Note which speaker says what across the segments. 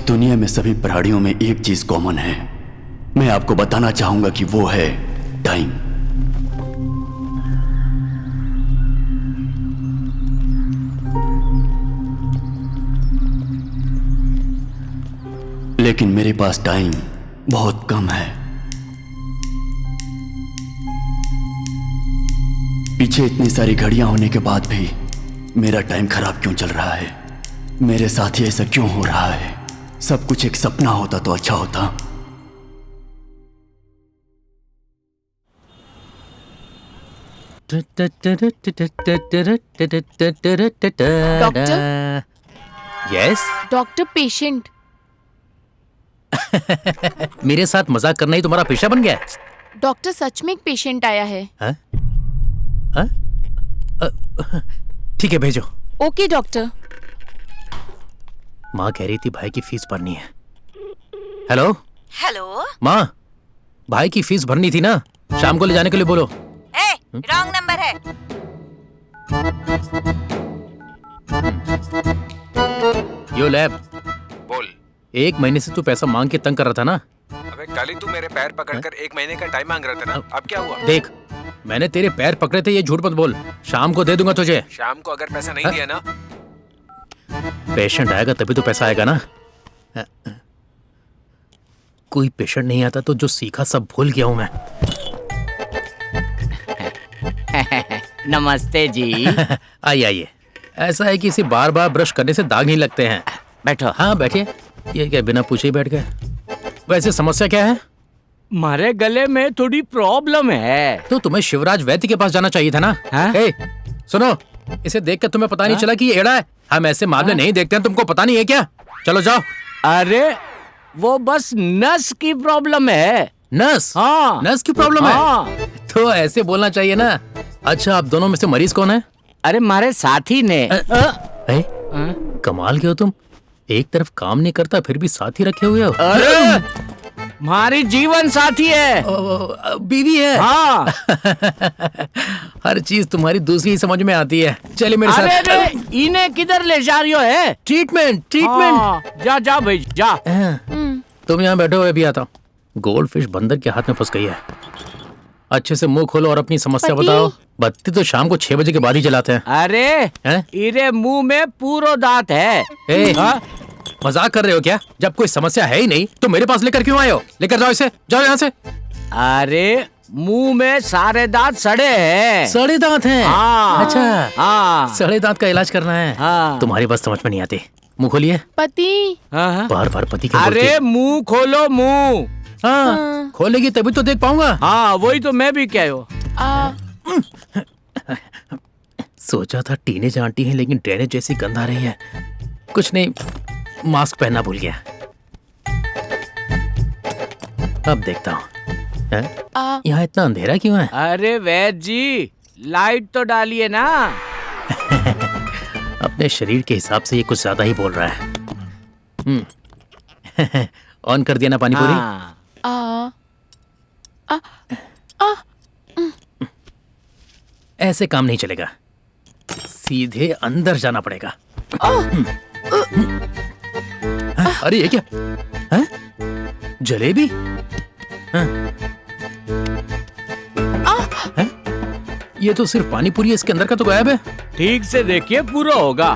Speaker 1: दुनिया में सभी प्राणियों में एक चीज कॉमन है। मैं आपको बताना चाहूंगा कि वो है टाइम। लेकिन मेरे पास टाइम बहुत कम है। पीछे इतनी सारी घड़ियां होने के बाद भी मेरा टाइम खराब क्यों चल रहा है? मेरे साथ ही ऐसा क्यों हो रहा है? सब कुछ एक सपना होता तो अच्छा होता।
Speaker 2: डॉक्टर?
Speaker 3: यस।
Speaker 2: Doctor, patient.
Speaker 3: मेरे साथ मजाक करना ही तुम्हारा पेशा बन गया है?
Speaker 2: डॉक्टर, सच में एक पेशेंट आया है।
Speaker 3: हाँ? हाँ? ठीक है, भेजो।
Speaker 2: Okay doctor.
Speaker 3: माँ कह रही थी भाई की फीस भरनी है। Hello
Speaker 4: hello.
Speaker 3: माँ, भाई की फीस भरनी थी ना, शाम को ले जाने के लिए बोलो।
Speaker 4: रॉन्ग नंबर है।
Speaker 3: यो लैब,
Speaker 5: बोल।
Speaker 3: 1 महीने से तू पैसा मांग के तंग कर रहा था ना?
Speaker 5: अबे कल ही तू मेरे पैर पकड़कर 1 महीने का टाइम मांग रहा था ना, अब क्या हुआ?
Speaker 3: देख, मैंने तेरे पैर पकड़े थे, ये झूठ मत बोल। शाम को दे दूंगा तुझे।
Speaker 5: शाम को अगर पैसा नहीं दिया ना,
Speaker 3: पेशेंट आएगा तभी तो पैसा आएगा ना। कोई पेशेंट नहीं आता तो जो सीखा सब भूल गया हूं मैं।
Speaker 6: नमस्ते जी।
Speaker 3: आइए आइए। ऐसा है कि इसे बार बार ब्रश करने से दाग नहीं लगते हैं।
Speaker 6: बैठो।
Speaker 3: हाँ बैठिए। ये क्या बिना पूछे ही बैठ गए? वैसे समस्या क्या है?
Speaker 6: हमारे गले में थोड़ी प्रॉब्लम है।
Speaker 3: तो तुम्हें शिवराज वैद्य के पास जाना चाहिए था ना। ए, सुनो, इसे देखकर तुम्हें पता नहीं चला कि ये एड़ा है? हम ऐसे मामले नहीं देखते हैं, तुमको पता नहीं है क्या? चलो जाओ।
Speaker 6: अरे वो बस नस की प्रॉब्लम है।
Speaker 3: नस?
Speaker 6: हाँ।
Speaker 3: नस की प्रॉब्लम है? तो ऐसे बोलना चाहिए ना। अच्छा, आप दोनों में से मरीज कौन है?
Speaker 6: अरे हमारे साथी ने।
Speaker 3: कमाल के हो तुम, एक तरफ काम नहीं करता फिर भी साथी रखे हुए हो।
Speaker 6: अरे हमारी जीवन साथी है।
Speaker 3: बीवी है?
Speaker 6: हाँ।
Speaker 3: हर चीज तुम्हारी दूसरी ही समझ में आती है। चलिए मेरे
Speaker 6: अरे
Speaker 3: साथ।
Speaker 6: अरे, इन्हें किधर ले जा रही हो है?
Speaker 3: ट्रीटमेंट।
Speaker 6: हाँ, जा जा भाई जा।
Speaker 3: तुम यहाँ बैठो, मैं भी आता हूँ। गोल्ड फिश बंदर के हाथ में फंस गई है। अच्छे से मुंह खोलो और अपनी समस्या बताओ। बत्ती तो शाम को 6 बजे के बाद ही जलाते हैं।
Speaker 6: अरे इरे मुंह में पूरा दांत है।
Speaker 3: मजाक कर रहे हो क्या? जब कोई समस्या है ही नहीं तो मेरे पास लेकर क्यों आए हो? लेकर जाओ इसे, जाओ यहाँ से।
Speaker 6: अरे मुंह में सारे दांत सड़े हैं।
Speaker 3: सड़े दांत हैं?
Speaker 6: हाँ।
Speaker 3: अच्छा,
Speaker 6: हाँ।
Speaker 3: सड़े दांत का इलाज करना है।
Speaker 6: हाँ।
Speaker 3: तुम्हारी बात समझ में नहीं आती। मुंह खोलिए।
Speaker 2: पति।
Speaker 3: बार बार पति क्यों बोलती
Speaker 6: अरे
Speaker 3: है?
Speaker 6: मुंह खोलो मुंह।
Speaker 3: हाँ, खोलेगी तभी तो देख पाऊंगा।
Speaker 6: हाँ वही तो मैं भी कह हूँ।
Speaker 3: सोचा था टीनेज आंटी है लेकिन ड्रेनेज जैसी गंध आ रही है। कुछ नहीं, मास्क पहनना भूल गया। अब देखता हूँ। यहाँ इतना अंधेरा क्यों है?
Speaker 6: अरे वैद्य जी, लाइट तो डालिए ना।
Speaker 3: अपने शरीर के हिसाब से ये कुछ ज्यादा ही बोल रहा है। ऑन कर दिया ना पानी पूरी? ऐसे काम नहीं चलेगा, सीधे अंदर जाना पड़ेगा। अरे ये क्या है? जलेबी? ये तो सिर्फ पानी पूरी है, इसके अंदर का तो गायब है।
Speaker 6: ठीक से देखिए, पूरा होगा।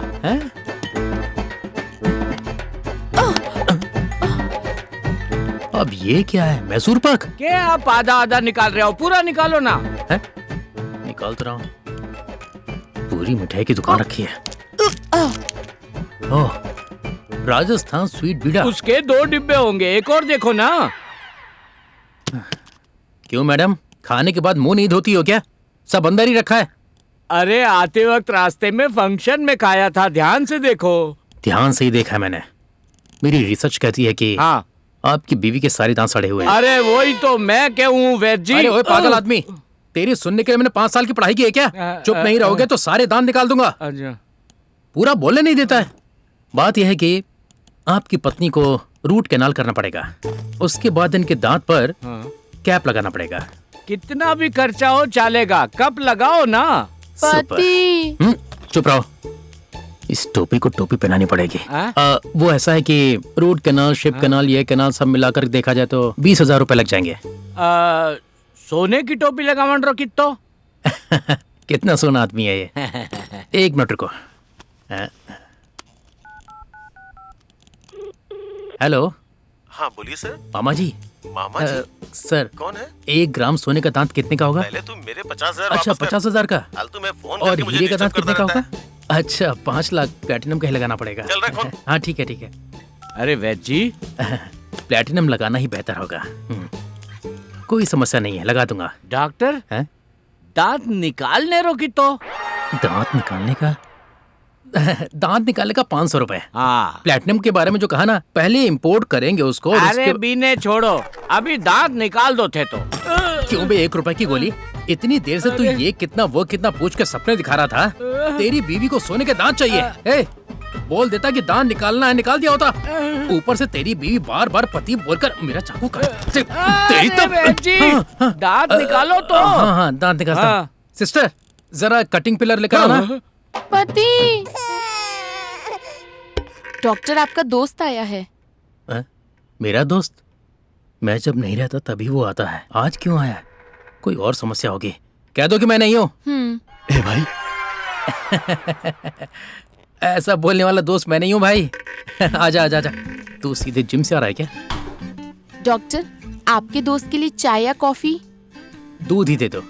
Speaker 3: अब ये क्या है? मैसूर पाक?
Speaker 6: क्या आप आधा आधा निकाल रहे हो? पूरा निकालो ना।
Speaker 3: निकाल तो रहा हूँ। पूरी मिठाई की दुकान रखी है। ओह, राजस्थान स्वीट बीड़ा।
Speaker 6: उसके 2 डिब्बे होंगे, एक और देखो ना।
Speaker 3: क्यों मैडम, खाने के बाद मुंह नहीं धोती हो क्या? सब अंदर ही रखा है।
Speaker 6: अरे आते वक्त रास्ते में फंक्शन में खाया था, ध्यान से देखो।
Speaker 3: ध्यान से ही देखा है मैंने। मेरी रिसर्च कहती है कि
Speaker 6: हाँ,
Speaker 3: आपकी बीवी के सारे दांत सड़े हुए हैं।
Speaker 6: अरे वही तो मैं कहूँ वैद्य जी।
Speaker 3: अरे ओए पागल आदमी, तेरी सुनने के लिए मैंने 5 साल की पढ़ाई की है क्या? चुप नहीं रहोगे तो सारे दांत निकाल दूंगा। पूरा बोलने नहीं देता है। बात यह है कि आपकी पत्नी को रूट कैनाल करना पड़ेगा, उसके बाद इनके दांत पर कैप लगाना पड़ेगा।
Speaker 6: कितना भी खर्चा हो चलेगा, कब लगाओ ना।
Speaker 2: पति।
Speaker 3: चुप रहो। इस टोपी को टोपी पहनानी पड़ेगी।
Speaker 6: हाँ?
Speaker 3: वो ऐसा है कि रूट कैनाल, शिप कैनाल, ये कैनाल सब मिलाकर देखा जाए तो 20,000 रुपए लग जाएंगे।
Speaker 6: सोने की टोपी लगा मंडरो कितो?
Speaker 3: कितना सोना आदमी है ये। एक मिनट रुको। हेलो।
Speaker 7: हाँ बोलिए सर।
Speaker 3: मामा जी।
Speaker 7: मामा जी?
Speaker 3: सर
Speaker 7: कौन है?
Speaker 3: 1 ग्राम सोने का दांत कितने का होगा?
Speaker 7: पहले तुम मेरे 50,000
Speaker 3: अच्छा,
Speaker 7: वापस कर।
Speaker 3: 50,000 का।
Speaker 7: फालतू में फोन
Speaker 3: और
Speaker 7: करके मुझे
Speaker 3: हीरे का दांत
Speaker 7: डिस्टर्ब
Speaker 3: कितने का
Speaker 7: करता
Speaker 3: होगा?
Speaker 7: रहता है।
Speaker 3: अच्छा, 5 लाख प्लेटिनम का ही लगाना पड़ेगा।
Speaker 7: चल रहा है फोन।
Speaker 3: हाँ ठीक है ठीक है।
Speaker 6: अरे वैद जी,
Speaker 3: प्लेटिनम लगाना ही बेहतर होगा। कोई समस्या नहीं है, लगा दूंगा।
Speaker 6: डॉक्टर
Speaker 3: हैं?
Speaker 6: दांत निकालने रो कितो?
Speaker 3: दांत निकालने का दांत निकालने का 500 रुपए।
Speaker 6: हाँ।
Speaker 3: प्लेटिनम के बारे में जो कहा ना, पहले इंपोर्ट करेंगे उसको और
Speaker 6: अरे
Speaker 3: उसके...
Speaker 6: बीने छोड़ो, अभी दांत निकाल दो थे तो।
Speaker 3: क्यों बे, 1 रुपए की गोली? इतनी देर से तू ये कितना वो कितना पूछ के सपने दिखा रहा था। तेरी बीवी को सोने के दांत चाहिए। ए, बोल देता कि दांत निकालना है, निकाल दिया होता। ऊपर से तेरी बीवी बार बार पति बोलकर मेरा चाकू काट। तेरी
Speaker 6: अरे वैद जी, दांत निकालो तो।
Speaker 3: हाँ हाँ, दांत निकालता हूं। सिस्टर, जरा कटिंग पिलर लेकर आना।
Speaker 2: पति, डॉक्टर आपका दोस्त आया है।
Speaker 3: मेरा दोस्त? मैं जब नहीं रहता तभी वो आता है, आज क्यों आया? कोई और समस्या होगी। कह दो कि मैं नहीं हूँ।
Speaker 1: ए भाई,
Speaker 3: ऐसा बोलने वाला दोस्त मैं नहीं हूँ भाई। आजा आजा आजा। तू सीधे जिम से आ रहा है क्या?
Speaker 2: डॉक्टर, आपके दोस्त के लिए चाय या कॉफी?
Speaker 3: दूध ही दे दो।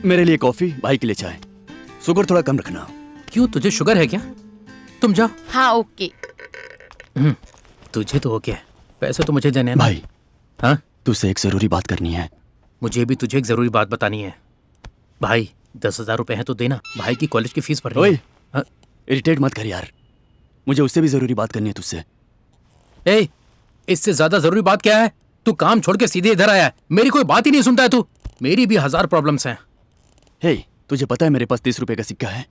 Speaker 1: मेरे लिए कॉफी, भाई के लिए चाय। शुगर थोड़ा कम रखना।
Speaker 3: क्यों, तुझे शुगर है क्या? तुम जाओ।
Speaker 2: हाँ ओके।
Speaker 3: तुझे तो ओके, पैसे तो मुझे देने हैं ना।
Speaker 1: भाई,
Speaker 3: हाँ,
Speaker 1: तुझसे एक जरूरी बात करनी है।
Speaker 3: मुझे भी तुझे एक जरूरी बात बतानी है। भाई 10,000 रुपए हैं तो देना, भाई की कॉलेज की फीस भरनी
Speaker 1: ओए,
Speaker 3: है।
Speaker 1: इरिटेट मत कर यार, मुझे उससे भी जरूरी बात करनी है तुझसे।
Speaker 3: ए, इससे ज्यादा जरूरी बात क्या है? तू काम छोड़ के सीधे इधर आया है, मेरी कोई बात ही नहीं सुनता है तू। मेरी भी 1000 प्रॉब्लम्स हैं।
Speaker 1: हे, तुझे पता है मेरे पास 30 रुपए का सिक्का है?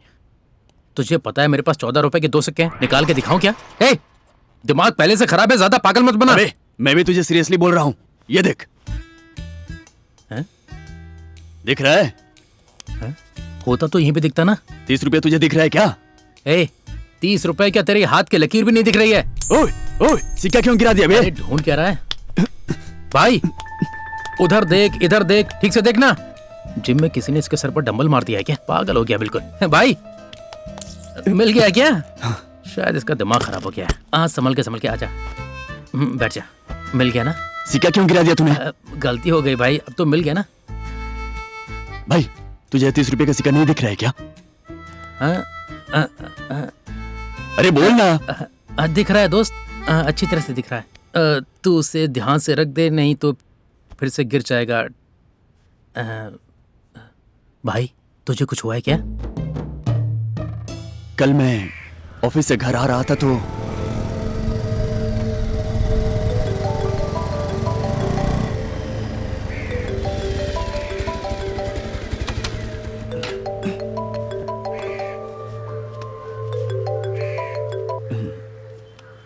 Speaker 3: तुझे पता है मेरे पास 14 रुपए के 2 सिक्के हैं? निकाल के दिखाऊं क्या? ए, दिमाग पहले से खराब है, ज्यादा पागल मत बना।
Speaker 1: अबे, मैं भी तुझे सीरियसली बोल रहा हूँ, ये देख।
Speaker 3: हैं?
Speaker 1: दिख रहा है?
Speaker 3: होता तो यहीं पे दिखता ना।
Speaker 1: 30 रुपए तुझे दिख रहा है क्या?
Speaker 3: ए, 30 रुपए क्या तेरे हाथ की लकीर भी नहीं दिख रही है?
Speaker 1: ओए, ओए, सिक्का क्यों गिरा दिया बे?
Speaker 3: अरे ढूंढ क्या रहा है भाई? उधर देख, इधर देख, ठीक से देखना। जिम में किसी ने इसके सर पर डंबल मार दिया है क्या? पागल हो गया बिल्कुल। भाई, मिल गया क्या? शायद इसका दिमाग खराब हो गया है। हाँ, संभल के आजा। बैठ जा। मिल गया ना?
Speaker 1: सिक्का क्यों गिरा दिया तूने?
Speaker 3: गलती हो गई भाई, अब तो मिल गया ना।
Speaker 1: भाई, तुझे 30 रुपए का सिक्का नहीं दिख रहा है क्या? अरे बोल ना।
Speaker 3: दिख रहा है दोस्त, अच्छी तरह से दिख रहा है। तू उसे ध्यान से रख दे, नहीं तो फिर से गिर जाएगा। भाई, तुझे कुछ हुआ है क्या?
Speaker 1: कल मैं ऑफिस से घर आ रहा था तो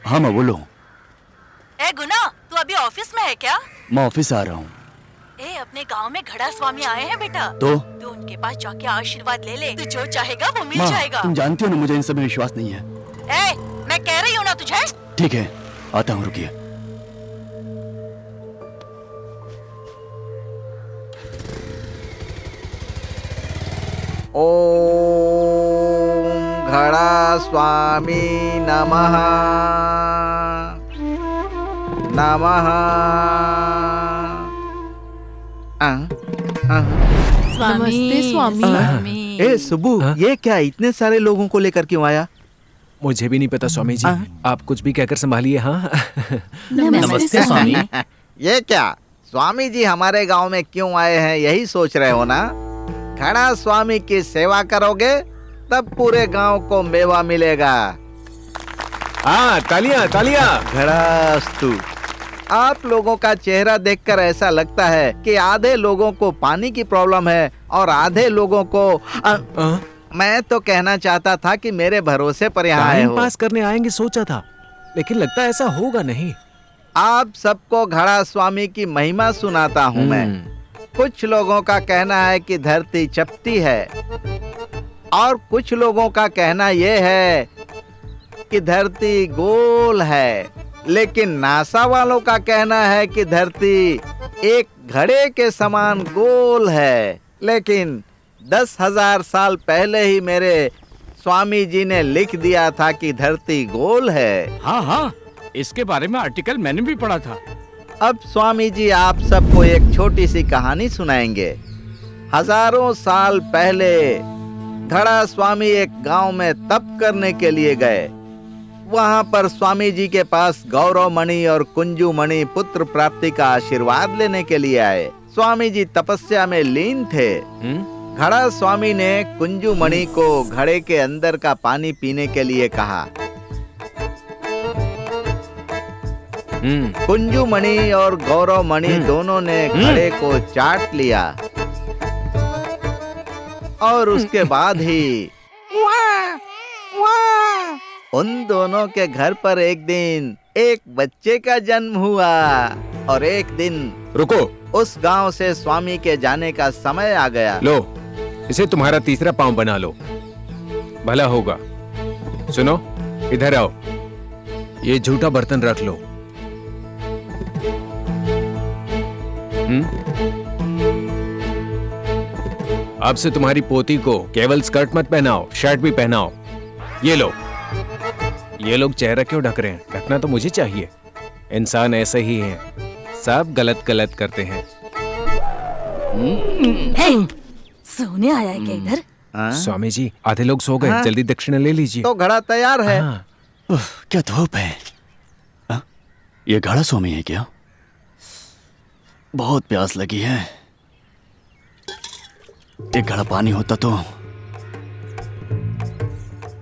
Speaker 1: हाँ मैं बोलो।
Speaker 4: ए गुना, तू अभी ऑफिस में है क्या?
Speaker 1: मैं ऑफिस आ रहा हूँ।
Speaker 4: ए, अपने गांव में घड़ा स्वामी आए हैं बेटा।
Speaker 1: तो
Speaker 4: उनके पास जाके आशीर्वाद ले ले, तू जो चाहेगा वो मिल
Speaker 1: माँ,
Speaker 4: जाएगा।
Speaker 1: तुम जानती हो ना मुझे इन सब में विश्वास नहीं है।
Speaker 4: ए, मैं कह रही हूँ ना तुझे।
Speaker 1: ठीक है, आता हूँ, रुकिए।
Speaker 8: ओम घड़ा स्वामी नमः नमः।
Speaker 2: नमस्ते स्वामी।
Speaker 8: ए सुबू, ये क्या इतने सारे लोगों को लेकर क्यों आया?
Speaker 5: मुझे भी नहीं पता स्वामी जी, आप कुछ भी कहकर संभालिए। हाँ
Speaker 3: नमस्ते स्वामी।
Speaker 8: ये क्या, स्वामी जी हमारे गांव में क्यों आए हैं, यही सोच रहे हो ना? घड़ा स्वामी की सेवा करोगे तब पूरे गांव को मेवा मिलेगा।
Speaker 5: हाँ, तालियां तालियां।
Speaker 8: घड़ास्तु। आप लोगों का चेहरा देखकर ऐसा लगता है कि आधे लोगों को पानी की प्रॉब्लम है और आधे लोगों को मैं तो कहना चाहता था कि मेरे भरोसे पर यहाँ आए
Speaker 5: टाइम
Speaker 8: हो।
Speaker 5: पास करने आएंगे सोचा था, लेकिन लगता है ऐसा होगा नहीं।
Speaker 8: आप सबको घड़ा स्वामी की महिमा सुनाता हूँ मैं। कुछ लोगों का कहना है कि धरती चपटी है और कुछ लोगों का कहना यह है कि धरती गोल है, लेकिन नासा वालों का कहना है कि धरती एक घड़े के समान गोल है। लेकिन 10,000 साल पहले ही मेरे स्वामी जी ने लिख दिया था कि धरती गोल है।
Speaker 6: हाँ हाँ, इसके बारे में आर्टिकल मैंने भी पढ़ा था।
Speaker 8: अब स्वामी जी आप सबको एक छोटी सी कहानी सुनाएंगे। हजारों साल पहले घड़ा स्वामी एक गांव में तप करने के लिए गए। वहां पर स्वामी जी के पास गौरव मणि और कुंजू मणि पुत्र प्राप्ति का आशीर्वाद लेने के लिए आए। स्वामी जी तपस्या में लीन थे। घड़ा स्वामी ने कुंजू मणि को घड़े के अंदर का पानी पीने के लिए कहा। कुंजू मणि और गौरव मणि दोनों ने घड़े को चाट लिया और उसके बाद ही उन दोनों के घर पर एक दिन एक बच्चे का जन्म हुआ। और एक दिन
Speaker 9: रुको,
Speaker 8: उस गांव से स्वामी के जाने का समय आ गया।
Speaker 9: लो इसे तुम्हारा तीसरा पांव बना लो, भला होगा। सुनो, इधर आओ, ये झूठा बर्तन रख लो। अब से तुम्हारी पोती को केवल स्कर्ट मत पहनाओ, शर्ट भी पहनाओ। ये लो। ये लोग चेहरा क्यों ढक रहे हैं? ढकना तो मुझे चाहिए। इंसान ऐसे ही हैं, सब गलत गलत करते हैं।
Speaker 4: सोने आया है क्या इधर?
Speaker 9: स्वामी जी, आधे लोग सो गए, जल्दी दक्षिणा ले लीजिए।
Speaker 8: तो घड़ा तैयार है।
Speaker 1: क्या धूप है। ये घड़ा स्वामी है क्या? बहुत प्यास लगी है। एक घड़ा पानी होता तो।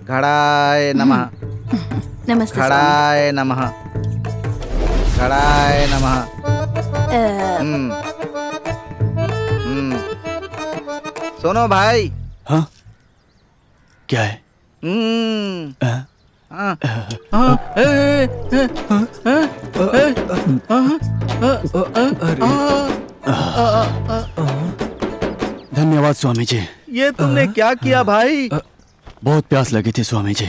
Speaker 8: घड़ाय नमः।
Speaker 2: नमस्ते
Speaker 8: घड़ाय नमः। घड़ाय नमः। सुनो भाई।
Speaker 1: हाँ, क्या है? धन्यवाद स्वामी जी।
Speaker 8: ये तुमने क्या किया भाई?
Speaker 1: बहुत प्यास लगी थी स्वामी जी,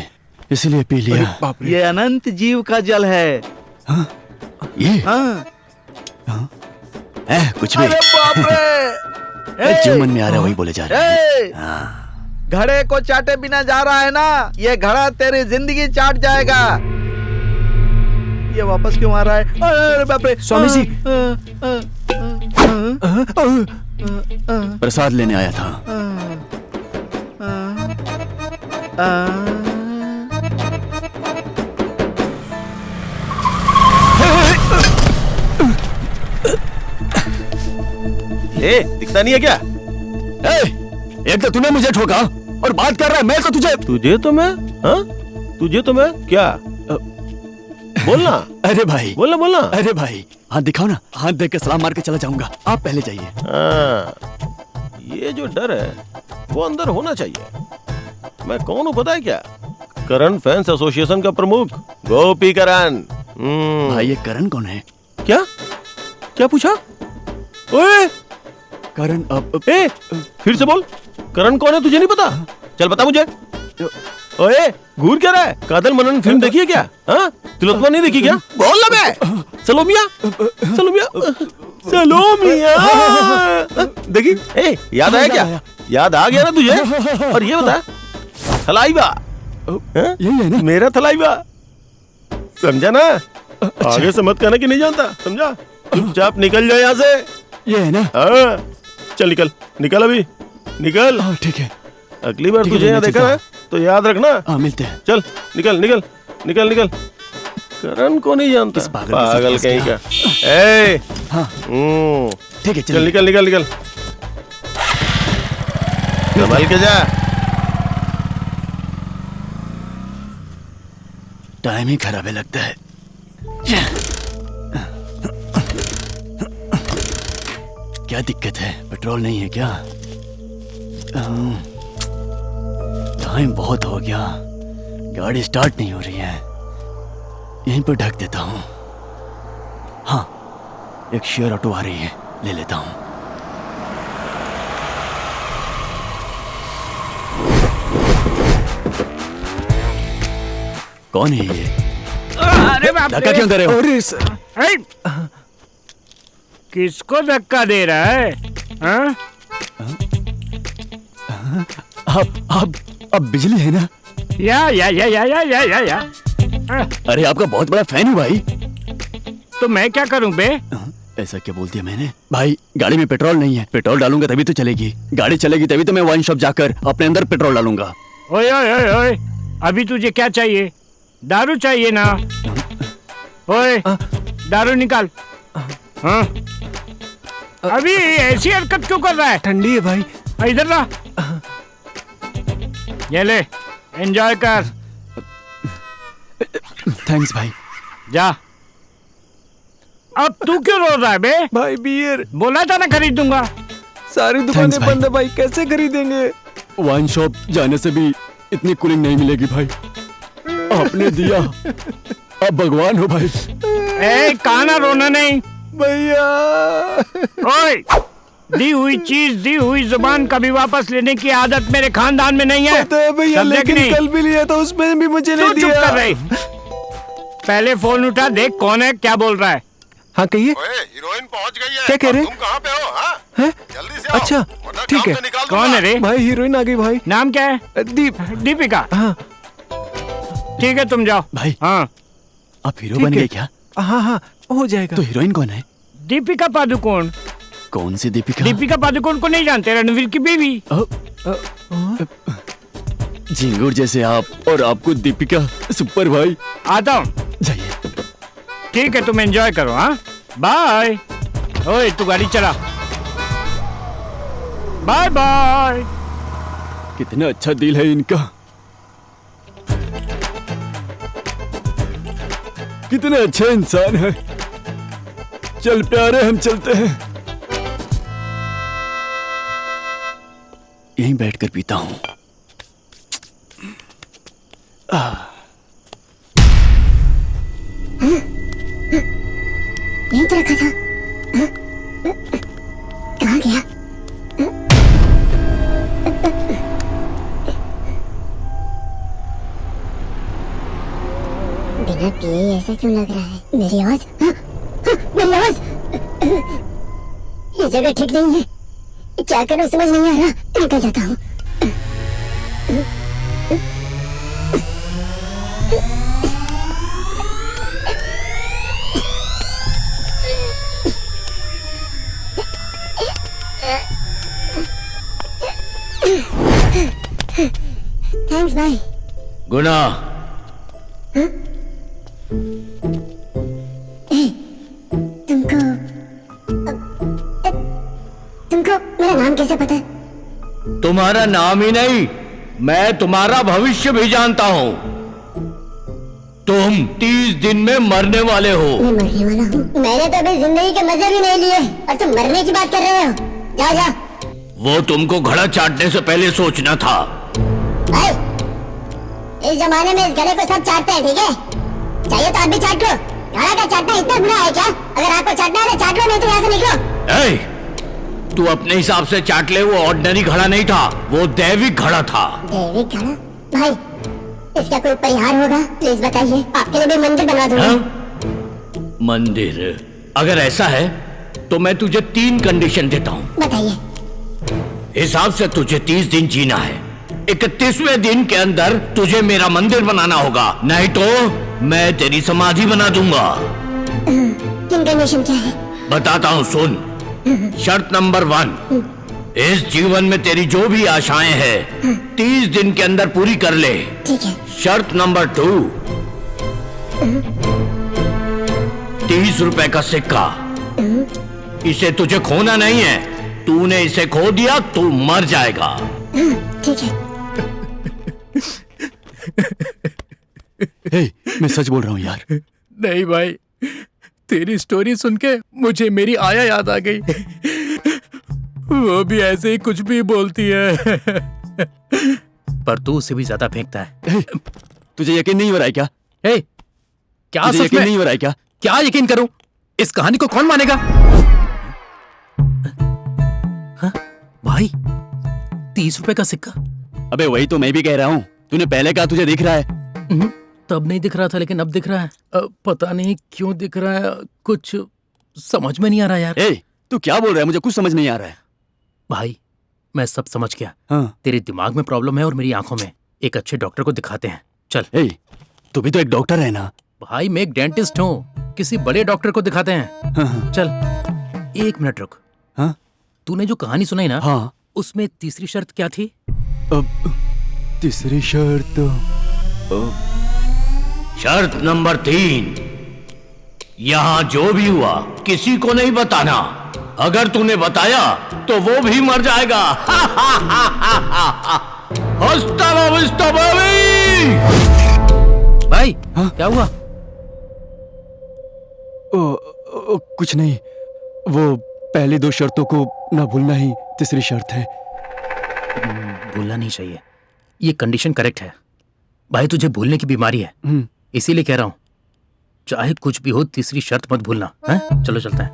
Speaker 1: इसलिए पी लिया।
Speaker 8: ये अनंत जीव का जल है।
Speaker 1: ये कुछ भी।
Speaker 8: अरे बाप रे!
Speaker 1: जो मन में आ रहा है वही बोले जा रहे हैं।
Speaker 8: घड़े को चाटे बिना जा रहा है ना, ये घड़ा तेरी जिंदगी चाट जाएगा। ये वापस क्यों आ रहा है? अरे बाप रे!
Speaker 1: स्वामी जी, प्रसाद लेने आया था।
Speaker 7: दिखता नहीं है क्या?
Speaker 1: एक तो तूने मुझे ठोका और बात कर रहा है मैं तो तुझे।
Speaker 7: तुझे तो मैं, हाँ? तुझे तो मैं क्या? बोलना।
Speaker 1: अरे भाई
Speaker 7: बोलना बोलना।
Speaker 1: अरे भाई हाथ दिखाओ ना, हाथ देख के सलाम मार के चला जाऊंगा। आप पहले जाइए।
Speaker 7: ये जो डर है वो अंदर होना चाहिए। मैं कौन हूँ पता है क्या? करण फैंस एसोसिएशन का प्रमुख गोपी करण।
Speaker 1: भाई ये करण कौन है?
Speaker 7: क्या क्या पूछा? ओए
Speaker 1: करण
Speaker 7: फिर से बोल, करण कौन है तुझे नहीं पता? चल बता मुझे। ओए घूर क्या रहा है? कादल मनन फिल्म देखी है क्या? हाँ, तिलोत्तमा नहीं देखी क्या? बोल ना बे। सलोमिया सलोमिया सलोमिया देखी? याद आया क्या? याद आ गया ना तुझे? और ये बता, थलाइवा
Speaker 1: यही है ना?
Speaker 7: मेरा थलाइवा, समझा ना? आगे से मत कहना कि नहीं जानता, समझा? चुपचाप निकल जाए यहाँ से।
Speaker 1: ये है ना?
Speaker 7: हाँ, चल निकल निकल अभी निकल।
Speaker 1: ठीक है।
Speaker 7: अगली बार तुझे यहाँ देखा है तो याद रखना।
Speaker 1: हाँ मिलते हैं।
Speaker 7: चल निकल निकल निकल निकल। करण को नहीं जानता, पागल कहीं का।
Speaker 1: हाँ ठीक है,
Speaker 7: चल निकल निकल निकल, संभल के जा।
Speaker 1: टाइम ही खराब है लगता है। क्या दिक्कत है? पेट्रोल नहीं है क्या? टाइम बहुत हो गया, गाड़ी स्टार्ट नहीं हो रही है। यहीं पर ढक देता हूँ। हाँ, एक शेयर ऑटो आ रही है, ले लेता हूँ। कौन है ये?
Speaker 6: अरे बाप रे।
Speaker 1: धक्का क्यों दे रहे हो?
Speaker 9: अरे सर,
Speaker 6: ए! किसको धक्का दे रहा है? हाँ?
Speaker 1: अब बिजली है ना?
Speaker 6: या।
Speaker 1: अरे आपका बहुत बड़ा फैन हूँ भाई।
Speaker 6: तो मैं क्या करूं बे?
Speaker 1: ऐसा क्या बोल दिया मैंने? भाई गाड़ी में पेट्रोल नहीं है, पेट्रोल डालूंगा तभी तो चलेगी। गाड़ी चलेगी तभी तो मैं वाइन शॉप जाकर अपने अंदर पेट्रोल डालूंगा।
Speaker 6: ओए ओए ओए ओए, अभी तुझे क्या चाहिए? दारू चाहिए ना? ओए दारू निकाल। हाँ? अभी ऐसी हरकत क्यों कर रहा है?
Speaker 9: ठंडी है भाई।
Speaker 6: इधर ला, ये ले, एंजॉय कर।
Speaker 1: थैंक्स भाई।
Speaker 6: जा। अब तू क्यों रो रहा है बे?
Speaker 9: भाई बियर
Speaker 6: बोला था ना खरीद दूंगा।
Speaker 9: सारी दुकानें बंद है भाई, कैसे खरीदेंगे?
Speaker 1: वाइन शॉप जाने से भी इतनी कूलिंग नहीं मिलेगी भाई। आपने दिया, अब भगवान हो भाई।
Speaker 6: ए काना रोना नहीं
Speaker 9: भैया।
Speaker 6: ओए, दी हुई चीज, दी हुई जुबान कभी वापस लेने की आदत मेरे खानदान में नहीं है।
Speaker 9: पता है भैया,
Speaker 6: समझे कि
Speaker 9: लेकिन
Speaker 6: नहीं?
Speaker 9: कल भी लिया था, उसमें भी मुझे नहीं
Speaker 6: तू चुप
Speaker 9: दिया।
Speaker 6: कर रही। पहले फोन उठा, देख कौन है, क्या बोल रहा है।
Speaker 9: हाँ कहिए।
Speaker 5: हीरोइन पहुंच गई है।
Speaker 9: क्या कह रहे?
Speaker 5: तुम कहाँ पे हो? हाँ?
Speaker 9: हैं?
Speaker 5: जल्दी से आओ,
Speaker 9: अच्छा,
Speaker 5: वरना
Speaker 9: ठीक
Speaker 5: काम
Speaker 9: है।
Speaker 5: से निकाल
Speaker 6: कौन
Speaker 5: दूंगा।
Speaker 6: है रे?
Speaker 9: भाई हीरोइन आ गई भाई।
Speaker 6: नाम क्या है?
Speaker 9: दीप।
Speaker 6: दीपिका।
Speaker 9: हाँ
Speaker 6: ठीक है तुम जाओ।
Speaker 1: भाई
Speaker 6: हाँ,
Speaker 1: आप हीरो
Speaker 9: ठीक
Speaker 1: बन
Speaker 9: है।
Speaker 1: गए क्या?
Speaker 9: हाँ हाँ हो जाएगा।
Speaker 1: तो हीरोइन कौन है?
Speaker 6: दीपिका पादुकोण।
Speaker 1: कौन सी दीपिका?
Speaker 6: दीपिका पादुकोण को नहीं जानते? रणवीर की बीवी।
Speaker 1: झिंगुर जैसे आप और आपको दीपिका। सुपर भाई।
Speaker 6: आता हूँ।
Speaker 1: जाइए।
Speaker 6: ठीक है तुम एंजॉय करो। हाँ बाय। ओए तू गाड़ी चला। Bye bye.
Speaker 1: कितना अच्छा दिल है इनका। कितने अच्छे इंसान है। चल प्यारे, हम चलते हैं। यहीं बैठकर पीता हूं।
Speaker 10: यहीं तो रखा था। कहाँ गया? बिना पिए ऐसा क्यों लग रहा है? मेरी आवाज, मेरी आवाज। ये जगह ठीक नहीं है, क्या करूं समझ नहीं आ रहा। निकल जाता हूँ। थैंक्स भाई।
Speaker 3: गुना,
Speaker 10: तुमको तुमको मेरा नाम कैसे पता?
Speaker 3: तुम्हारा नाम ही नहीं, मैं तुम्हारा भविष्य भी जानता हूँ। तुम 30 दिन में मरने वाले हो।
Speaker 10: मैं मरने वाला हूँ? मैंने तो अभी जिंदगी के मजे भी नहीं लिए और तुम मरने की बात कर रहे हो। जा जा।
Speaker 3: वो तुमको घड़ा चाटने से पहले सोचना था।
Speaker 10: भाई, इस जमाने में इस गले को सब चाटते हैं, ठीक है? चाहिए तो आप भी चाट लो। घड़ा का चाटना इतना बुरा है क्या? अगर आपको चाटना है तो चाट लो, नहीं तो यहाँ से निकलो।
Speaker 3: ए, तू अपने हिसाब से चाट ले। वो ऑर्डिनरी घड़ा नहीं था, वो दैविक घड़ा था।
Speaker 10: दैविक घड़ा? भाई, इसका कोई परिहार होगा? प्लीज बताइए, आपके लिए भी मंदिर बनवा दूंगा।
Speaker 3: हाँ? मंदिर? अगर ऐसा है तो मैं तुझे 3 कंडीशन देता हूँ।
Speaker 10: बताइए।
Speaker 3: हिसाब से तुझे 30 दिन जीना है। 31वें दिन के अंदर तुझे मेरा मंदिर बनाना होगा, नहीं तो मैं तेरी समाधि बना दूंगा।
Speaker 10: किन कंडीशन क्या है?
Speaker 3: बताता हूँ, सुन। शर्त नंबर 1, इस जीवन में तेरी जो भी आशाएं हैं 30 दिन के अंदर पूरी कर ले।
Speaker 10: ठीक है।
Speaker 3: शर्त नंबर 2, 30 रुपए का सिक्का। इसे तुझे खोना नहीं है, तूने इसे खो दिया तो मर जाएगा।
Speaker 10: ठीक है।
Speaker 1: हे, मैं सच बोल रहा हूँ यार।
Speaker 3: नहीं भाई, तेरी स्टोरी सुन के मुझे मेरी आया याद आ गई। वो भी ऐसे ही कुछ भी बोलती है। पर तू उसे भी ज्यादा फेंकता है।
Speaker 1: हे, तुझे यकीन नहीं हो रहा है क्या?
Speaker 3: हे, क्या
Speaker 1: तुझे
Speaker 3: सच
Speaker 1: यकीन
Speaker 3: में
Speaker 1: नहीं हो रहा है क्या?
Speaker 3: क्या यकीन करूं? इस कहानी को कौन मानेगा? हाँ? भाई, 30 रुपए का सिक्का।
Speaker 1: अबे वही तो मैं भी कह रहा हूँ। तूने पहले कहा तुझे दिख रहा है।
Speaker 3: तब नहीं दिख रहा था लेकिन अब दिख रहा है। पता नहीं क्यों दिख रहा है, कुछ समझ में नहीं आ रहा यार।
Speaker 1: ए, तू क्या बोल रहा है? मुझे कुछ समझ नहीं आ रहा है।
Speaker 3: भाई मैं सब समझ गया।
Speaker 1: हाँ।
Speaker 3: तेरे दिमाग में प्रॉब्लम है और मेरी आंखों में। एक अच्छे डॉक्टर को दिखाते हैं, चल।
Speaker 1: ए, तू भी तो एक डॉक्टर है ना?
Speaker 3: भाई मैं एक डेंटिस्ट हूँ, किसी बड़े डॉक्टर को दिखाते हैं।
Speaker 1: हाँ।
Speaker 3: चल 1 मिनट रुक।
Speaker 1: हाँ?
Speaker 3: तूने जो कहानी सुनाई ना,
Speaker 1: हाँ।
Speaker 3: उसमें तीसरी शर्त क्या थी?
Speaker 1: तीसरी शर्त।
Speaker 11: शर्त नंबर 3, यहाँ जो भी हुआ किसी को नहीं बताना। अगर तूने बताया तो वो भी मर जाएगा। हंसता वस्ता
Speaker 3: भाई हाँ? क्या हुआ?
Speaker 1: कुछ नहीं, वो पहली 2 शर्तों को ना भूलना ही तीसरी शर्त है।
Speaker 3: भूलना नहीं चाहिए, ये कंडीशन करेक्ट है। भाई तुझे भूलने की बीमारी है, इसीलिए कह रहा हूं, चाहे कुछ भी हो तीसरी शर्त मत भूलना है? चलो चलते हैं।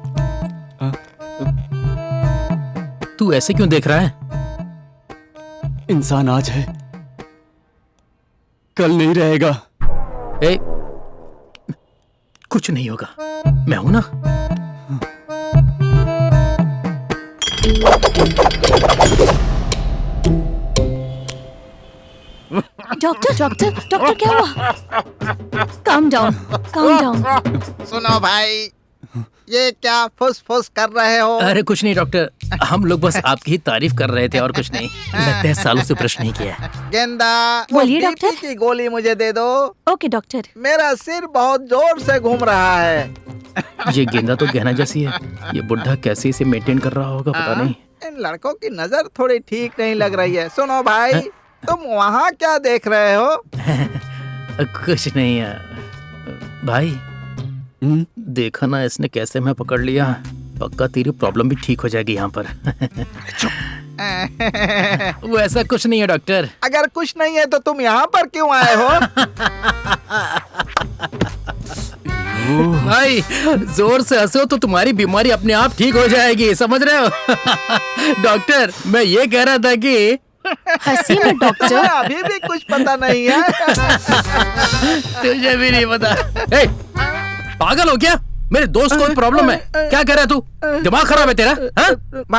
Speaker 3: तू ऐसे क्यों देख रहा है?
Speaker 1: इंसान आज है, कल नहीं रहेगा।
Speaker 3: ए, कुछ नहीं होगा, मैं हूं ना।
Speaker 2: डॉक्टर क्या हुआ? Calm down.
Speaker 8: सुनो भाई, ये क्या फुस कर रहे हो?
Speaker 3: अरे कुछ नहीं डॉक्टर, हम लोग बस आपकी ही तारीफ कर रहे थे और कुछ नहीं। लगता है सालों से ब्रश नहीं किया।
Speaker 8: गेंदा,
Speaker 2: बोलिए
Speaker 8: BP
Speaker 2: डॉक्टर।
Speaker 8: की गोली मुझे दे दो।
Speaker 2: Okay doctor.
Speaker 8: मेरा सिर बहुत जोर से घूम रहा है।
Speaker 3: ये गेंदा तो गहना जैसी है, ये बुढ़ा कैसे इसे मेंटेन कर रहा होगा पता नहीं।
Speaker 8: इन लड़कों की नजर थोड़ी ठीक नहीं लग रही है। सुनो भाई, तुम वहाँ क्या देख रहे हो?
Speaker 3: कुछ नहीं भाई। देखा ना इसने कैसे मैं पकड़ लिया। पक्का तेरी प्रॉब्लम भी ठीक हो जाएगी यहाँ पर। वो ऐसा कुछ नहीं है डॉक्टर।
Speaker 8: अगर कुछ नहीं है तो तुम यहाँ पर क्यों आए हो?
Speaker 3: भाई जोर से हंसो तो तुम्हारी बीमारी अपने आप ठीक हो जाएगी, समझ रहे हो? डॉक्टर मैं ये कह रहा था कि
Speaker 2: हंसी में डॉक्टर।
Speaker 8: अभी भी कुछ पता नहीं है।
Speaker 3: तुझे भी नहीं पता? ए, पागल हो क्या? मेरे दोस्त को प्रॉब्लम है, क्या कह रहा है तू? दिमाग खराब है तेरा? हा?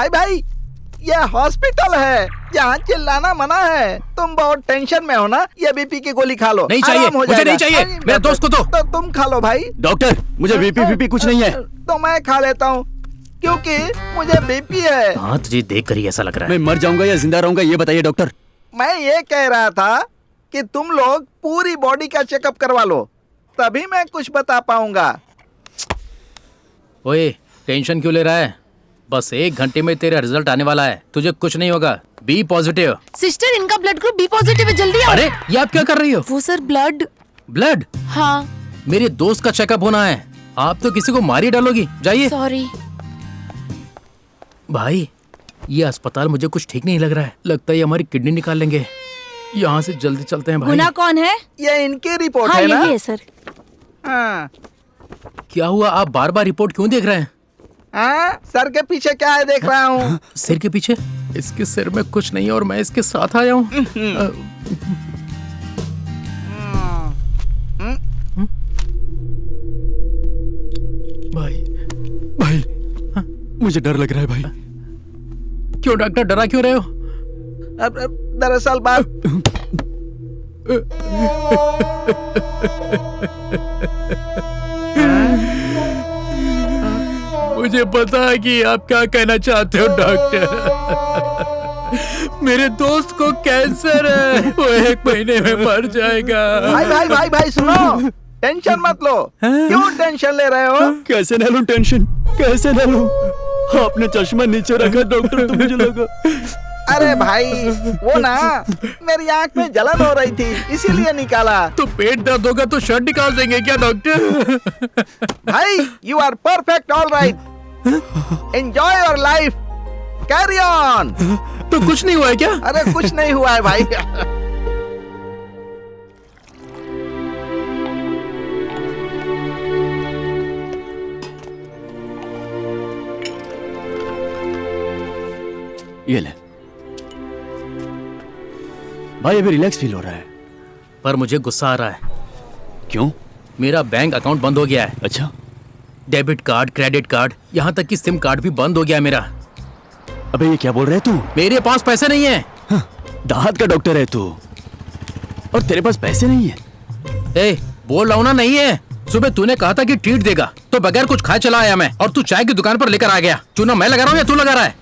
Speaker 8: भाई ये हॉस्पिटल है, यहाँ चिल्लाना मना है। तुम बहुत टेंशन में हो ना, ये BP की गोली खा लो।
Speaker 3: नहीं चाहिए, मुझे नहीं चाहिए, मेरे दोस्त को तो
Speaker 8: तुम खा लो भाई।
Speaker 1: डॉक्टर मुझे BP कुछ नहीं है।
Speaker 8: तो मैं खा लेता हूँ क्योंकि मुझे BP है।
Speaker 3: हाँ तुझे देख कर ही ऐसा लग रहा है।
Speaker 1: मैं मर जाऊंगा या जिंदा रहूंगा ये बताइए डॉक्टर।
Speaker 8: मैं ये कह रहा था कि तुम लोग पूरी बॉडी का चेकअप करवा लो, तभी मैं कुछ बता पाऊंगा।
Speaker 3: ओए टेंशन क्यों ले रहा है? बस 1 घंटे में तेरा रिजल्ट आने वाला है, तुझे कुछ नहीं होगा। Be positive.
Speaker 2: सिस्टर इनका ब्लड ग्रुप बी पॉजिटिव है, जल्दी आओ।
Speaker 3: अरे ये आप क्या कर रही हो?
Speaker 2: वो सर ब्लड। हाँ
Speaker 3: मेरे दोस्त का चेकअप होना है, आप तो किसी को मारी डालोगी। जाइए।
Speaker 2: सॉरी
Speaker 3: भाई ये अस्पताल मुझे कुछ ठीक नहीं लग रहा है, लगता है ये हमारी किडनी निकाल लेंगे। यहाँ से जल्दी चलते हैं भाई।
Speaker 2: गुना कौन है?
Speaker 8: ये इनकी रिपोर्ट
Speaker 2: हाँ,
Speaker 8: है ना?
Speaker 2: यही है सर।
Speaker 8: हाँ।
Speaker 3: क्या हुआ, आप बार बार रिपोर्ट क्यों देख रहे हैं?
Speaker 8: हाँ? सर के पीछे क्या है देख रहा हूँ।
Speaker 3: सिर के पीछे? इसके सिर में कुछ नहीं है और मैं इसके साथ आया हूँ।
Speaker 1: भाई मुझे डर लग रहा है भाई।
Speaker 3: क्यों डॉक्टर, डरा क्यों रहे हो?
Speaker 8: दरअसल बात
Speaker 3: मुझे पता है कि आप क्या कहना चाहते हो डॉक्टर। मेरे दोस्त को कैंसर है, वो 1 महीने में मर जाएगा।
Speaker 8: भाई सुनो, टेंशन मत लो। क्यों टेंशन ले रहे हो?
Speaker 1: कैसे ना लूं टेंशन, कैसे ना लूं? आपने चश्मा नीचे रखा डॉक्टर तो मुझे लगा।
Speaker 8: अरे भाई वो ना मेरी आंख में जलन हो रही थी इसीलिए निकाला।
Speaker 3: तो पेट दर्द होगा तो शर्ट निकाल देंगे क्या डॉक्टर?
Speaker 8: भाई you are perfect, all right, enjoy your life, carry on.
Speaker 3: तो कुछ नहीं हुआ है क्या?
Speaker 8: अरे कुछ नहीं हुआ है भाई।
Speaker 1: ये ले भाई, अभी रिलैक्स फील हो रहा है।
Speaker 3: पर मुझे गुस्सा आ रहा है।
Speaker 1: क्यों?
Speaker 3: मेरा बैंक अकाउंट बंद हो गया है।
Speaker 1: अच्छा,
Speaker 3: डेबिट कार्ड, क्रेडिट कार्ड, यहाँ तक कि सिम कार्ड भी बंद हो गया है मेरा।
Speaker 1: अबे ये क्या बोल रहा है तू?
Speaker 3: मेरे पास पैसे नहीं है।
Speaker 1: दांत का डॉक्टर है तू और तेरे पास पैसे नहीं है?
Speaker 3: ए, बोल रहा हूं ना, नहीं है। सुबह तूने कहा था कि ट्रीट देगा, तो बगैर कुछ खाए चला आया मैं, और तू चाय की दुकान पर लेकर आ गया। चूना मैं लगा रहा हूँ या तू लगा रहा है?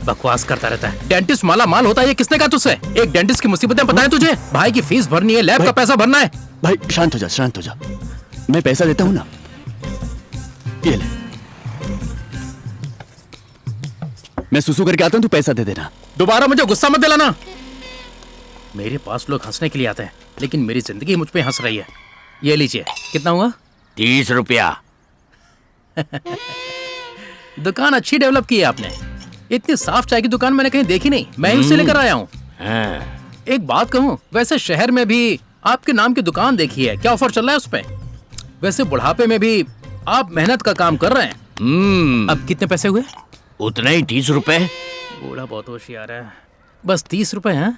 Speaker 3: बकवास करता रहता है। डेंटिस्ट माला माल होता है, ये किसने कहा तुझसे? एक डेंटिस्ट की मुसीबतें पता है तुझे? भाई की फीस भरनी है, लैब का पैसा भरना है।
Speaker 1: भाई शांत हो जा, शांत हो जा। मैं पैसा देता हूँ ना, ये ले। मैं सुसु करके आता हूँ, तू पैसा दे देना।
Speaker 3: दोबारा मुझे गुस्सा मत दिलाना। मेरे पास लोग हंसने के लिए आते हैं, लेकिन मेरी जिंदगी मुझ पे हंस रही है। ये लीजिए। कितना हुआ?
Speaker 11: 30 रुपया।
Speaker 3: दुकान अच्छी डेवलप की है आपने। इतनी साफ चाय की दुकान मैंने कहीं देखी नहीं। मैं ही उसे लेकर आया हूँ। एक बात कहूँ, वैसे शहर में भी आपके नाम की दुकान देखी है, क्या ऑफर चल रहा है उस पे? वैसे बुढ़ापे में भी आप मेहनत का काम कर रहे हैं। अब कितने पैसे हुए?
Speaker 11: उतना ही, 30 रुपए।
Speaker 3: बूढ़ा बहुत होशियार है। बस 30 रुपए हैं?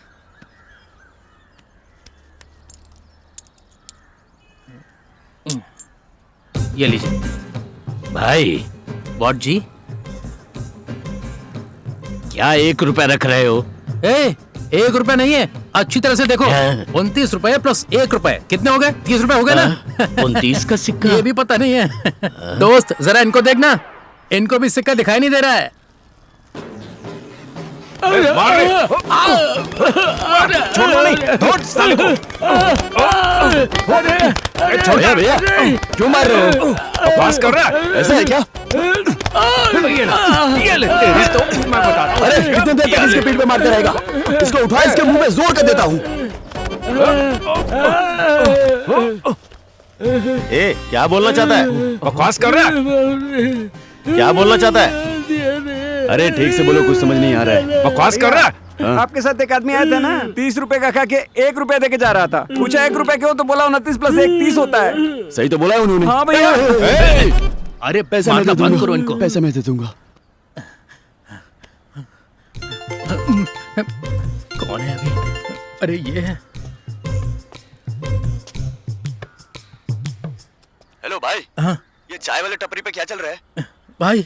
Speaker 3: ये लीजिए।
Speaker 11: भाई।
Speaker 3: व्हाट जी?
Speaker 11: क्या 1 रुपया रख रहे हो?
Speaker 3: 1 रुपया नहीं है, अच्छी तरह से देखो। 29 रुपए प्लस 1 रुपए कितने हो गए? 30 रुपए हो गए ना?
Speaker 11: 29 का सिक्का?
Speaker 3: ये भी पता नहीं है। दोस्त जरा इनको देखना, इनको भी सिक्का दिखाई नहीं दे रहा है।
Speaker 7: छोड़ना नहीं, छोड़ साले को।
Speaker 1: भैया भैया क्यों मार रहे हो?
Speaker 7: बकवास कर रहा है?
Speaker 1: ऐसा है क्या?
Speaker 7: ये ले, तेरी तो मैं बताता हूँ।
Speaker 1: अरे कितने देर तक इसके पीठ पे मारते रहेगा? इसको उठा, इसके मुंह में जोर कर देता हूँ।
Speaker 7: ए, क्या बोलना चाहता है? बकवास कर रहा है? क्या बोलना चाहता है?
Speaker 1: अरे ठीक से बोलो, कुछ समझ नहीं आ रहा है।
Speaker 7: बकवास कर रहा है?
Speaker 12: आपके साथ एक आदमी आया था ना, 30 रुपए का खा के 1 रुपया देके जा रहा था। पूछा 1 रुपया क्यों, तो बोला 29 प्लस 1 30 होता है।
Speaker 1: सही तो बोला है उन्होंने।
Speaker 12: हाँ भैया।
Speaker 3: अरे
Speaker 1: पैसा मैं दे
Speaker 3: बंद करो
Speaker 1: दूंगा,
Speaker 3: इनको।
Speaker 1: पैसा मैं दे दूंगा।
Speaker 3: कौन है अभी? अरे ये है।
Speaker 1: हेलो भाई।
Speaker 3: हाँ
Speaker 1: ये चाय वाले टपरी पे क्या चल रहा है?
Speaker 3: भाई,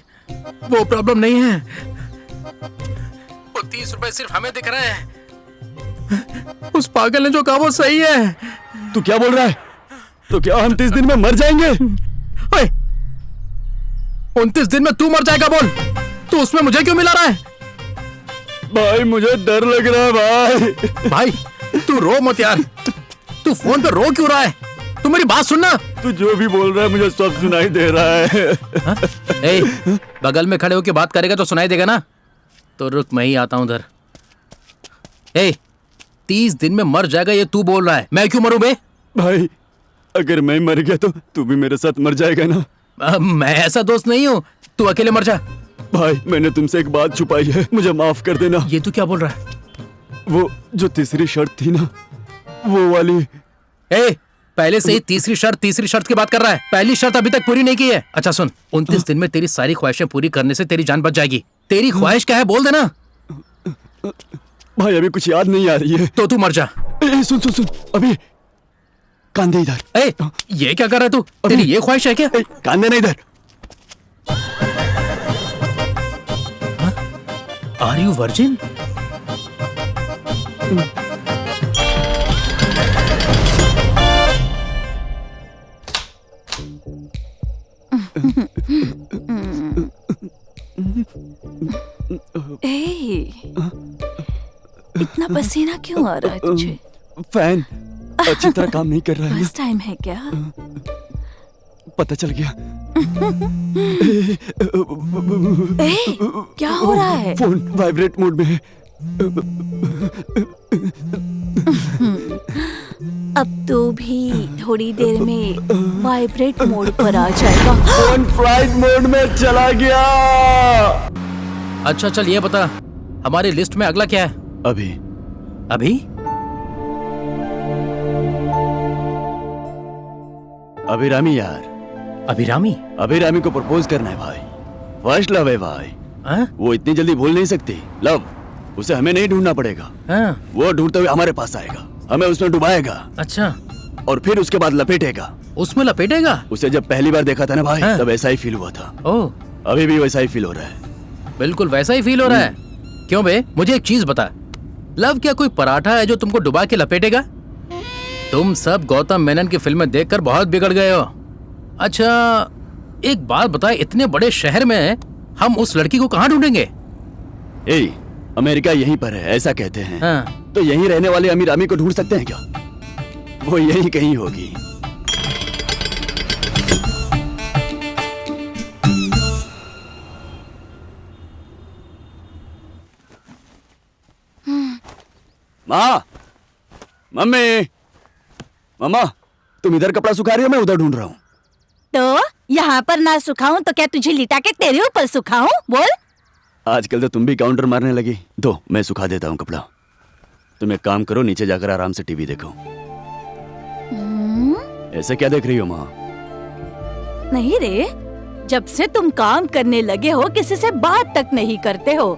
Speaker 3: वो प्रॉब्लम नहीं है। वो 30 रुपए सिर्फ हमें दिख रहे हैं। उस पागल ने जो कहा वो सही है।
Speaker 1: तू क्या बोल रहा है? तो क्या हम 30 दिन में मर जाएंगे?
Speaker 3: 29 दिन में तू मर जाएगा बोल? तू उसमें मुझे क्यों मिला रहा है?
Speaker 1: भाई मुझे डर लग रहा है भाई।
Speaker 3: भाई तू रो मत यार। तू फोन पे रो क्यों रहा है? तू मेरी बात सुनना।
Speaker 1: तू जो भी बोल रहा है मुझे सब सुनाई दे रहा है।
Speaker 3: बगल में खड़े होकर बात करेगा तो सुनाई देगा ना? तो रुक, मैं ही आता हूं उधर। 30 दिन में मर जाएगा ये तू बोल रहा है, मैं क्यों मरूं बे?
Speaker 1: भाई अगर मैं मर गया तो तू भी मेरे साथ मर जाएगा ना?
Speaker 3: मैं ऐसा दोस्त नहीं हूँ, तू अकेले मर जा।
Speaker 1: भाई मैंने तुमसे एक बात छुपाई है, मुझे माफ कर देना।
Speaker 3: ये तू क्या बोल रहा है?
Speaker 1: वो जो तीसरी शर्त थी ना, वो वाली।
Speaker 3: पहले से ही तीसरी शर्त की बात कर रहा है। पहली शर्त अभी तक पूरी नहीं की है। अच्छा सुन, 29 दिन में तेरी सारी ख्वाहिशें पूरी करने से तेरी जान बच जाएगी। तेरी ख्वाहिश क्या है बोल देना।
Speaker 1: भाई अभी कुछ याद नहीं आ रही है।
Speaker 3: तो तू मर जा।
Speaker 1: सुन सुन सुन, अभी कान दे इधर।
Speaker 3: ये क्या कर रहा है तू? तेरी ये ख्वाहिश है क्या?
Speaker 1: कान देना इधर।
Speaker 3: Are you virgin?
Speaker 4: इतना पसीना क्यों आ रहा है तुझे?
Speaker 1: फैन अच्छी तरह काम नहीं कर रहा है।
Speaker 4: फर्स्ट टाइम है क्या?
Speaker 1: पता चल गया।
Speaker 4: क्या हो रहा है?
Speaker 1: फोन वाइब्रेट मोड में है।
Speaker 4: अब तो भी थोड़ी देर में वाइब्रेट मोड पर आ जाएगा।
Speaker 1: फोन फ्लाइट मोड में चला गया।
Speaker 3: अच्छा चल ये बता, हमारी लिस्ट में अगला क्या है?
Speaker 1: अभी अभिरामी यार। अभिरामी को प्रपोज करना है भाई। फर्स्ट लव है भाई। वो इतनी जल्दी भूल नहीं सकती लव। उसे हमें नहीं ढूंढना पड़ेगा। वो ढूंढते हुए हमारे पास आएगा, हमें उसमें डुबाएगा।
Speaker 3: अच्छा।
Speaker 1: और फिर उसके बाद लपेटेगा,
Speaker 3: उसमें लपेटेगा?
Speaker 1: उसे जब पहली बार देखा था ना भाई, तब ऐसा ही फील हुआ था।
Speaker 3: ओह,
Speaker 1: अभी भी वैसा ही फील हो रहा है।
Speaker 3: बिल्कुल वैसा ही फील हो रहा है। क्यों बे, मुझे एक चीज बता, लव क्या कोई पराठा है जो तुमको डुबा के लपेटेगा? तुम सब गौतम मेनन की फिल्में देखकर बहुत बिगड़ गए हो। अच्छा एक बात बता, इतने बड़े शहर में हम उस लड़की को कहाँ ढूंढेंगे?
Speaker 1: अमेरिका यहीं पर है ऐसा कहते हैं।
Speaker 3: हाँ।
Speaker 1: तो यहीं रहने वाले अमीर आमी को ढूंढ सकते हैं क्या? वो यहीं कहीं होगी। माँ, मम्मी, मम्मा, तुम इधर कपड़ा सुखा रही हो, मैं उधर ढूंढ रहा हूँ।
Speaker 4: तो यहाँ पर ना सुखाऊं तो क्या तुझे लिटा के तेरे ऊपर सुखाऊं? बोल।
Speaker 1: आजकल तो तुम भी काउंटर मारने लगी। दो, मैं सुखा देता हूँ कपड़ा। तुम एक काम करो, नीचे जाकर आराम से टीवी देखो। ऐसे क्या देख रही हो माँ?
Speaker 4: नहीं रे, जब से तुम काम करने लगे हो किसी से बात तक नहीं करते हो।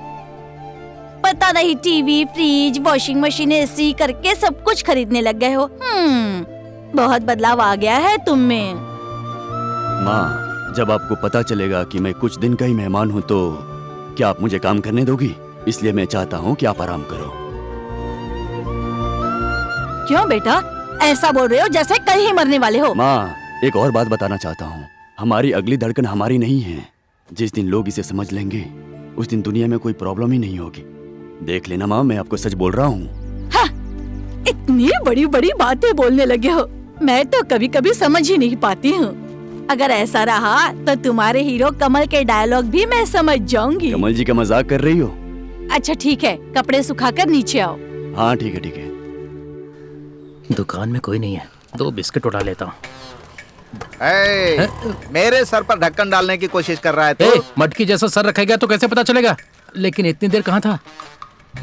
Speaker 4: पता नहीं TV, fridge, washing machine, AC करके सब कुछ खरीदने लग गए हो। बहुत बदलाव आ गया है तुम में।
Speaker 1: माँ, जब आपको पता चलेगा कि मैं कुछ दिन का ही मेहमान हूँ तो क्या आप मुझे काम करने दोगी? इसलिए मैं चाहता हूँ कि आप आराम करो।
Speaker 4: क्यों बेटा ऐसा बोल रहे हो जैसे कल ही मरने वाले हो?
Speaker 1: माँ, एक और बात बताना चाहता हूँ। हमारी अगली धड़कन हमारी नहीं है। जिस दिन लोग इसे समझ लेंगे उस दिन दुनिया में कोई प्रॉब्लम ही नहीं होगी। देख लेना माँ, मैं आपको सच बोल रहा हूँ।
Speaker 4: हाँ, इतनी बड़ी बड़ी बातें बोलने लगे हो, मैं तो कभी कभी समझ ही नहीं पाती हूँ। अगर ऐसा रहा तो तुम्हारे हीरो कमल के डायलॉग भी मैं समझ जाऊंगी।
Speaker 1: कमल जी का मजाक कर रही हो?
Speaker 4: अच्छा ठीक है, कपड़े सुखाकर नीचे आओ।
Speaker 1: हाँ ठीक है ठीक है।
Speaker 3: दुकान में कोई नहीं है, 2 बिस्किट उठा लेता हूँ।
Speaker 8: मेरे सर पर ढक्कन डालने की कोशिश कर रहा है तो?
Speaker 3: मटकी जैसा सर रखेगा तो कैसे पता चलेगा? लेकिन इतनी देर कहाँ था?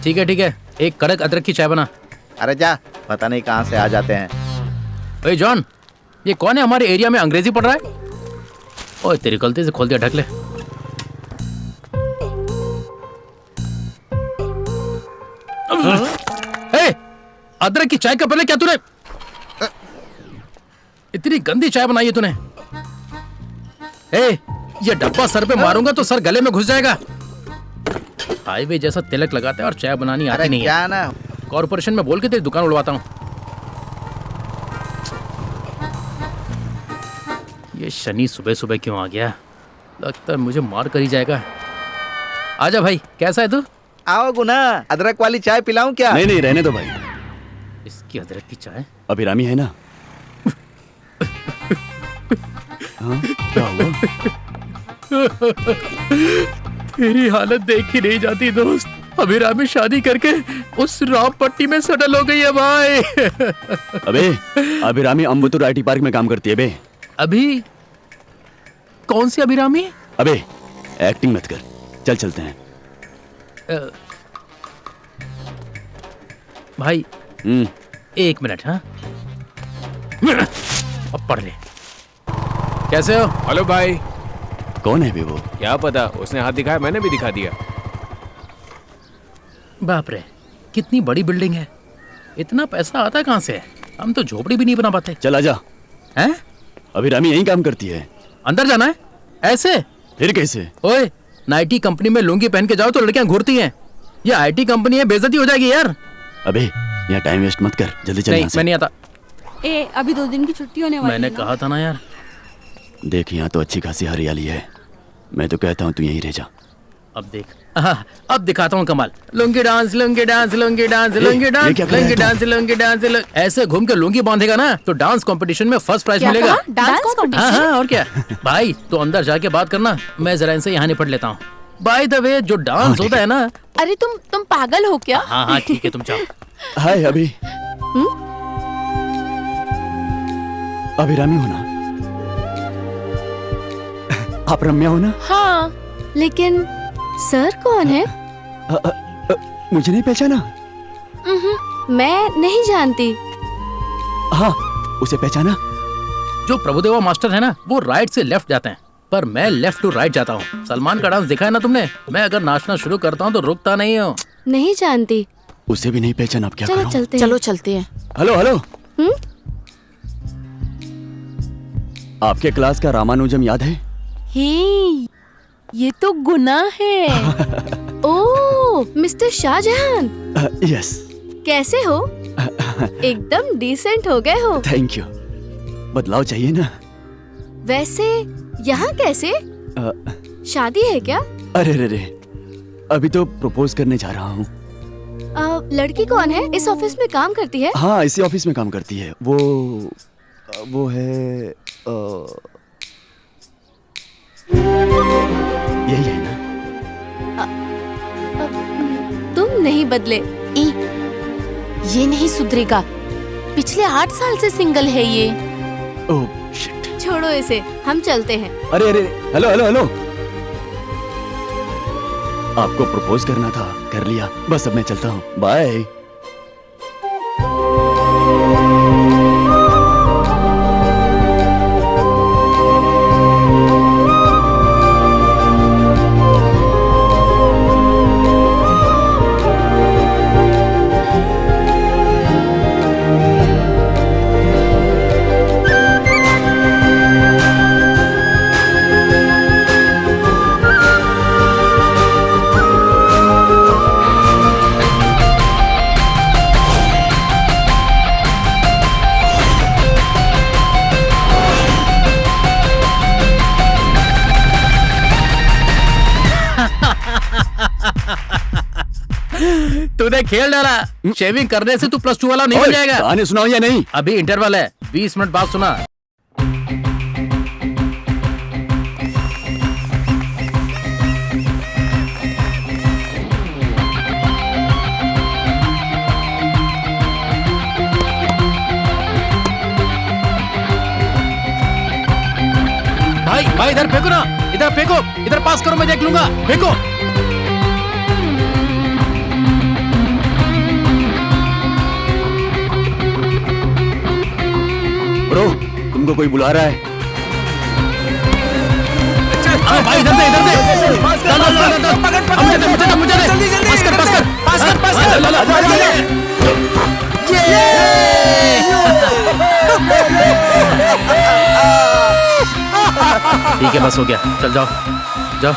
Speaker 3: ठीक है, एक कड़क अदरक की चाय बना।
Speaker 8: अरे जा, पता नहीं कहाँ से आ जाते हैं।
Speaker 3: ओए जॉन, ये कौन है हमारे एरिया में अंग्रेजी पढ़ रहा है? ओए तेरी गलती से खोल दिया, ढक ले। अदरक की चाय का पहले क्या तूने इतनी गंदी चाय बनाई है तूने? ये डब्बा सर पे मारूंगा तो सर गले में घुस जाएगा। हाईवे जैसा तिलक लगाता है और चाय बनानी आती नहीं है।
Speaker 8: क्या ना,
Speaker 3: कॉर्पोरेशन में बोल के तेरी दुकान उड़वाता हूँ। ये शनि सुबह सुबह क्यों आ गया? लगता है मुझे मार कर ही जाएगा। आजा भाई, कैसा है तू?
Speaker 8: आओ गुना, अदरक वाली चाय पिलाऊं क्या?
Speaker 1: नहीं रहने दो भाई।
Speaker 3: इसकी अदरक की चाय?
Speaker 1: अभिरामी है ना? हाँ, क्या हुआ?
Speaker 3: तेरी हालत देखी नहीं जाती दोस्त। अभिरामी शादी करके उस राम पट्टी में सेटल हो गई है भाई।
Speaker 1: अबे, अभिरामी अम्बतूर IT पार्क में काम करती है बे।
Speaker 3: अभी कौन सी अभिरामी?
Speaker 1: अबे एक्टिंग मत कर, चल चलते हैं।
Speaker 3: भाई 1 मिनट। हाँ अब पढ़ ले।
Speaker 9: कैसे हो? हेलो भाई।
Speaker 1: कौन है बे वो?
Speaker 9: क्या पता, उसने हाथ दिखाया, मैंने भी दिखा दिया।
Speaker 3: बाप रे, कितनी बड़ी बिल्डिंग है। इतना पैसा आता है कहाँ से? हम तो झोपड़ी भी नहीं बना पाते।
Speaker 1: चल आजा।
Speaker 3: हैं?
Speaker 1: अभिरामी यहीं काम करती है।
Speaker 3: अंदर जाना है? ऐसे?
Speaker 1: फिर कैसे?
Speaker 3: ओए, नाइटी कंपनी में लुंगी पहन के जाओ तो लड़कियां घूरती हैं। ये IT कंपनी है, बेइज्जती हो जाएगी यार।
Speaker 1: अबे यहाँ टाइम वेस्ट मत कर, जल्दी चल।
Speaker 3: नहीं, मैं नहीं आता।
Speaker 13: अभी 2 दिन की छुट्टी होने वाली है।
Speaker 3: मैंने कहा था ना यार।
Speaker 1: देख, यहाँ तो अच्छी खासी हरियाली है। मैं तो कहता हूँ तू यहीं रह जा।
Speaker 3: अब देख, अब दिखाता हूँ कमाल। Lungi dance, lungi dance, lungi dance, lungi dance, lungi dance, lungi dance. ऐसे घूम के लुंगी बांधेगा ना तो डांस कंपटीशन में फर्स्ट प्राइज मिलेगा।
Speaker 2: Dance competition?
Speaker 3: हाँ, और क्या। भाई तो अंदर जाके बात करना, मैं जरा इनसे यहाँ निपट लेता हूँ। बाय द वे, जो डांस होता है ना।
Speaker 2: अरे तुम पागल हो क्या?
Speaker 3: हाँ ठीक है, तुम जाओ।
Speaker 1: हाय अभी। अभिरामी हो ना? आप रम्या हो ना?
Speaker 13: हाँ, लेकिन सर कौन है?
Speaker 1: मुझे नहीं पहचाना?
Speaker 13: मैं नहीं जानती।
Speaker 1: हाँ, उसे पहचाना?
Speaker 3: जो प्रभुदेवा मास्टर है ना, वो राइट से लेफ्ट जाते हैं, पर मैं लेफ्ट टू राइट जाता हूँ। सलमान का डांस देखा है ना तुमने? मैं अगर नाचना शुरू करता हूँ तो रुकता नहीं हूँ।
Speaker 13: नहीं जानती।
Speaker 1: उसे भी नहीं पहचाना, अब क्या करूं?
Speaker 2: चलो चलते हैं।
Speaker 1: Hello hello. आपके क्लास का रामानुजम याद है?
Speaker 2: हे, ये तो गुनाह है।
Speaker 13: ओह, मिस्टर शाहजहां,
Speaker 1: यस।
Speaker 13: कैसे हो? एकदम डिसेंट हो गए हो।
Speaker 1: Thank you. बदलाव चाहिए ना।
Speaker 13: वैसे यहाँ कैसे? शादी है क्या?
Speaker 1: अरे रे रे, अभी तो प्रपोज करने जा रहा हूँ।
Speaker 13: लड़की कौन है? इस ऑफिस में काम करती है?
Speaker 1: हाँ, इसी ऑफिस में काम करती है। वो है यही है ना?
Speaker 13: तुम नहीं बदले।
Speaker 2: ये नहीं सुधरेगा। पिछले 8 साल से सिंगल है ये।
Speaker 1: Oh shit.
Speaker 13: छोड़ो इसे, हम चलते हैं।
Speaker 1: अरे अरे, हेलो हेलो हेलो। आपको प्रपोज करना था, कर लिया। बस अब मैं चलता हूँ। बाय।
Speaker 3: तूने खेल डाला। शेविंग करने से तू +2 वाला नहीं बन जाएगा।
Speaker 1: गाने सुनाओ या नहीं?
Speaker 3: अभी इंटरवल है, 20 मिनट बाद सुना। भाई इधर फेंको ना, इधर फेंको, इधर पास करो, मैं देख लूंगा। फेंको।
Speaker 1: ब्रो, तुमको कोई बुला रहा है।
Speaker 3: भाई इधर दे, इधर दे। मुझे दे। पास कर। ठीक है, बस हो गया। चल जाओ जाओ।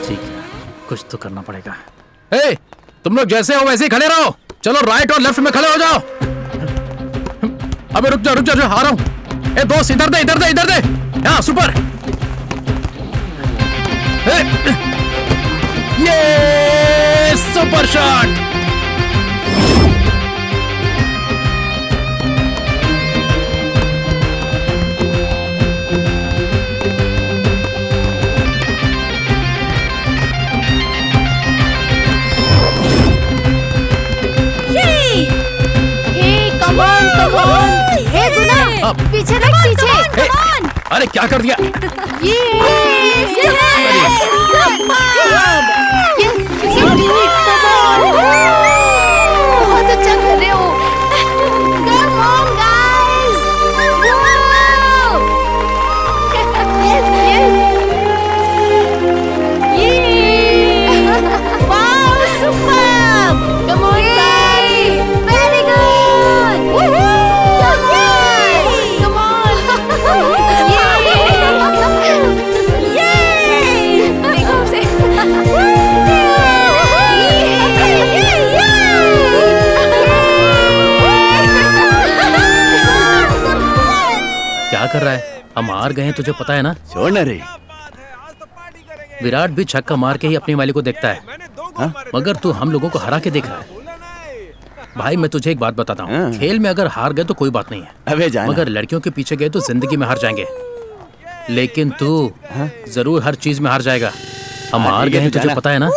Speaker 3: ठीक है, कुछ तो करना पड़ेगा। ए, तुम लोग जैसे हो वैसे ही खड़े रहो। चलो राइट और लेफ्ट में खड़े हो जाओ। अबे रुक जा, आ रहा हूं। ए दोस्त, इधर दे, इधर दे, इधर दे। हाँ, सुपर। ये सुपर शॉट।
Speaker 13: पीछे देख, पीछे।
Speaker 3: अरे क्या कर दिया?
Speaker 13: बहुत अच्छा कर रहे हो। Come on, guys. Wow, superb. Come on, guys. Very good. Come on. देखो उसे।
Speaker 3: क्या कर रहा है? हम हार गए हैं, तुझे पता है ना?
Speaker 1: छोड़ ना रे।
Speaker 3: विराट भी छक्का मार के ही अपनी वाली को देखता है।
Speaker 1: हाँ?
Speaker 3: मगर तू हम लोगों को हरा के देख रहा है। भाई मैं तुझे एक बात बताता हूँ, खेल में अगर हार गए तो कोई बात नहीं है।
Speaker 1: अबे जाना।
Speaker 3: मगर लड़कियों के पीछे गए तो जिंदगी में हार जाएंगे। लेकिन तू जरूर हर चीज में हार जाएगा। हम हार गए हैं, तुझे पता है ना?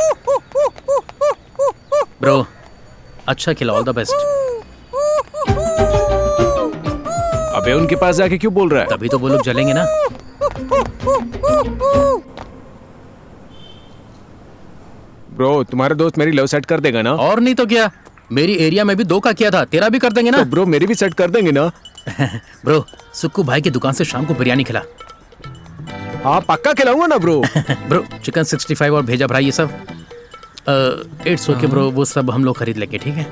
Speaker 3: ब्रो, अच्छा खेला, ऑल द बेस्ट।
Speaker 9: अबे उनके पास जाके क्यों बोल रहा है?
Speaker 3: तभी तो वो लोग जलेंगे ना।
Speaker 9: ब्रो, तुम्हारा दोस्त मेरी लव सेट कर देगा ना?
Speaker 3: और नहीं तो क्या, मेरी एरिया में भी 2 का किया था, तेरा भी कर देंगे ना?
Speaker 9: तो ब्रो मेरी भी सेट कर देंगे ना?
Speaker 3: ब्रो, सुक्कू भाई की दुकान से शाम को बिरयानी खिला।
Speaker 9: हाँ पक्का खिलाऊंगा ना ब्रो।
Speaker 3: ब्रो, चिकन 65 और भेजा फ्राई, ये सब इट्स ओके ब्रो, वो सब हम लोग खरीद लेंगे, ठीक है?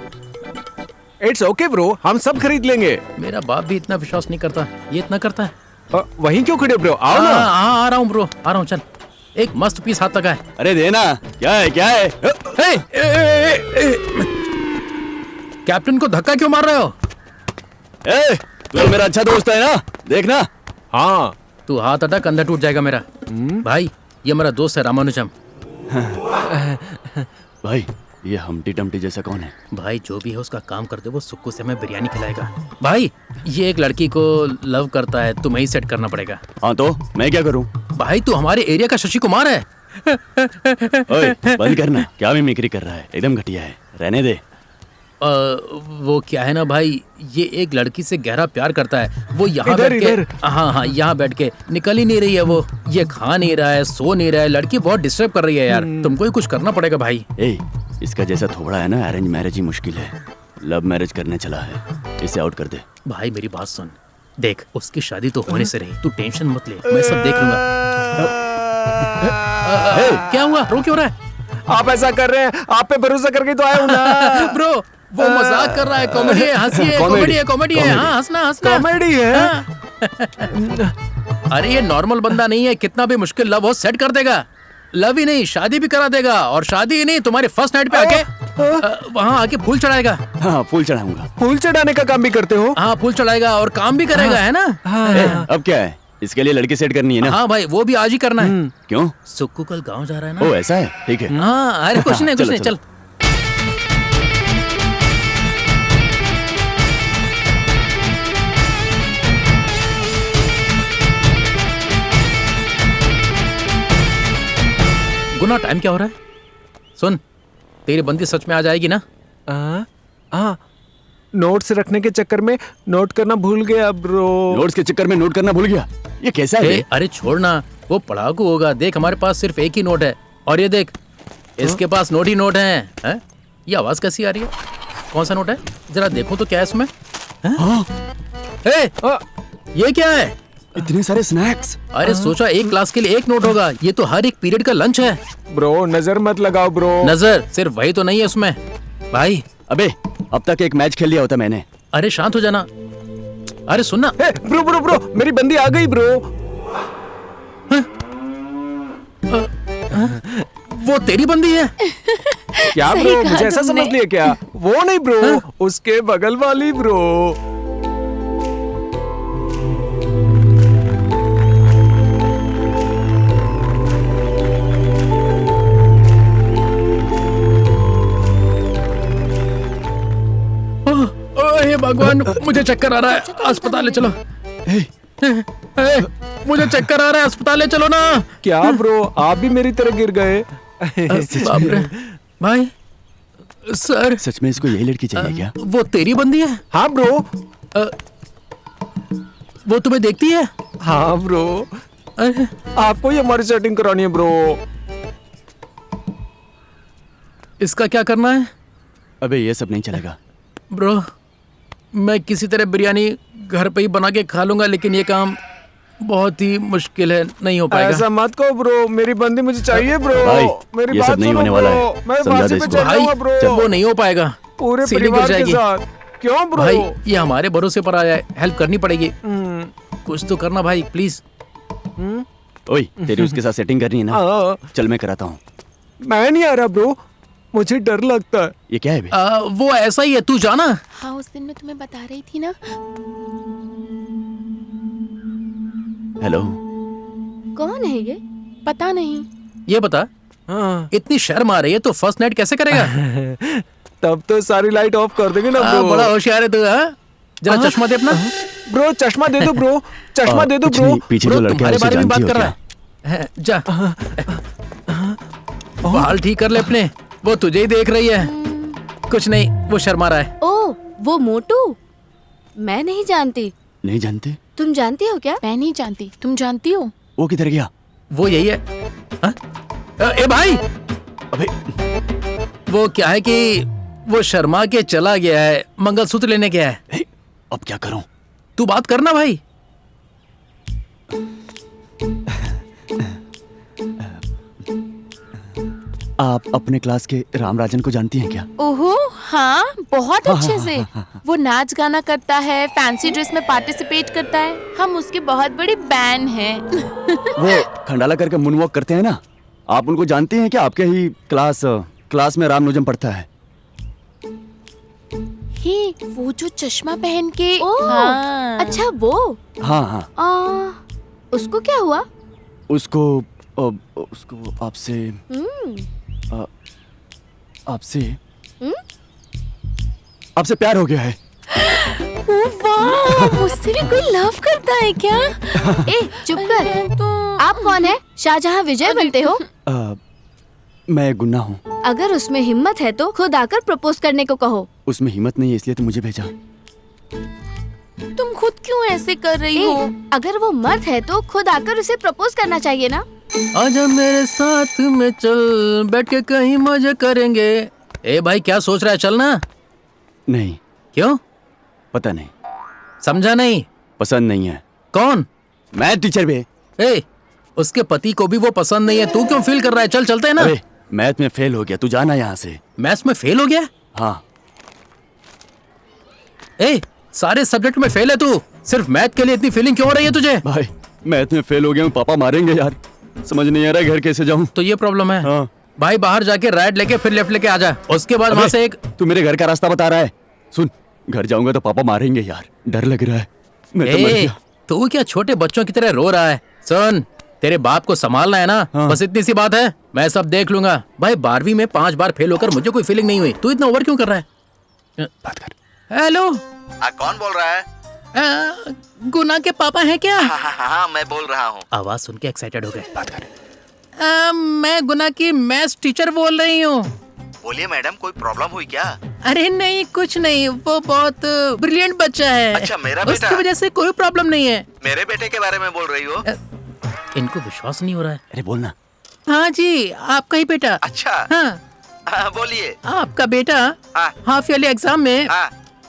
Speaker 9: इट्स ओके ब्रो, हम सब खरीद लेंगे।
Speaker 3: मेरा बाप भी इतना विश्वास नहीं करता, ये इतना करता है।
Speaker 9: वहीं क्यों खड़े ब्रो, आओ ना।
Speaker 3: हाँ आ रहा हूँ ब्रो, आ रहा हूँ। चल एक मस्त पीस हाथ लगा है।
Speaker 1: अरे देना, क्या है क्या है?
Speaker 3: कैप्टन को धक्का क्यों मार रहे हो?
Speaker 1: तू तो मेरा अच्छा दोस्त है ना, देखना।
Speaker 3: हाँ तू हाथ हटा, कंधा टूट जाएगा मेरा। भाई ये मेरा दोस्त है रामानुजम।
Speaker 1: भाई ये हमटी टमटी जैसा कौन है?
Speaker 3: भाई जो भी है उसका काम कर दे, वो सुक्कू से हमें बिरयानी खिलाएगा। भाई ये एक लड़की को लव करता है, तुम्हें ही सेट करना पड़ेगा।
Speaker 1: हाँ तो मैं क्या करूँ?
Speaker 3: भाई तू हमारे एरिया का शशि कुमार है।
Speaker 1: ओए बंद करना, क्या मिमिक्री कर रहा है, एकदम घटिया है, रहने दे।
Speaker 3: वो क्या है ना भाई, ये एक लड़की से गहरा प्यार करता है। वो यहाँ बैठ के, हाँ यहाँ बैठ के निकल ही नहीं रही है। वो ये खा नहीं रहा है, सो नहीं रहा है। लड़की बहुत डिस्टर्ब कर रही है यार, तुमको ही कुछ करना पड़ेगा भाई।
Speaker 1: इसका जैसा थोबड़ा है ना, अरेंज मैरिज ही मुश्किल है, लव मैरिज करने चला है, इसे आउट कर दे।
Speaker 3: भाई मेरी बात सुन, देख उसकी शादी तो होने से रही, तू टेंशन मत ले, मैं सब देख लूंगा। क्या हुआ, रो क्यों रहा है?
Speaker 9: आप ऐसा कर रहे हैं, आप पे भरोसा करके तो आया हूँ ना।
Speaker 3: ब्रो वो मजाक कर रहा है, कॉमेडी है, हंसिए, कॉमेडी है, कॉमेडी है। हाँ हंसना हंसना,
Speaker 9: कॉमेडी है।
Speaker 3: अरे ये नॉर्मल बंदा नहीं है, कितना भी मुश्किल लव हो सेट कर देगा। लव ही नहीं शादी भी करा देगा, और शादी ही नहीं तुम्हारे फर्स्ट नाइट पे आके वहाँ आके फूल चढ़ाएगा।
Speaker 1: हाँ फूल चढ़ाऊंगा।
Speaker 9: फूल चढ़ाने का काम भी करते हो?
Speaker 3: हाँ फूल चढ़ाएगा और काम भी करेगा, है ना?
Speaker 1: अब क्या है, इसके लिए लड़की सेट करनी है ना?
Speaker 3: हाँ भाई वो भी आज ही करना है।
Speaker 1: क्यों?
Speaker 3: सुक्कू कल गाँव जा रहा है ना।
Speaker 1: ओ ऐसा है, ठीक है।
Speaker 3: हाँ अरे कुछ नहीं कुछ नहीं, चल। गुना टाइम क्या हो रहा है? सुन तेरी बंदी सच में आ जाएगी ना?
Speaker 9: हाँ नोट्स रखने के चक्कर में नोट करना भूल गया ब्रो।
Speaker 1: नोट्स के चक्कर में नोट करना भूल गया, ये कैसा है?
Speaker 3: अरे छोड़ना, वो पढ़ाकू होगा। देख हमारे पास सिर्फ एक ही नोट है, और ये देख इसके पास नोट ही नोट है। ये आवाज कैसी आ रही है? कौन सा नोट है, जरा देखो तो क्या है इसमें? ये क्या है?
Speaker 1: इतने सारे स्नैक्स।
Speaker 3: अरे सोचा एक क्लास के लिए एक नोट होगा, ये तो हर एक पीरियड का लंच है।
Speaker 9: ब्रो नजर मत लगाओ ब्रो।
Speaker 3: नजर सिर्फ वही तो नहीं है उसमें भाई।
Speaker 1: अबे अब तक एक मैच खेल लिया होता मैंने।
Speaker 3: अरे शांत हो जाना। अरे सुनना।
Speaker 9: ब्रो ब्रो ब्रो मेरी बंदी आ गई ब्रो।
Speaker 3: वो तेरी बंदी है?
Speaker 9: क्या ब्रो मुझे ऐसा समझ लिया क्या? वो नहीं ब्रो, उसके बगल वाली ब्रो।
Speaker 3: हे भगवान मुझे चक्कर आ रहा है, अस्पताल ले चलो। मुझे चक्कर आ रहा है, अस्पताल ले चलो ना।
Speaker 9: क्या ब्रो आप भी मेरी तरह गिर गए?
Speaker 3: बाप रे भाई। सर
Speaker 1: सच में इसको यही लड़की चाहिए क्या?
Speaker 3: वो तेरी बंदी है?
Speaker 9: हाँ ब्रो।
Speaker 3: वो तुम्हें देखती है?
Speaker 9: हाँ ब्रो। आपको ही हमारी सेटिंग करानी है ब्रो।
Speaker 3: इसका क्या करना है?
Speaker 1: अबे ये सब नहीं चलेगा
Speaker 3: ब्रो। मैं किसी तरह बिरयानी घर पे ही बना के खा लूंगा, लेकिन ये काम बहुत ही मुश्किल है, नहीं हो पाएगा।
Speaker 9: ऐसा मत कहो ब्रो, मेरी बंदी मुझे चाहिए ब्रो।
Speaker 1: भाई,
Speaker 9: मेरी
Speaker 1: ये सब नहीं होने वाला है,
Speaker 9: मैं
Speaker 1: समझा
Speaker 9: फांसी
Speaker 1: दे
Speaker 9: पे
Speaker 1: इसको।
Speaker 9: चढ़
Speaker 3: भाई
Speaker 9: जाऊंगा ब्रो।
Speaker 3: जब वो नहीं हो पाएगा
Speaker 9: पूरे
Speaker 3: सीलिंग गिर
Speaker 9: परिवार के
Speaker 3: जाएगी।
Speaker 9: साथ। क्यों ब्रो?
Speaker 3: भाई ये हमारे भरोसे पर आया है, हेल्प करनी पड़ेगी। कुछ तो करना भाई प्लीज।
Speaker 1: ओए तेरी उसके साथ सेटिंग करनी है ना? चल मैं कराता हूँ।
Speaker 9: मैं नहीं आ रहा ब्रो, मुझे डर लगता है।
Speaker 1: ये क्या है बे?
Speaker 3: वो ऐसा ही है, तू जाना।
Speaker 2: हाँ उस दिन मैं तुम्हें बता रही थी ना।
Speaker 1: हेलो
Speaker 2: कौन है ये? पता नहीं।
Speaker 3: ये बता, इतनी शर्म आ रही है तो फर्स्ट नाइट कैसे करेगा?
Speaker 9: तब तो सारी लाइट ऑफ कर देंगे ना ब्रो।
Speaker 3: बड़ा होशियार है तू। जरा चश्मा दे अपना।
Speaker 9: ब्रो चश्मा दे दो ब्रो, चश्मा दे दो ब्रो।
Speaker 1: पीछे जो लड़का है उसे जानती हो क्या?
Speaker 3: जा बाल ठीक कर ले अपने, वो तुझे ही देख रही है। कुछ नहीं, वो शर्मा रहा है।
Speaker 2: ओ वो मोटू? मैं नहीं जानती।
Speaker 1: नहीं जानते?
Speaker 2: तुम जानती हो क्या? मैं नहीं जानती, तुम जानती हो?
Speaker 1: वो किधर गया?
Speaker 3: वो यही है। ए भाई,
Speaker 1: अबे
Speaker 3: वो क्या है कि वो शर्मा के चला गया है, मंगलसूत्र लेने गया है।
Speaker 1: अब क्या करूं?
Speaker 3: तू बात करना भाई।
Speaker 1: आप अपने क्लास के रामराजन को जानती हैं क्या?
Speaker 2: ओहो हाँ, बहुत अच्छे से। वो नाच गाना करता है, फैंसी ड्रेस में पार्टिसिपेट करता है। हम उसके बहुत बड़े फैन हैं।
Speaker 1: वो खंडाला करके मूनवॉक करते हैं ना, आप उनको जानते हैं क्या? आपके ही क्लास में रामनुजम पढ़ता है।
Speaker 2: ही वो जो चश्मा पहन के।
Speaker 13: हाँ। अच्छा वो।
Speaker 1: हाँ हाँ।
Speaker 13: उसको क्या हुआ?
Speaker 1: उसको आपसे आपसे प्यार हो गया है।
Speaker 13: वाह, मुझसे भी कोई लव करता है क्या? ए चुप कर। आप कौन है? शाहजहां विजय बनते हो?
Speaker 1: मैं गुन्ना हूँ।
Speaker 13: अगर उसमें हिम्मत है तो खुद आकर प्रपोज करने को कहो।
Speaker 1: उसमें हिम्मत नहीं है इसलिए तो मुझे भेजा।
Speaker 2: तुम खुद क्यों ऐसे कर रही हो?
Speaker 13: अगर वो मर्द है तो खुद आकर उसे प्रपोज करना चाहिए ना।
Speaker 3: आजा मेरे साथ में चल, बैठ के कहीं मजे करेंगे। ए भाई क्या सोच रहा है, चलना?
Speaker 1: नहीं।
Speaker 3: क्यों?
Speaker 1: पता नहीं।
Speaker 3: समझा नहीं?
Speaker 1: पसंद नहीं है।
Speaker 3: कौन?
Speaker 1: मैं टीचर भी।
Speaker 3: ए, उसके पति को भी वो पसंद नहीं है, तू क्यों फील कर रहा है? चल चलते हैं ना।
Speaker 1: अरे मैथ में फेल हो गया, तू जाना यहाँ से।
Speaker 3: मैथ्स में फेल हो गया?
Speaker 1: हाँ।
Speaker 3: ए, सारे सब्जेक्ट में फेल है तू, सिर्फ मैथ के लिए इतनी फीलिंग क्यों हो रही है तुझे?
Speaker 1: भाई मैथ में फेल हो गया हूँ, पापा मारेंगे यार। समझ नहीं आ रहा है घर कैसे जाऊँ।
Speaker 3: तो ये प्रॉब्लम है।
Speaker 1: हाँ।
Speaker 3: भाई बाहर जाके राइट लेके फिर लेफ्ट लेके आ जा, उसके बाद वहाँ से एक।
Speaker 1: तू मेरे घर का रास्ता बता रहा है। सुन, घर जाऊंगा तो पापा मारेंगे यार, डर लग रहा है। मैं तो मर गया।
Speaker 3: तू क्या छोटे बच्चों की तरह रो रहा है? सुन, तेरे बाप को संभालना है ना। हाँ। बस इतनी सी बात है, मैं सब देख लूंगा। भाई 12वीं में 5 बार फेल होकर मुझे कोई फीलिंग नहीं हुई, तू इतना ओवर क्यों कर रहा है?
Speaker 1: बात कर।
Speaker 3: हेलो,
Speaker 8: कौन बोल रहा है?
Speaker 3: गुना के पापा हैं क्या?
Speaker 8: हाँ, मैं बोल रहा हूँ।
Speaker 3: आवाज सुन के एक्साइटेड हो गए।
Speaker 1: बात कर।
Speaker 3: मैं गुना की मैथ्स टीचर बोल रही हूँ।
Speaker 8: बोलिए मैडम, कोई प्रॉब्लम हुई क्या?
Speaker 3: अरे नहीं, कुछ नहीं, वो बहुत ब्रिलियंट बच्चा है।
Speaker 8: अच्छा, मेरा बेटा?
Speaker 3: उसकी वजह से कोई प्रॉब्लम नहीं है।
Speaker 8: मेरे बेटे के बारे में बोल रही हो?
Speaker 3: इनको विश्वास नहीं हो रहा है।
Speaker 1: अरे बोलना।
Speaker 3: हाँ जी, आपका ही बेटा।
Speaker 8: अच्छा।
Speaker 3: हाँ
Speaker 8: बोलिए।
Speaker 3: आपका बेटा हाफ ईयरली एग्जाम में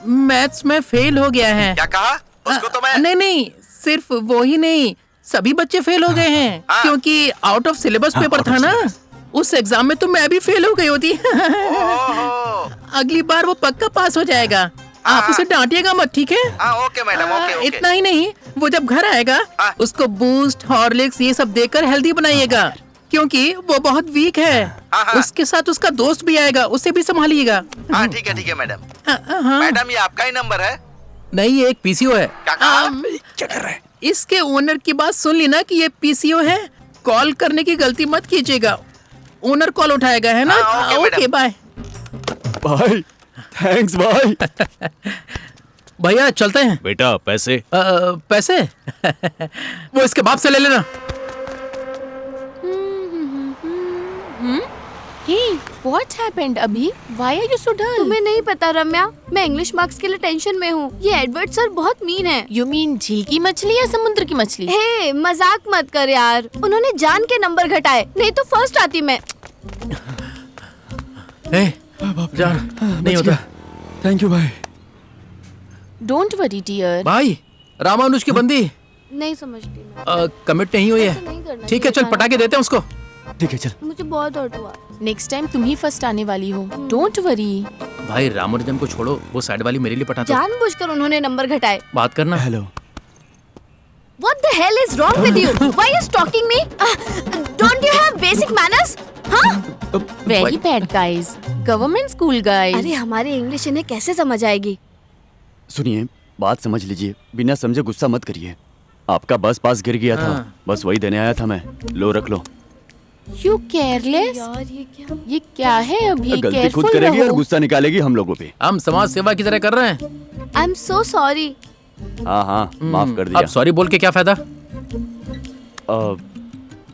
Speaker 3: मैथ्स में फेल हो गया है।
Speaker 8: क्या कहा? उसको तो मैं
Speaker 3: नहीं, सिर्फ वो ही नहीं, सभी बच्चे फेल हो गए हैं, क्योंकि आउट ऑफ सिलेबस पेपर था ना। उस एग्जाम में तो मैं भी फेल हो गई होती। अगली बार वो पक्का पास हो जाएगा, आप उसे डांटिएगा मत, ठीक है?
Speaker 8: Okay madam, okay.
Speaker 3: इतना ही नहीं, वो जब घर आएगा उसको बूस्ट, हॉर्लिक्स ये सब देकर हेल्दी बनाइएगा, क्योंकि वो बहुत वीक है। उसके साथ उसका दोस्त भी आएगा, उसे भी संभालिएगा।
Speaker 8: ठीक है मैडम। मैडम, ये आपका ही नंबर है?
Speaker 3: नहीं, ये एक पीसीओ है।
Speaker 8: क्या कर रहे हैं?
Speaker 3: इसके ओनर की बात सुन ली ना कि ये पीसीओ है। कॉल करने की गलती मत कीजिएगा, ओनर कॉल उठाएगा, है ना? Okay bye.
Speaker 1: भाई थैंक्स भाई।
Speaker 3: भैया चलते हैं।
Speaker 9: बेटा पैसे?
Speaker 3: पैसे वो इसके बाप से ले लेना।
Speaker 2: Hey, what happened अभी? Why are you so dull?
Speaker 13: तुम्हें नहीं पता रम्या, मैं इंग्लिश मार्क्स के लिए टेंशन में हूँ। ये एडवर्ड सर बहुत मीन है।
Speaker 2: You mean झील की मछली या समुद्र की मछली?
Speaker 13: हे, मजाक मत कर यार, उन्होंने जान के नंबर घटाए, नहीं तो फर्स्ट आती मैं।
Speaker 3: जान नहीं होता।
Speaker 1: थैंक यू भाई।
Speaker 2: Don't worry dear.
Speaker 3: भाई रामानुज की बंदी
Speaker 13: नहीं समझती मैं।
Speaker 3: कमिट नहीं हुई है। ठीक है, चल पटाखे देते हैं उसको।
Speaker 1: ठीक है चल।
Speaker 13: मुझे बहुत हर्ट हुआ।
Speaker 2: नेक्स्ट टाइम तुम ही फर्स्ट आने वाली हो, डोंट वरी।
Speaker 3: भाई रामानुजन को छोड़ो, वो साइड वाली मेरे लिए पटा दो।
Speaker 13: जानबूझकर उन्होंने नंबर घटाए।
Speaker 3: बात करना।
Speaker 1: Hello.
Speaker 13: What the hell is wrong with you? Why are you stalking me? Don't you have basic manners? हाँ?
Speaker 2: Very bad guys. Government school guys.
Speaker 13: अरे हमारी इंग्लिश इन्हें कैसे समझ आएगी?
Speaker 1: सुनिए, बात समझ लीजिए, बिना समझे गुस्सा मत करिए। आपका बस पास गिर गया था, बस वही देने आया था मैं। लो रख लो।
Speaker 2: You careless? ये क्या है अभी?
Speaker 1: गलती खुद करेगी और गुस्सा निकालेगी हम लोगों पे।
Speaker 3: हम समाज सेवा की तरह कर रहे हैं।
Speaker 13: I'm so sorry.
Speaker 1: हाँ, माफ कर दिया।
Speaker 3: अब सॉरी बोल के क्या फायदा?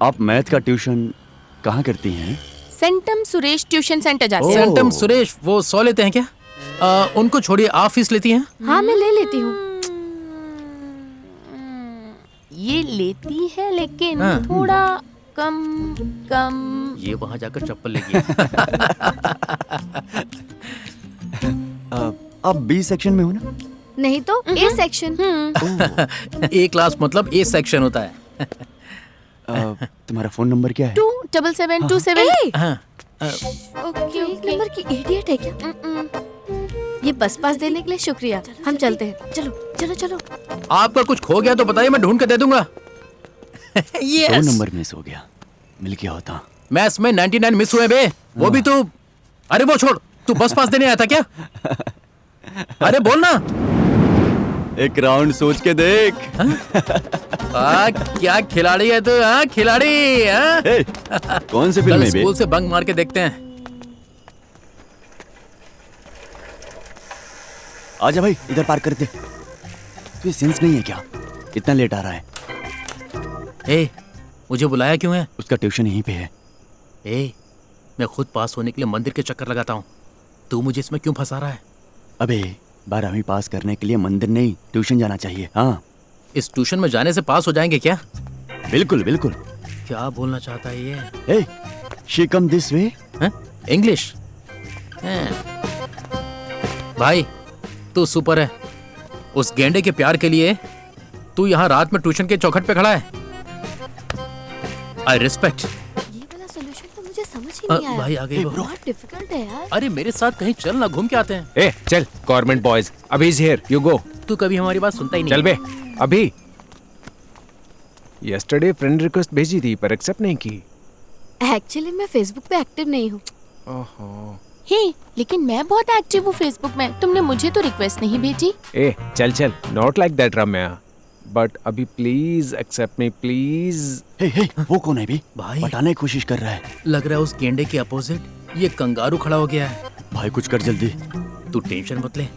Speaker 1: आप मैथ का ट्यूशन कहाँ करती हैं?
Speaker 2: सेंटम सुरेश ट्यूशन सेंटर जाते हैं।
Speaker 3: सेंटम सुरेश वो 100 लेते हैं क्या? उनको छोड़िए, आप फीस लेती हैं?
Speaker 13: हाँ मैं ले लेती हूँ।
Speaker 2: ये लेती है लेकिन थोड़ा कम।
Speaker 3: ये वहाँ जाकर चप्पल लेगी।
Speaker 1: आप बी सेक्शन में हो ना?
Speaker 13: नहीं तो ए सेक्शन।
Speaker 3: ए क्लास मतलब ए सेक्शन होता है।
Speaker 1: तुम्हारा फोन नंबर क्या है?
Speaker 2: 27727।
Speaker 13: ओके नंबर की इडियट है क्या? ये बस पास देने के लिए शुक्रिया। हम चलते हैं। चलो चलो चलो।
Speaker 3: आपका कुछ खो गया तो बताइए, मैं ढूंढ के दे दूंगा।
Speaker 1: Yes. 2 नंबर मिस हो गया, मिल गया होता।
Speaker 3: मैथ्स में 99 मिस हुए बे, वो भी तू। अरे वो छोड़, तू बस पास देने आया था क्या? अरे बोल ना।
Speaker 1: एक राउंड सोच के देख।
Speaker 3: क्या खिलाड़ी है तू? हाँ खिलाड़ी।
Speaker 1: कौन से फिल्म में बे?
Speaker 3: स्कूल से बंक मार के देखते हैं।
Speaker 1: आजा भाई, इधर पार्क कर दे। तुझे सेंस नहीं है क्या? इतना लेट आ रहा है।
Speaker 3: ए, मुझे बुलाया क्यों है?
Speaker 1: उसका ट्यूशन यहीं पे है।
Speaker 3: ए, मैं खुद पास होने के लिए मंदिर के चक्कर लगाता हूँ, तू मुझे इसमें क्यों फंसा रहा है?
Speaker 1: अबे 12वीं पास करने के लिए मंदिर नहीं, ट्यूशन जाना चाहिए। हाँ,
Speaker 3: इस ट्यूशन में जाने से पास हो जाएंगे क्या?
Speaker 1: बिल्कुल बिल्कुल।
Speaker 3: क्या बोलना चाहता है ये?
Speaker 1: ए, she come this way?
Speaker 3: English? भाई तू सुपर है। उस गेंडे के प्यार के लिए तू यहाँ रात में ट्यूशन के चौखट पे खड़ा है। I respect.
Speaker 13: ये वाला सॉल्यूशन तो मुझे समझ ही नहीं आया।
Speaker 3: भाई आ गई वो।
Speaker 13: बहुत डिफिकल्ट है यार।
Speaker 3: अरे मेरे साथ कहीं चल ना, घूम के आते हैं।
Speaker 9: ए चल, गवर्नमेंट बॉयज, अभी इज हियर, यू गो।
Speaker 3: तू कभी हमारी बात सुनता ही नहीं।
Speaker 9: चल बे, अभी। यस्टरडे फ्रेंड रिक्वेस्ट भेजी थी पर एक्सेप्ट नहीं की।
Speaker 13: एक्चुअली मैं फेसबुक पे एक्टिव नहीं हूँ।
Speaker 9: ओहो।
Speaker 2: हे, लेकिन मैं बहुत एक्टिव हूँ फेसबुक में। तुमने मुझे तो रिक्वेस्ट नहीं भेजी।
Speaker 9: ए चल चल, not like that Ramya, but अभी प्लीज एक्सेप्ट मी प्लीज।
Speaker 1: हे हे, वो कौन है भी?
Speaker 3: भाई
Speaker 1: पटाने की कोशिश कर रहा है।
Speaker 3: लग रहा है उस गेंडे के अपोजिट ये कंगारू खड़ा हो गया है।
Speaker 1: भाई कुछ कर जल्दी।
Speaker 3: तू टेंशन मत ले,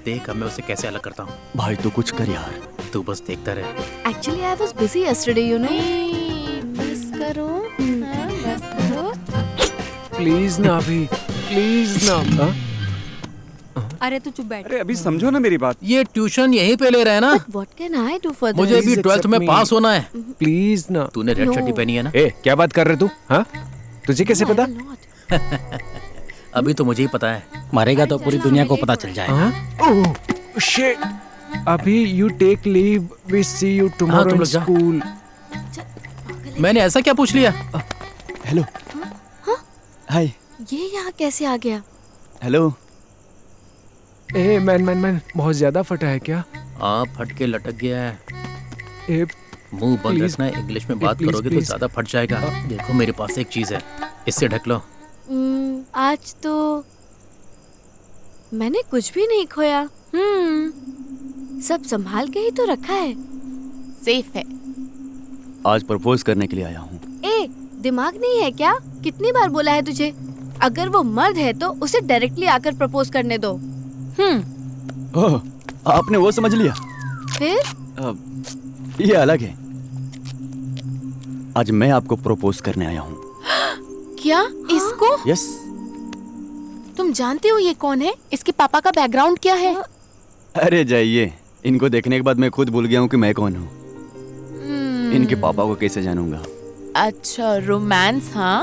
Speaker 3: देख अब मैं उसे कैसे अलग करता हूँ।
Speaker 1: भाई तू कुछ कर यार।
Speaker 3: तू बस देखता रहे।
Speaker 13: Actually I was busy yesterday, you know.
Speaker 2: बस करो, हाँ, बस करो।
Speaker 9: प्लीज ना अभी, प्लीज ना।
Speaker 4: अरे तू चुप बैठ।
Speaker 12: अरे अभी समझो ना मेरी बात।
Speaker 3: ये ट्यूशन यहीं पे ले रहे हैं ना?
Speaker 13: What can I do for this?
Speaker 3: मुझे भी 12th में पास होना है।
Speaker 9: प्लीज ना।
Speaker 3: तूने रेड चड्डी पहनी है ना?
Speaker 9: ए क्या बात कर रहे तू? हाँ, तुझे कैसे पता?
Speaker 3: अभी तो मुझे ही पता है।
Speaker 14: मरेगा तो पूरी दुनिया को पता चल जाएगा।
Speaker 9: ओह शिट, अभी you take leave, we see you tomorrow in school.
Speaker 3: मैंने ऐसा क्या पूछ लिया?
Speaker 1: हेलो। हाय।
Speaker 13: ये यहाँ कैसे आ गया?
Speaker 1: हेलो।
Speaker 9: ए मैन, बहुत ज्यादा फटा है क्या?
Speaker 3: हाँ, फट के लटक गया है।
Speaker 9: ए
Speaker 3: मुंह बंद रखना, इंग्लिश में बात करोगे तो ज्यादा फट जाएगा। देखो मेरे पास एक चीज है, इससे ढक लो।
Speaker 13: आज तो मैंने कुछ भी नहीं खोया। सब संभाल के ही तो रखा है।
Speaker 2: सेफ है।
Speaker 1: आज प्रपोज करने के लिए आया हूँ।
Speaker 13: ए, दिमाग नहीं है क्या? कितनी बार बोला है तुझे, अगर वो मर्द है तो उसे डायरेक्टली आकर प्रपोज करने दो।
Speaker 1: ओह, आपने वो समझ लिया?
Speaker 13: फिर
Speaker 1: ये अलग है। आज मैं आपको प्रपोज करने आया हूँ।
Speaker 2: क्या? इसको?
Speaker 1: यस।
Speaker 2: तुम जानते हो ये कौन है? इसके पापा का बैकग्राउंड क्या है?
Speaker 1: अरे जाइए, इनको देखने के बाद मैं खुद भूल गया हूँ कि मैं कौन हूँ। इनके पापा को कैसे जानूंगा?
Speaker 2: अच्छा, रोमांस। हाँ।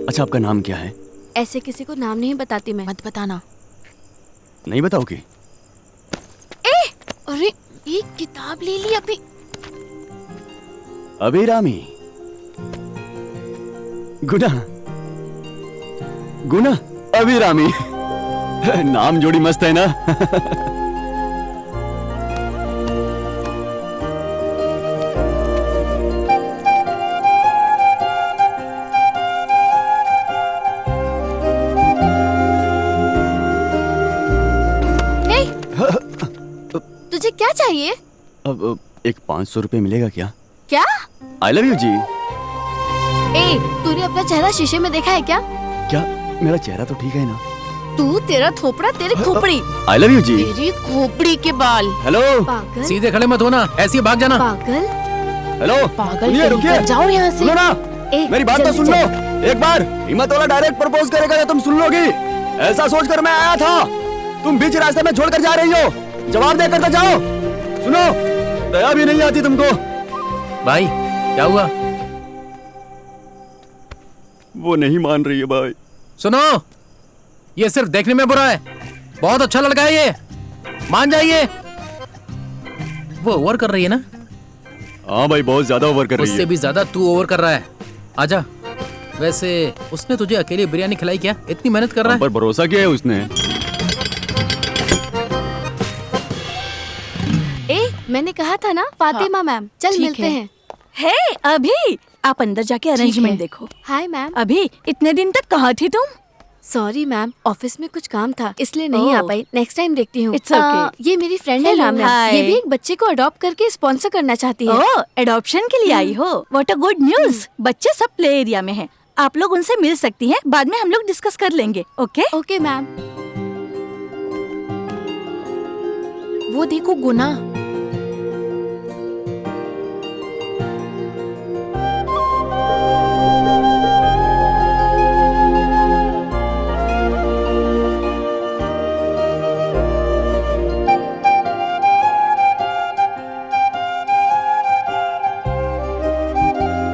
Speaker 1: अच्छा, आपका नाम क्या है?
Speaker 13: ऐसे किसी को नाम नहीं बताती मैं।
Speaker 2: मत बताना।
Speaker 1: नहीं बताओगी?
Speaker 2: अरे एक किताब ले ली अभी।
Speaker 1: अभिरामी। गुना अभिरामी। नाम जोड़ी मस्त है ना?
Speaker 13: तुझे क्या चाहिए?
Speaker 1: अब एक 500 रुपए मिलेगा क्या?
Speaker 13: क्या?
Speaker 1: आई लव यू जी।
Speaker 13: ए, तूने अपना चेहरा शीशे में देखा है क्या?
Speaker 1: क्या मेरा चेहरा तो ठीक है ना?
Speaker 13: तू, तेरा थोपड़ा, तेरी खोपड़ी।
Speaker 1: आई लव यू जी।
Speaker 2: तेरी खोपड़ी के बाल।
Speaker 1: हेलो।
Speaker 13: पागल।
Speaker 3: सीधे खड़े मत होना, ऐसे ही भाग जाना।
Speaker 13: पागल।
Speaker 1: हेलो।
Speaker 2: पागल,
Speaker 1: रुकिए।
Speaker 2: जाओ यहाँ से।
Speaker 1: सुनो ना, मेरी बात तो सुन लो। एक बार हिम्मत वाला डायरेक्ट प्रपोज करेगा तो तुम सुन लोगी। ऐसा सोचकर मैं आया था, तुम बीच रास्ते में छोड़कर जा रही हो। जवाब देकर तो जाओ। सुनो, दया भी नहीं आती तुमको।
Speaker 3: भाई क्या हुआ?
Speaker 1: वो नहीं मान रही है भाई।
Speaker 3: सुनो, ये सिर्फ देखने में बुरा है, बहुत अच्छा लड़का है ये, मान जाइए। वो ओवर कर रही है ना?
Speaker 1: हाँ भाई, बहुत ज्यादा ओवर कर रही है।
Speaker 3: उससे भी ज्यादा तू ओवर कर रहा है। आजा। वैसे उसने तुझे अकेले बिरयानी खिलाई क्या? इतनी मेहनत कर रहा है।
Speaker 1: पर भरोसा किया है उसने।
Speaker 13: मैंने कहा था ना फातिमा मैम, चल मिलते हैं।
Speaker 4: हे अभी, आप अंदर जाके अरेंजमेंट देखो।
Speaker 13: Hi ma'am.
Speaker 4: अभी इतने दिन तक कहाँ थी तुम?
Speaker 13: सॉरी मैम, ऑफिस में कुछ काम था इसलिए नहीं आ पाई। नेक्स्ट टाइम देखती हूँ।
Speaker 4: It's okay.
Speaker 13: ये मेरी फ्रेंड है
Speaker 4: Hello,
Speaker 13: मैम।
Speaker 4: hi.
Speaker 13: ये भी एक बच्चे को अडॉप्ट करके स्पॉन्सर करना चाहती है।
Speaker 4: ओह, एडॉप्शन के लिए आई हो? What a good news. बच्चे सब प्ले एरिया में हैं। आप लोग उनसे मिल सकती हैं। बाद में हम लोग डिस्कस कर लेंगे। Okay
Speaker 13: okay ma'am.
Speaker 2: वो देखो गुना।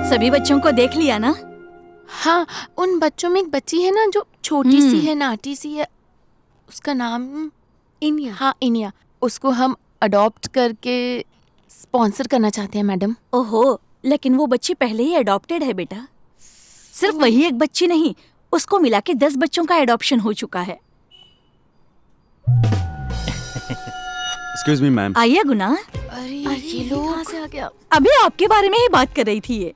Speaker 4: सभी बच्चों को देख लिया ना?
Speaker 2: हाँ, उन बच्चों में एक बच्ची है ना जो छोटी सी है, नाटी सी है। उसका नाम
Speaker 13: इनिया।
Speaker 2: हाँ, इनिया। उसको हम अडॉप्ट करके स्पॉन्सर करना चाहते हैं मैडम।
Speaker 4: ओहो, लेकिन वो बच्ची पहले ही अडॉप्टेड है बेटा। सिर्फ वही एक बच्ची नहीं, उसको मिला के 10 बच्चों का एडॉप्शन हो चुका है।
Speaker 1: Excuse me ma'am.
Speaker 4: आइए गुना।
Speaker 2: अरे ये लोग
Speaker 13: कहाँ से आ गया?
Speaker 4: अभी आपके बारे में ही बात कर रही थी ये।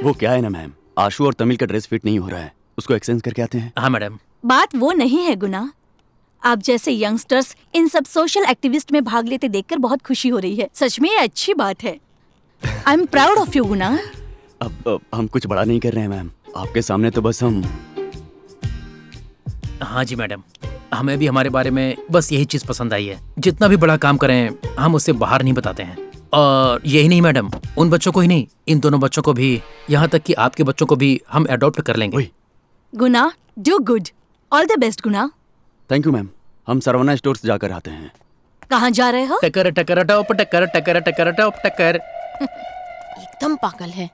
Speaker 1: वो क्या है ना मैम, आशु और तमिल का ड्रेस फिट नहीं हो रहा है, उसको एक्सचेंज करके आते हैं।
Speaker 3: हाँ मैडम।
Speaker 4: बात वो नहीं है गुना। आप जैसे यंगस्टर्स इन सब सोशल एक्टिविस्ट में भाग लेते देखकर बहुत खुशी हो रही है। सच में ये अच्छी बात है। I am proud of you Guna.
Speaker 1: अब हम कुछ बड़ा नहीं कर रहे हैं मैम, आपके सामने तो बस हम।
Speaker 3: हाँ जी मैडम, हमें भी हमारे बारे में बस यही चीज पसंद आई है। जितना भी बड़ा काम करें हम उससे बाहर नहीं बताते हैं। और यही नहीं मैडम, उन बच्चों को ही नहीं, इन दोनों बच्चों को भी, यहाँ तक कि आपके बच्चों को भी हम अडॉप्ट कर लेंगे।
Speaker 4: Guna, do good. All the best Guna.
Speaker 1: Thank you ma'am. हम सरवना स्टोर्स जाकर आते हैं।
Speaker 4: कहाँ जा रहे हो?
Speaker 3: टकर टकर टॉप टकर टकर टकर टॉप टकर।
Speaker 2: एकदम पागल है।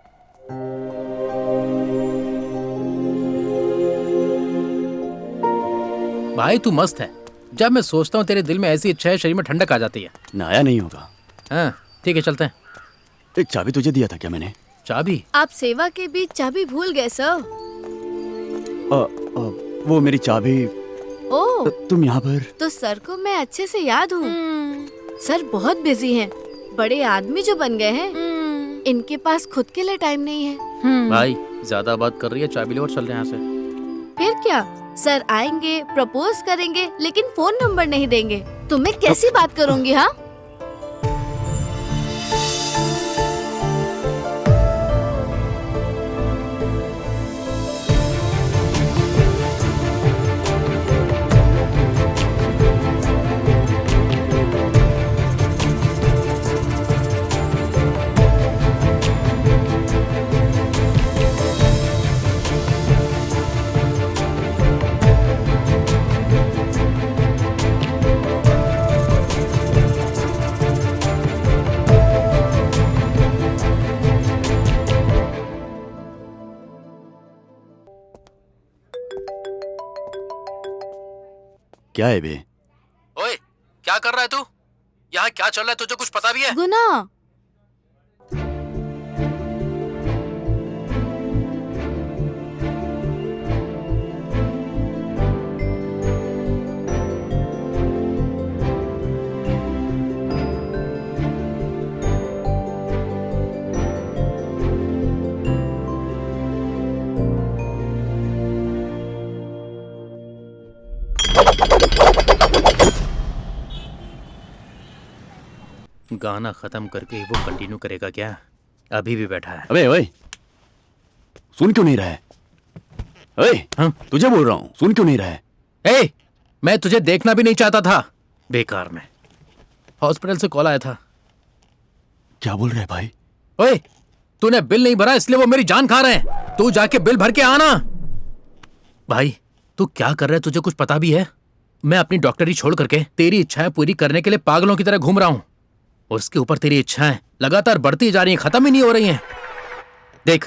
Speaker 3: भाई तू मस्त है। जब मैं सोचता हूँ तेरे दिल में ऐसी इच्छा है, शरीर में ठंडक आ जाती है।
Speaker 1: नया नहीं होगा।
Speaker 3: हाँ ठीक है, चलते हैं।
Speaker 1: एक चाबी तुझे दिया था क्या मैंने?
Speaker 3: चाबी?
Speaker 13: आप सेवा के बीच चाबी भूल गए सर।
Speaker 1: वो मेरी चाबी।
Speaker 13: ओह,
Speaker 1: तुम यहाँ पर?
Speaker 13: तो सर को मैं अच्छे से याद हूँ। सर बहुत बिजी हैं, बड़े आदमी जो बन गए हैं। इनके पास खुद के लिए टाइम नहीं है।
Speaker 3: भाई ज्यादा बात कर रही है, चाबी ले और चल रहे हैं यहाँ से।
Speaker 13: फिर क्या, सर आएंगे, प्रपोज करेंगे, लेकिन फोन नंबर नहीं देंगे तो मैं कैसी बात करूँगी? हाँ
Speaker 1: क्या है बे?
Speaker 3: ओए क्या कर रहा है तू? यहाँ क्या चल रहा है तुझे कुछ पता भी है?
Speaker 13: गुना,
Speaker 3: गाना खत्म करके वो कंटिन्यू करेगा क्या? अभी भी बैठा है।
Speaker 1: अबे ओए, सुन क्यों नहीं रहा है? ओए, हाँ तुझे बोल रहा हूँ, सुन क्यों नहीं रहा है?
Speaker 3: ए, मैं तुझे देखना भी नहीं चाहता था। बेकार में। हॉस्पिटल से कॉल आया था।
Speaker 1: क्या बोल रहा है भाई?
Speaker 3: ओए, तूने बिल नहीं भरा इसलिए वो मेरी जान खा रहे हैं। तू जाके बिल भर के आना। भाई तू क्या कर रहा है तुझे कुछ पता भी है? मैं अपनी डॉक्टरी छोड़ करके तेरी इच्छाएं पूरी करने के लिए पागलों की तरह घूम रहा हूँ। और उसके ऊपर तेरी इच्छाएं लगातार बढ़ती जा रही हैं, खत्म ही नहीं हो रही हैं। देख,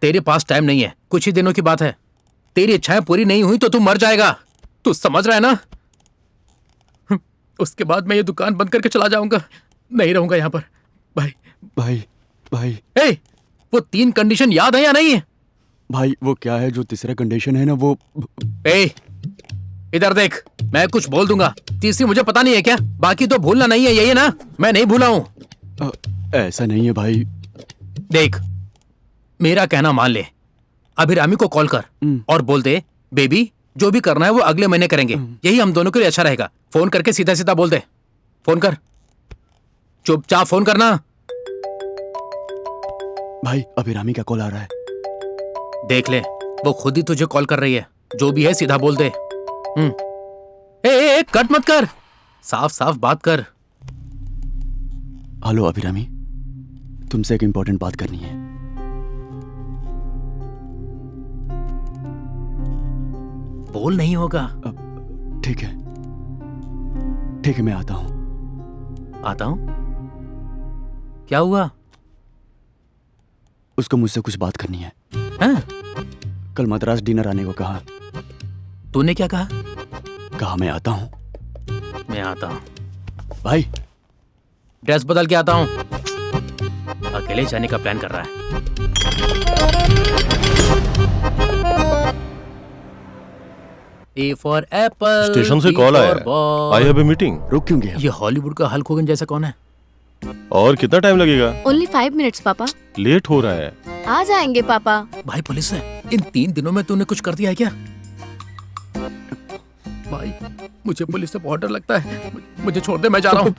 Speaker 3: तेरे पास टाइम नहीं है, कुछ ही दिनों की बात है। तेरी इच्छाएं पूरी नहीं हुई तो तू मर जाएगा। तू समझ रहा है ना? उसके बाद मैं ये दुकान बंद करके चला जाऊंगा, नहीं रहूंगा यहाँ पर। भाई
Speaker 1: भाई भाई
Speaker 3: ए, वो 3 कंडीशन याद है या नहीं है?
Speaker 1: भाई वो क्या है जो तीसरा कंडीशन है ना वो।
Speaker 3: ए, इधर देख, मैं कुछ बोल दूंगा, तीसरी मुझे पता नहीं है क्या, बाकी तो भूलना नहीं है, यही है ना? मैं नहीं भूला हूं।
Speaker 1: ऐसा नहीं है भाई।
Speaker 3: देख, मेरा कहना मान ले, अभिरामी को कॉल कर और बोल दे बेबी जो भी करना है वो अगले महीने करेंगे, यही हम दोनों के लिए अच्छा रहेगा। फोन करके सीधा सीधा बोल दे। फोन कर, चुपचाप फोन करना।
Speaker 1: भाई अभिरामी का कॉल आ रहा है।
Speaker 3: देख ले, वो खुद ही तुझे कॉल कर रही है, जो भी है सीधा बोल दे। ए, कट मत कर, साफ साफ बात कर।
Speaker 1: हेलो अभिरामी, तुमसे एक इंपॉर्टेंट बात करनी है।
Speaker 3: बोल नहीं होगा।
Speaker 1: ठीक है ठीक है, मैं आता हूं।
Speaker 3: आता हूं? क्या हुआ?
Speaker 1: उसको मुझसे कुछ बात करनी है।
Speaker 3: हाँ?
Speaker 1: कल मद्रास डिनर आने को कहा।
Speaker 3: तूने क्या कहा?
Speaker 1: कहा मैं आता हूं।
Speaker 3: मैं आता हूं।
Speaker 1: भाई
Speaker 3: ड्रेस बदल के आता हूं। अकेले जाने का प्लान कर रहा है। A for apple,
Speaker 7: स्टेशन से
Speaker 3: B
Speaker 7: कॉल
Speaker 3: for
Speaker 7: आया।
Speaker 3: ball।
Speaker 7: I have a meeting.
Speaker 1: रुक क्यों गया?
Speaker 3: ये हॉलीवुड का हल्क होगन जैसा कौन है?
Speaker 7: और कितना टाइम लगेगा?
Speaker 13: ओनली 5 मिनट्स पापा।
Speaker 7: लेट हो रहा है।
Speaker 13: आ जाएंगे पापा।
Speaker 3: भाई पुलिस है, इन 3 दिनों में तूने कुछ कर दिया है क्या? भाई मुझे पुलिस से बहुत डर लगता है, मुझे छोड़ दे, मैं जा रहा हूँ।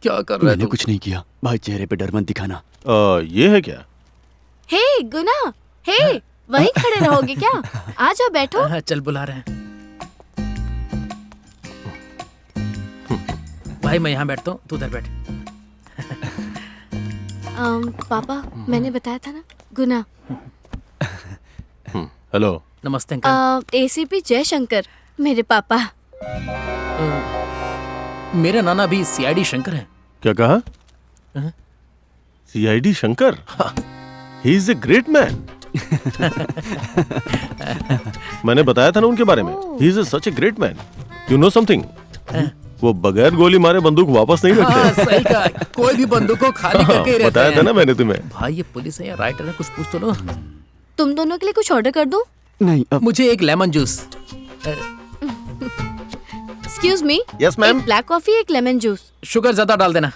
Speaker 3: क्या कर रहा है
Speaker 1: मैंने
Speaker 3: तू?
Speaker 1: कुछ नहीं किया भाई, चेहरे पे डर मत दिखाना।
Speaker 7: ये है क्या?
Speaker 13: हे गुना, हे वहीं खड़े रहोगे क्या? आ जाओ बैठो।
Speaker 3: हाँ, चल बुला रहे हैं। भाई मैं यहाँ बैठता हूँ, तू उधर बैठ।
Speaker 13: पापा मैंने बताया था ना, गुना।
Speaker 7: हेलो।
Speaker 3: नमस्ते अंकल।
Speaker 13: एसीपी जयशंकर मेरे पापा।
Speaker 3: मेरा नाना भी सीआईडी शंकर है।
Speaker 7: क्या कहा? CID Shankar? He is a great man. मैंने बताया था ना उनके बारे में। He is such a great man. You know something? वो बगैर गोली मारे बंदूक वापस नहीं रखते।
Speaker 3: हाँ, सही कहा, कोई भी बंदूक को खाली करके ही रहते
Speaker 7: बताया था ना मैंने तुम्हें।
Speaker 3: भाई ये पुलिस है या राइटर है, कुछ पूछ तो लो।
Speaker 13: तुम दोनों के लिए कुछ ऑर्डर कर दूं?
Speaker 1: नहीं
Speaker 3: मुझे एक lemon juice.
Speaker 13: Excuse me.
Speaker 7: Yes ma'am.
Speaker 13: एक ब्लैक कॉफी, एक लेमन जूस।
Speaker 3: शुगर ज्यादा डाल देना।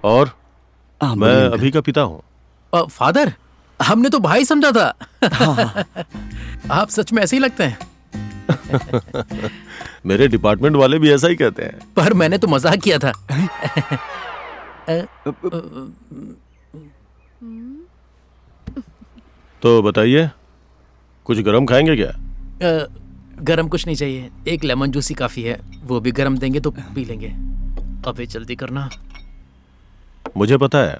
Speaker 7: और मैं अभी का पिता हूँ।
Speaker 3: फादर, हमने तो भाई समझा था। आप सच में ऐसे ही लगते हैं।
Speaker 7: मेरे डिपार्टमेंट वाले भी ऐसा ही कहते हैं।
Speaker 3: पर मैंने तो मजाक किया था।
Speaker 7: तो बताइए, कुछ गरम खाएंगे क्या?
Speaker 3: गरम कुछ नहीं चाहिए, एक लेमन जूस ही काफी है, वो भी गरम देंगे तो पी लेंगे। अबे जल्दी करना।
Speaker 7: मुझे पता है,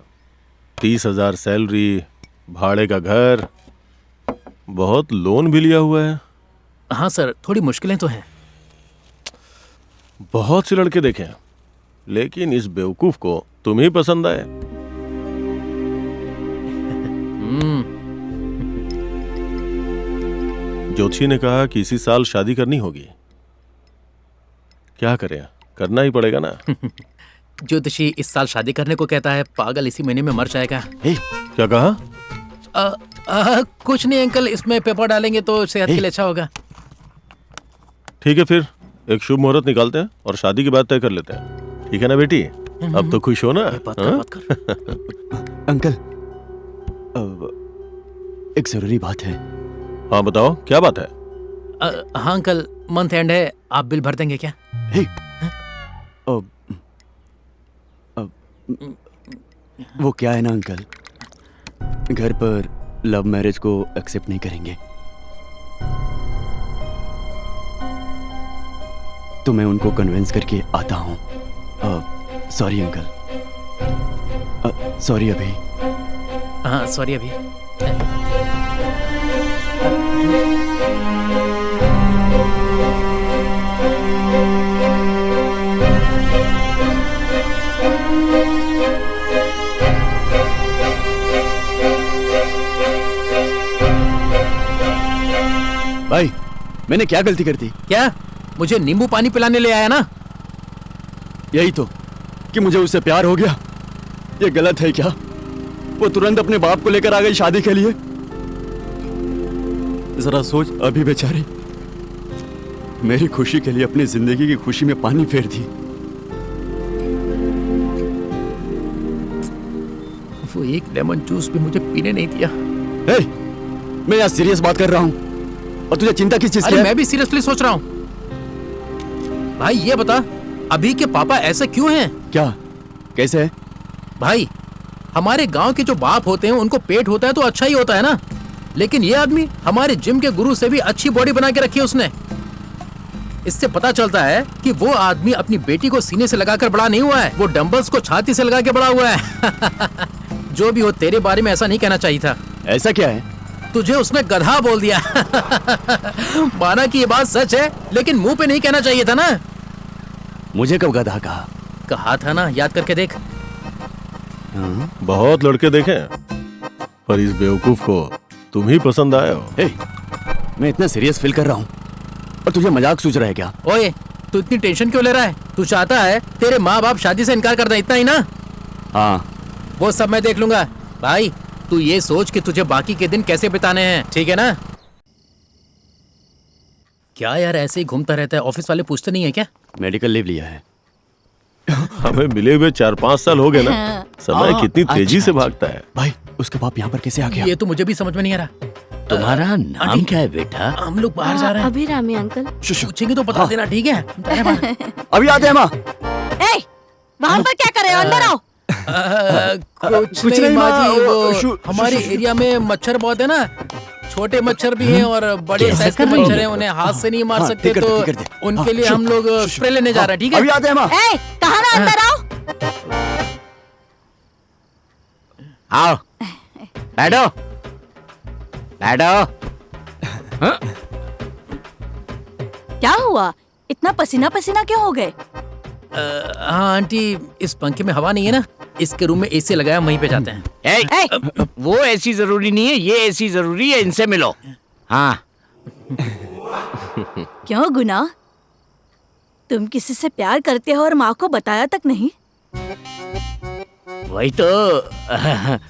Speaker 7: 30,000 सैलरी, भाड़े का घर, बहुत लोन भी लिया हुआ है।
Speaker 3: हाँ सर, थोड़ी मुश्किलें तो हैं।
Speaker 7: बहुत से लड़के देखे हैं, लेकिन इस बेवकूफ को तुम ही पसंद आए। ज्योतिषी ने कहा कि इसी साल शादी करनी होगी। क्या करें, करना ही पड़ेगा ना।
Speaker 3: ज्योतिषी इस साल शादी करने को कहता है, पागल इसी महीने में मर जाएगा।
Speaker 7: क्या कहा?
Speaker 3: कुछ नहीं अंकल, इसमें पेपर डालेंगे तो सेहत के लिए अच्छा होगा।
Speaker 7: ठीक है, फिर एक शुभ मुहूर्त निकालते हैं और शादी की बात तय कर लेते हैं। ठीक है ना बेटी? अब तो खुश हो ना?
Speaker 1: अंकल, एक जरूरी बात है।
Speaker 7: हाँ बताओ, क्या बात है?
Speaker 3: हाँ अंकल, मंथ एंड है, आप बिल भर देंगे क्या?
Speaker 1: वो क्या है ना अंकल, घर पर लव मैरिज को एक्सेप्ट नहीं करेंगे, तो मैं उनको कन्विंस करके आता हूँ। सॉरी अंकल, सॉरी अभी।
Speaker 3: हाँ सॉरी अभी।
Speaker 1: भाई मैंने क्या गलती कर दी?
Speaker 3: क्या मुझे नींबू पानी पिलाने ले आया ना?
Speaker 1: यही तो कि मुझे उससे प्यार हो गया। ये गलत है क्या? वो तुरंत अपने बाप को लेकर आ गई शादी के लिए। जरा सोच, अभी बेचारी मेरी खुशी के लिए अपनी जिंदगी की खुशी में पानी फेर दी।
Speaker 3: वो एक लेमन जूस भी मुझे पीने नहीं दिया।
Speaker 1: हे, मैं यहाँ सीरियस बात कर रहा हूँ और तुझे चिंता किस चीज की
Speaker 3: अरे
Speaker 1: है?
Speaker 3: मैं भी सीरियसली सोच रहा हूँ। भाई ये बता, अभी के पापा ऐसे क्यों हैं?
Speaker 1: क्या? कैसे है?
Speaker 3: भाई हमारे गांव के जो बाप होते हैं उनको पेट होता है तो अच्छा ही होता है ना, लेकिन ये आदमी हमारे जिम के गुरु से भी अच्छी बॉडी बना के रखी है उसने। इससे पता चलता है कि वो आदमी अपनी बेटी को सीने से लगाकर बड़ा नहीं हुआ है, वो डंबल्स को छाती से लगा के बड़ा हुआ है। जो भी हो, तेरे बारे में ऐसा नहीं कहना चाहिए था।
Speaker 1: ऐसा क्या है?
Speaker 3: तुझे उसने गधा बोल दिया। माना कि ये बात सच है, लेकिन मुंह पे नहीं कहना चाहिए था ना।
Speaker 1: मुझे कब गधा कहा?
Speaker 3: कहा था ना, याद करके देख।
Speaker 7: बहुत लड़के देखे पर इस बेवकूफ को तुम ही पसंद आए हो।
Speaker 1: हे, मैं इतना सीरियस फील कर रहा हूँ और तुझे मजाक सूझ रहा है क्या?
Speaker 3: ओए, तू इतनी टेंशन क्यों ले रहा है? तू चाहता है तेरे माँ बाप शादी से इनकार कर दें, इतना ही ना?
Speaker 1: हाँ,
Speaker 3: वो सब मैं देख लूंगा। भाई तू ये सोच कि तुझे बाकी के दिन कैसे बिताने हैं, ठीक है ना? क्या यार ऐसे ही घूमता रहता है? ऑफिस वाले पूछते नहीं है क्या?
Speaker 1: मेडिकल लीव लिया है।
Speaker 7: हमें मिले हुए 4-5 साल हो गए ना। समय कितनी तेजी से भागता है।
Speaker 1: भाई उसका बाप यहाँ पर कैसे आ गया?
Speaker 3: ये तो मुझे भी समझ में नहीं आ रहा।
Speaker 11: तुम्हारा नाम क्या है बेटा?
Speaker 3: हम लोग बाहर जा रहे हैं।
Speaker 13: अभिरामी अंकल।
Speaker 3: पूछेंगे तो बता देना, ठीक है?
Speaker 1: अभी आते हैं माँ।
Speaker 4: वहाँ पर क्या कर रहे हो? अंदर आओ।
Speaker 3: कुछ नहीं माँ जी, वो हमारे एरिया में मच्छर बहुत है ना, छोटे मच्छर भी हैं और बड़े साइज के मच्छर हैं, उन्हें हाथ से नहीं मार सकते, तो उनके लिए हम लोग स्प्रे लेने जा रहे हैं, ठीक है?
Speaker 1: अभी आते हैं माँ।
Speaker 4: कहाँ ना, अंदर आओ।
Speaker 11: आओ, बैठो बैठो।
Speaker 4: क्या हुआ? इतना पसीना पसीना क्यों हो गए?
Speaker 3: हाँ आंटी, इस पंखे में हवा नहीं है ना, इसके रूम में एसी लगाया, वहीं पे जाते हैं।
Speaker 11: वो एसी जरूरी नहीं है, ये एसी जरूरी है, इनसे मिलो। हाँ।
Speaker 4: क्यों गुना, तुम किसी से प्यार करते हो और माँ को बताया तक नहीं?
Speaker 11: वही तो।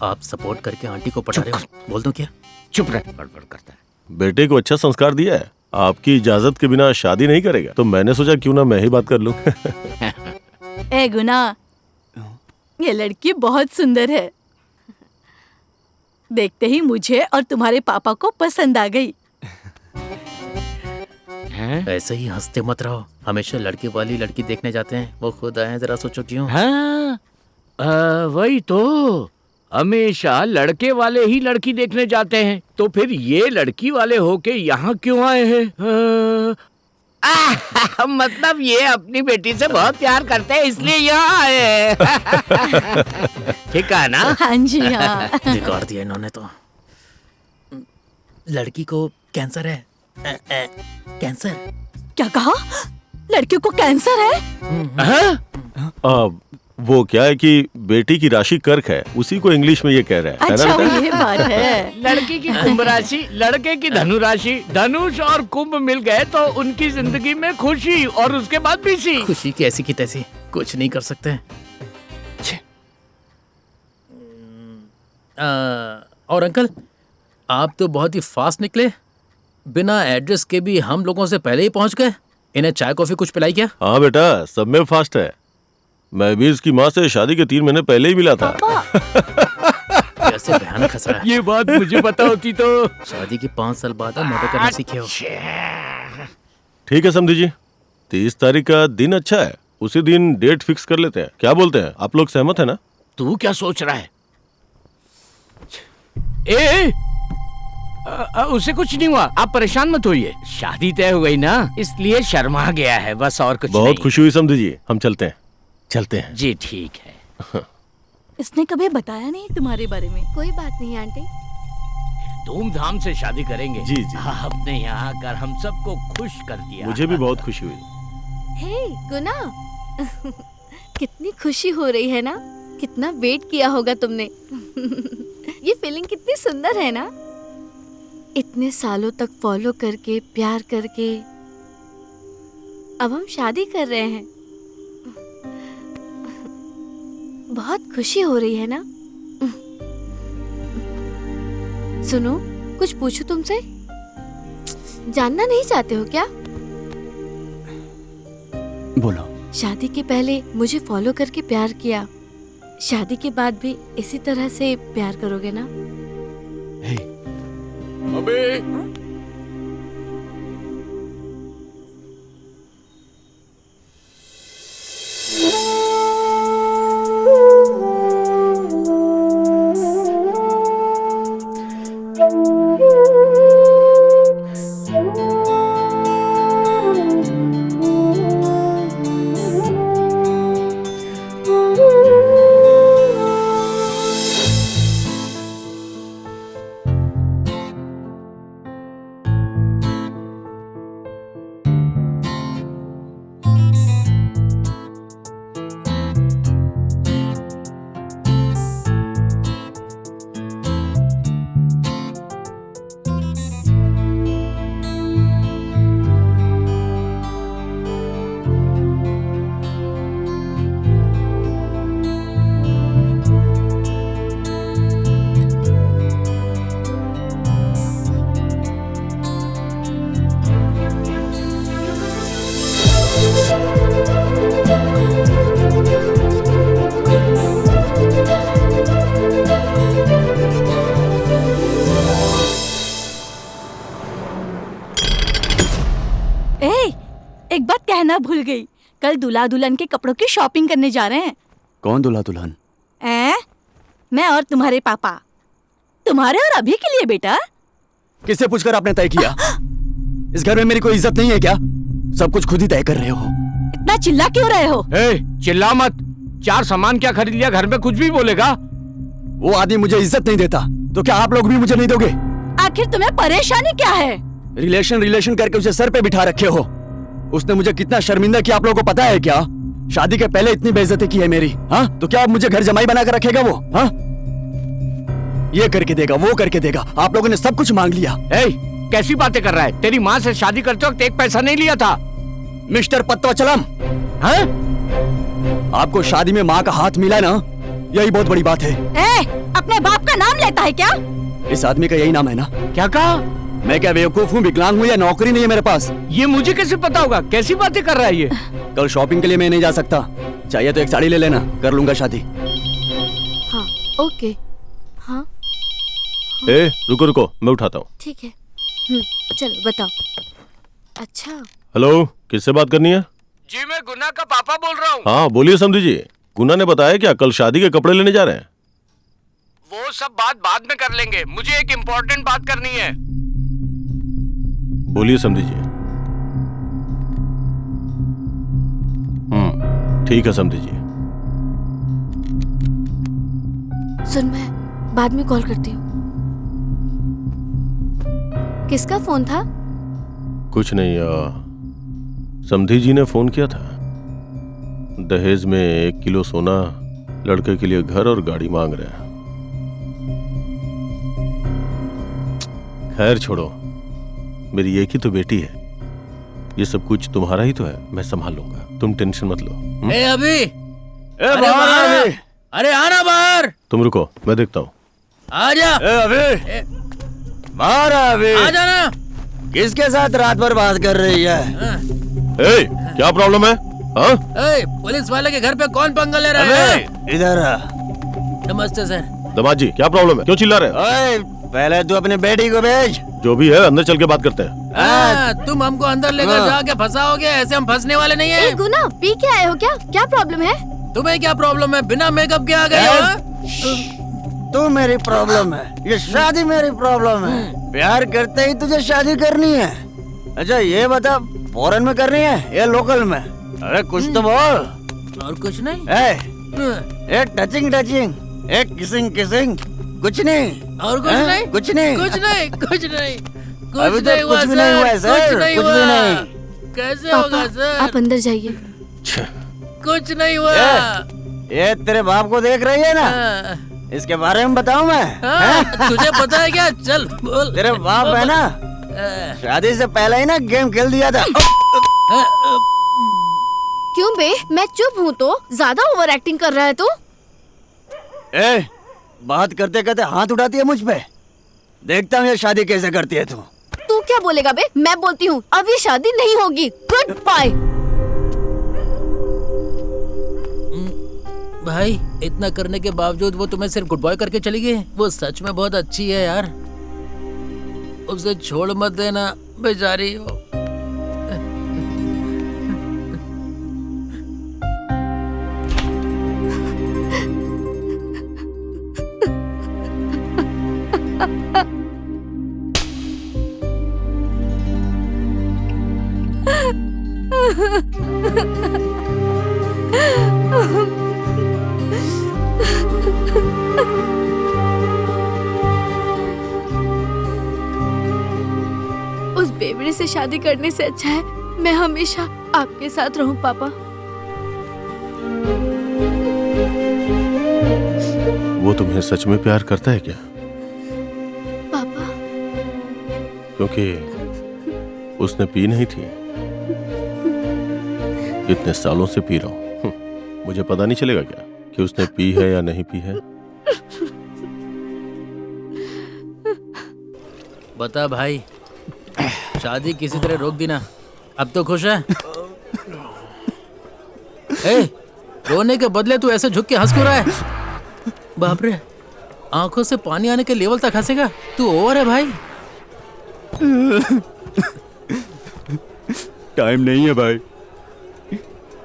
Speaker 3: आप सपोर्ट करके आंटी को पटा रहे हो, बोल दूं क्या?
Speaker 11: चुप रह, बड़बड़ करता है।
Speaker 7: बेटे को अच्छा संस्कार दिया है, आपकी इजाजत के बिना शादी नहीं करेगा, तो मैंने सोचा क्यों ना मैं ही बात कर लूं।
Speaker 4: ए गुना, ये लड़की बहुत सुंदर है, देखते ही मुझे और तुम्हारे पापा को पसंद आ गई।
Speaker 3: ऐसे ही हंसते मत रहो, हमेशा लड़के वाली लड़की देखने जाते हैं, वो खुद आए, जरा सोचो क्यों?
Speaker 11: हाँ, वही तो, हमेशा लड़के वाले ही लड़की देखने जाते हैं, तो फिर ये लड़की वाले होके यहाँ क्यों आए हैं? मतलब ये अपनी बेटी से बहुत प्यार करते हैं इसलिए यहाँ आए हैं। ठीक है ना?
Speaker 4: हाँ जी हाँ।
Speaker 3: बिगाड़ दिया इन्होंने तो। लड़की को कैंसर है। कैंसर?
Speaker 4: क्या कहा? लड़की को कैंसर है?
Speaker 7: वो क्या है कि बेटी की राशि कर्क है, उसी को इंग्लिश में ये कह रहा है।
Speaker 4: अच्छा, ये बात है।
Speaker 11: लड़की की कुंभ राशि, लड़के की धनु राशि, धनुष और कुंभ मिल गए तो उनकी जिंदगी में खुशी और उसके बाद पीसी।
Speaker 3: खुशी की ऐसी की तैसी, कुछ नहीं कर सकते। और अंकल, आप तो बहुत ही फास्ट निकले, बिना एड्रेस के भी हम लोगों से पहले ही पहुंच गए। इन्हें चाय कॉफी कुछ पिलाई क्या?
Speaker 7: हाँ बेटा, सब में फास्ट है। मैं भी इसकी माँ से शादी के 3 महीने पहले ही मिला था।
Speaker 3: कैसे भयानक हंस रहा है।
Speaker 11: ये बात मुझे पता होती तो।
Speaker 3: शादी के 5 साल बाद आप मर्डर करना सीखे हो।
Speaker 7: ठीक है समधी जी, 30 तारीख का दिन अच्छा है, उसी दिन डेट फिक्स कर लेते हैं, क्या बोलते हैं? आप लोग सहमत है ना?
Speaker 11: तू क्या सोच रहा है? ए, उसे कुछ नहीं हुआ, आप परेशान मत होइए, शादी तय हो गई ना, इसलिए शर्मा गया है, बस और कुछ नहीं।
Speaker 7: बहुत खुशी हुई समधी जी, हम चलते हैं।
Speaker 11: जी ठीक है।
Speaker 4: इसने कभी बताया नहीं तुम्हारे बारे में?
Speaker 13: कोई बात नहीं आंटी,
Speaker 11: धूमधाम से शादी करेंगे।
Speaker 7: जी जी।
Speaker 11: आपने यहाँ आकर हम सबको खुश कर दिया।
Speaker 7: मुझे भी बहुत खुशी हुई।
Speaker 13: हे गुना, कितनी खुशी हो रही है ना, कितना वेट किया होगा तुमने। ये फीलिंग कितनी सुंदर है ना, इतने सालों तक फॉलो करके, प्यार करके, अब हम शादी कर रहे हैं। बहुत खुशी हो रही है ना? सुनो, कुछ पूछूं तुमसे? जानना नहीं चाहते हो क्या?
Speaker 1: बोलो।
Speaker 13: शादी के पहले मुझे फॉलो करके प्यार किया, शादी के बाद भी इसी तरह से प्यार करोगे ना?
Speaker 3: अबे
Speaker 4: एक बात कहना भूल गई, कल दूल्हा दुल्हन के कपड़ों की शॉपिंग करने जा रहे हैं।
Speaker 1: कौन दूल्हा दुल्हन?
Speaker 4: मैं और तुम्हारे पापा। तुम्हारे और अभी के लिए बेटा।
Speaker 1: किससे पूछकर आपने तय किया? इस घर में मेरी कोई इज्जत नहीं है क्या? सब कुछ खुद ही तय कर रहे हो।
Speaker 4: इतना चिल्ला क्यों रहे हो?
Speaker 6: चिल्ला मत। 4 सामान क्या खरीद लिया, घर में कुछ भी बोलेगा।
Speaker 1: वो आदमी मुझे इज्जत नहीं देता, तो क्या आप लोग भी मुझे नहीं दोगे?
Speaker 4: आखिर तुम्हें परेशानी क्या है?
Speaker 1: रिलेशन करके उसे सर पे बिठा रखे हो। उसने मुझे कितना शर्मिंदा किया आप लोगों को पता है क्या? शादी के पहले इतनी बेइज्जती की है मेरी। हाँ, तो क्या अब मुझे घर जमाई बना कर रखेगा वो? हाँ, ये करके देगा, वो करके देगा। आप लोगों ने सब कुछ मांग लिया।
Speaker 6: कैसी बातें कर रहा है? तेरी माँ से शादी करते वक्त 1 पैसा नहीं लिया था।
Speaker 1: मिस्टर पत्तोचलम, हाँ? आपको शादी में माँ का हाथ मिला ना, यही बहुत बड़ी बात है।
Speaker 4: अपने बाप का नाम लेता है क्या?
Speaker 1: इस आदमी का यही नाम है ना?
Speaker 6: क्या कहा?
Speaker 1: मैं क्या बेवकूफ हूँ, विकलांग हूँ या नौकरी नहीं है मेरे पास?
Speaker 6: ये मुझे कैसे पता होगा? कैसी बातें कर रहा है ये?
Speaker 1: कल शॉपिंग के लिए मैं नहीं जा सकता। चाहिए तो एक साड़ी ले लेना, कर लूंगा शादी।
Speaker 13: हाँ, ओके। हाँ,
Speaker 7: रुको रुको, मैं उठाता हूँ।
Speaker 13: ठीक है। चलो बताओ। अच्छा,
Speaker 7: हेलो, किससे बात करनी है?
Speaker 6: जी मैं गुना का पापा बोल रहा हूँ।
Speaker 7: हाँ बोलिए समधी जी। गुना ने बताया क्या कल शादी के कपड़े लेने जा रहे हैं?
Speaker 6: वो सब बात बाद में कर लेंगे, मुझे एक इम्पोर्टेंट बात करनी है।
Speaker 7: बोलिए समधी जी। ठीक है समधी जी।
Speaker 13: सुन, मैं बाद में कॉल करती हूँ। किसका फोन था?
Speaker 7: कुछ नहीं, समधी जी ने फोन किया था। दहेज में 1 किलो सोना, लड़के के लिए घर और गाड़ी मांग रहे हैं। खैर छोड़ो, मेरी एक ही तो बेटी है। ये सब कुछ तुम्हारा ही तो है, मैं संभाल लूंगा, तुम टेंशन मत लो।
Speaker 3: अभी
Speaker 1: बाहर।
Speaker 3: अरे आना बाहर।
Speaker 7: तुम रुको, मैं देखता हूँ।
Speaker 3: आजा।
Speaker 1: अभी बाहर अभी।
Speaker 3: आ जाना।
Speaker 1: किसके साथ रात भर बात कर रही है?
Speaker 7: क्या प्रॉब्लम है? हाँ?
Speaker 3: पुलिस वाले के घर पे कौन पंगा ले रहा है?
Speaker 1: इधर आ।
Speaker 3: नमस्ते सर।
Speaker 7: दामाद जी, क्या प्रॉब्लम है? क्यों चिल्ला रहे हैं?
Speaker 1: पहले तू अपने बेटी को भेज।
Speaker 7: जो भी है अंदर चल के बात करते हैं।
Speaker 3: तुम हमको अंदर लेकर जाके फंसाओगे, ऐसे हम फंसने वाले नहीं है।
Speaker 13: गुना, पी के आए हो क्या? क्या प्रॉब्लम है?
Speaker 3: तुम्हें क्या प्रॉब्लम है? बिना मेकअप के आ गए हो?
Speaker 1: तू मेरी प्रॉब्लम है, ये शादी मेरी प्रॉब्लम है। प्यार करते ही तुझे शादी करनी है। अच्छा ये बता, फॉरेन में करनी है या लोकल में? अरे कुछ तो बोल।
Speaker 3: और कुछ नहीं?
Speaker 1: एक टचिंग, एक किसिंग, कुछ नहीं।
Speaker 3: और कुछ नहीं?
Speaker 1: कुछ नहीं।
Speaker 3: कुछ नहीं। कुछ नहीं
Speaker 1: कुछ भी नहीं हुआ सर, कुछ भी नहीं।
Speaker 3: कैसे होगा सर?
Speaker 13: आप अंदर जाइए।
Speaker 3: कुछ नहीं हुआ।
Speaker 1: ये तेरे बाप को देख रही है ना? इसके बारे में बताऊं मैं?
Speaker 3: तुझे पता है क्या? चल बोल।
Speaker 1: तेरे बाप है ना, शादी से पहले ही ना गेम खेल दिया था।
Speaker 13: क्यों बे? मैं चुप हूँ तो ज्यादा ओवर एक्टिंग कर रहा है तू।
Speaker 1: बात करते करते हाथ उठाती है मुझ पे। देखता हूँ ये शादी कैसे करती है तू।
Speaker 13: तू क्या बोलेगा बे? मैं बोलती हूँ अब ये शादी नहीं होगी। Good bye.
Speaker 3: भाई इतना करने के बावजूद वो तुम्हें सिर्फ गुड बॉय करके चली गई। वो सच में बहुत अच्छी है यार, उसे छोड़ मत देना बेचारी हो।
Speaker 13: उस बेवड़ी से शादी करने से अच्छा है मैं हमेशा आपके साथ रहूं पापा।
Speaker 7: वो तुम्हें सच में प्यार करता है क्या?
Speaker 13: पापा
Speaker 7: क्योंकि उसने पी नहीं थी, इतने सालों से पी रहा हूं। मुझे पता नहीं चलेगा क्या कि उसने पी है या नहीं पी है?
Speaker 3: बता भाई, शादी किसी तरह रोक दी ना, अब तो खुश है? ए, रोने के बदले तू ऐसे झुक के हंस क्यों रहा है? बाप रे, आंखों से पानी आने के लेवल तक हंसेगा तू। ओवर है भाई।
Speaker 1: टाइम नहीं है भाई।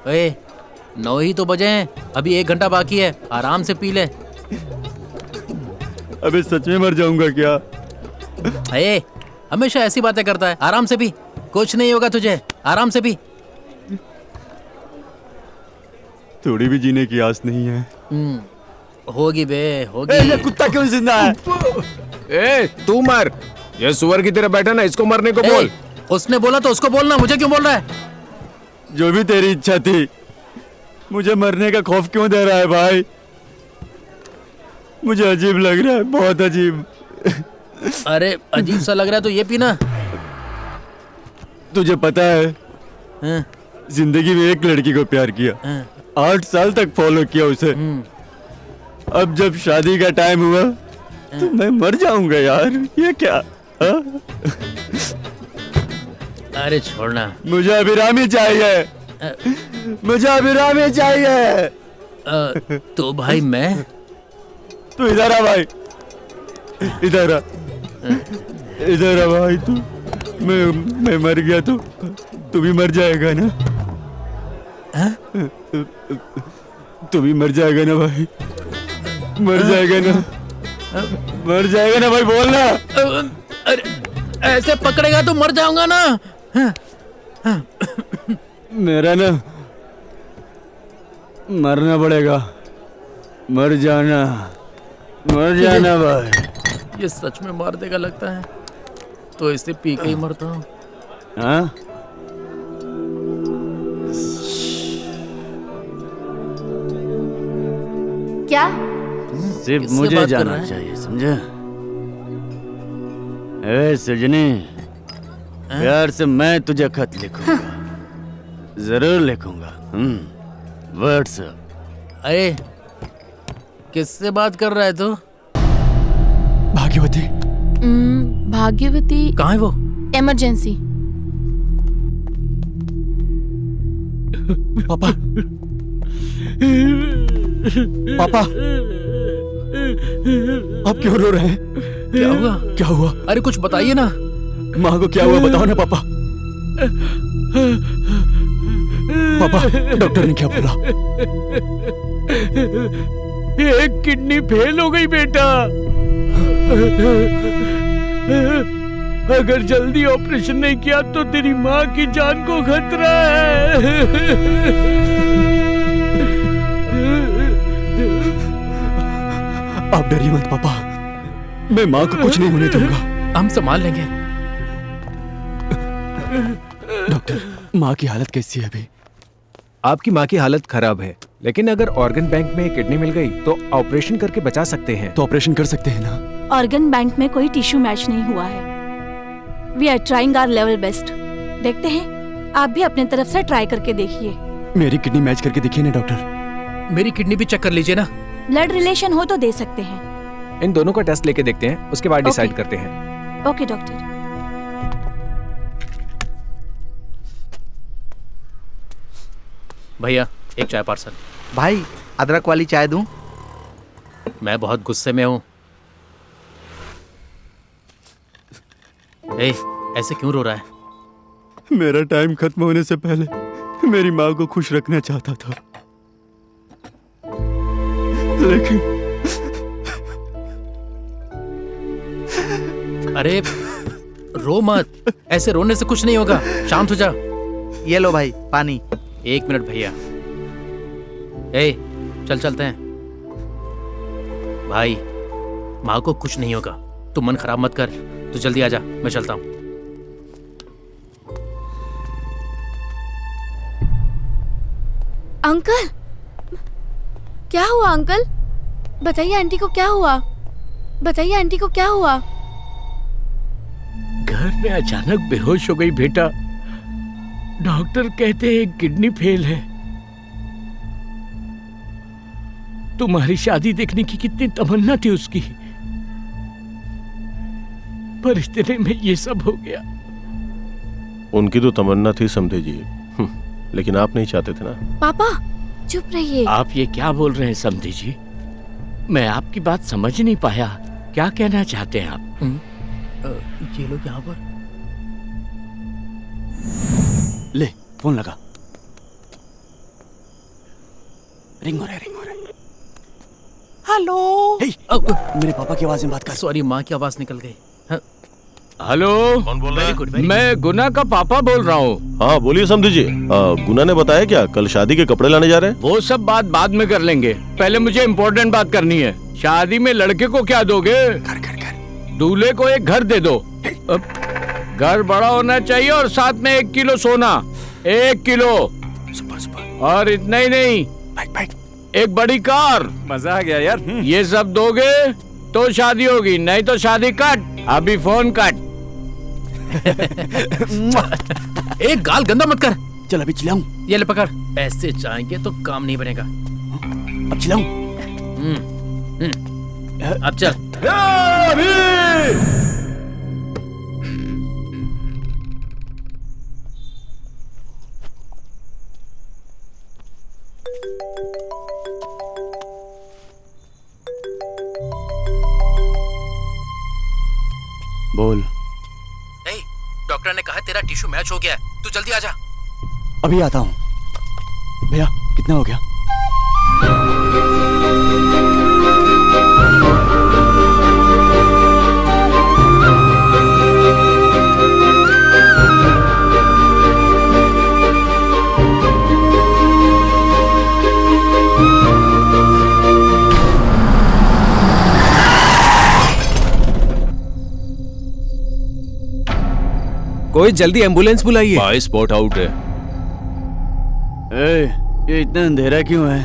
Speaker 3: ए, 9 ही तो बजे हैं, अभी 1 घंटा बाकी है, आराम से पी ले।
Speaker 1: अबे सच में मर जाऊंगा क्या?
Speaker 3: ए, हमेशा ऐसी बातें करता है, आराम से पी, कुछ नहीं होगा तुझे, आराम से पी।
Speaker 1: थोड़ी भी जीने की आस नहीं है।
Speaker 3: होगी बे, होगी।
Speaker 1: ये कुत्ता क्यों जिंदा है?
Speaker 9: ए, तू मर। ये सुअर की तरह बैठा ना, इसको मरने को बोल।
Speaker 3: उसने बोला तो उसको बोलना, मुझे क्यों बोल रहा है?
Speaker 1: जो भी तेरी इच्छा थी, मुझे मरने का खौफ क्यों दे रहा है भाई? मुझे अजीब लग रहा है, बहुत अजीब।
Speaker 3: अरे अजीब सा लग रहा है तो ये पीना।
Speaker 1: तुझे पता है, जिंदगी में एक लड़की को प्यार किया, 8 साल तक फॉलो किया उसे। अब जब शादी का टाइम हुआ तो मैं मर जाऊंगा यार। ये क्या?
Speaker 3: अरे छोड़ना,
Speaker 1: मुझे अभिरामी चाहिए, मुझे अभिरामी चाहिए।
Speaker 3: तो भाई मैं?
Speaker 1: तू इधर आ भाई, इधर आ, इधर आ भाई। तू मैं मर गया तो तू भी मर जाएगा ना? तू भी मर जाएगा ना भाई? मर जाएगा ना? मर जाएगा ना भाई? बोलना।
Speaker 3: अरे ऐसे पकड़ेगा तो मर जाऊंगा ना।
Speaker 1: मेरा ना मरना पड़ेगा, मर जाना, मर जाना भाई।
Speaker 3: ये सच में मार देगा लगता है, तो इसे पी के ही मरता हूँ।
Speaker 1: हाँ?
Speaker 13: क्या?
Speaker 1: सिर्फ मुझे जाना चाहिए, समझा? ए सजनी, प्यार से मैं तुझे खत लिखूंगा, जरूर लिखूंगा। व्हाट्सएप।
Speaker 3: अरे किससे बात कर रहा है तू?
Speaker 1: भाग्यवती।
Speaker 2: भाग्यवती
Speaker 3: कहाँ है वो?
Speaker 2: इमरजेंसी।
Speaker 1: पापा, पापा, आप क्यों रो रहे हैं?
Speaker 3: क्या हुआ?
Speaker 1: क्या हुआ?
Speaker 3: अरे कुछ बताइए ना।
Speaker 1: माँ को क्या हुआ, बताओ ना पापा। पापा, डॉक्टर ने क्या बोला?
Speaker 6: एक किडनी फेल हो गई बेटा। अगर जल्दी ऑपरेशन नहीं किया तो तेरी माँ की जान को खतरा है।
Speaker 1: आप डरिए मत पापा, मैं माँ को कुछ नहीं होने दूंगा।
Speaker 3: हम संभाल लेंगे।
Speaker 7: डॉक्टर, माँ की हालत कैसी है अभी?
Speaker 9: आपकी माँ की हालत खराब है, लेकिन अगर ऑर्गन बैंक में किडनी मिल गई तो ऑपरेशन करके बचा सकते हैं।
Speaker 7: तो ऑपरेशन कर सकते हैं ना?
Speaker 4: ऑर्गन बैंक में कोई टिश्यू मैच नहीं हुआ है। We are trying our level best. देखते हैं, आप भी अपने तरफ से ट्राई करके देखिए।
Speaker 7: मेरी किडनी मैच करके देखिए ना डॉक्टर।
Speaker 3: मेरी किडनी भी चेक कर लीजिए ना।
Speaker 4: ब्लड रिलेशन हो तो दे सकते हैं।
Speaker 9: इन दोनों का टेस्ट लेके देखते हैं, उसके बाद डिसाइड
Speaker 4: Okay.
Speaker 9: करते हैं।
Speaker 4: Okay doctor.
Speaker 3: भैया एक चाय पार्सल।
Speaker 8: भाई अदरक वाली चाय दूं?
Speaker 3: मैं बहुत गुस्से में हूँ। ऐसे क्यों रो रहा है?
Speaker 1: मेरा टाइम खत्म होने से पहले मेरी माँ को खुश रखना चाहता था, लेकिन
Speaker 3: अरे रो मत, ऐसे रोने से कुछ नहीं होगा, शांत हो जा।
Speaker 8: ये लो भाई पानी।
Speaker 3: 1 मिनट भैया। चल चलते हैं। भाई माँ को कुछ नहीं होगा, तू मन खराब मत कर, तू जल्दी आ जा, मैं चलता हूँ।
Speaker 13: अंकल, क्या हुआ अंकल? बताइए आंटी को क्या हुआ? बताइए आंटी को क्या हुआ?
Speaker 11: घर में अचानक बेहोश हो गई बेटा। डॉक्टर कहते हैं किडनी फेल है। तुम्हारी शादी देखने की कितनी तमन्ना थी उसकी, पर इतने में ये सब हो गया।
Speaker 7: उनकी तो तमन्ना थी समझे जी, लेकिन आप नहीं चाहते थे ना।
Speaker 13: पापा चुप रहिए।
Speaker 11: आप ये क्या बोल रहे हैं समधी जी? मैं आपकी बात समझ नहीं पाया, क्या कहना चाहते हैं आप?
Speaker 3: ये लोग यहाँ पर।
Speaker 14: ले फोन लगा, रिंग हो रहा है।
Speaker 3: हेलो।
Speaker 14: मेरे पापा की आवाज में बात कर।
Speaker 3: सॉरी, माँ की आवाज निकल गई।
Speaker 11: हेलो,
Speaker 7: कौन बोल रहा है?
Speaker 11: मैं गुना का पापा बोल रहा हूँ।
Speaker 7: हाँ बोलिए समझी जी। गुना ने बताया क्या कल शादी के कपड़े लाने जा रहे हैं?
Speaker 11: वो सब बात बाद में कर लेंगे, पहले मुझे इम्पोर्टेंट बात करनी है। शादी में लड़के को क्या दोगे? दूल्हे को एक घर दे दो। घर बड़ा होना चाहिए और साथ में 1 किलो सोना, 1 किलो। और इतना ही नहीं, एक बड़ी कार।
Speaker 12: मजा आ गया यार।
Speaker 11: ये सब दोगे तो शादी होगी, नहीं तो शादी कट। अभी फोन कट।
Speaker 3: एक गाल गंदा मत कर।
Speaker 14: चल अभी चिल्लाऊं?
Speaker 3: ये ले पकड़। ऐसे जाएंगे तो काम नहीं बनेगा।
Speaker 14: अब चिल्लाऊं?
Speaker 3: अब चल।
Speaker 14: बोल।
Speaker 3: डॉक्टर ने कहा तेरा टिश्यू मैच हो गया है, तू जल्दी आ जा।
Speaker 14: अभी आता हूँ। भैया कितना हो गया?
Speaker 9: कोई जल्दी एम्बुलेंस बुलाइए। भाई स्पॉट आउट है।
Speaker 14: ये इतना अंधेरा क्यों है?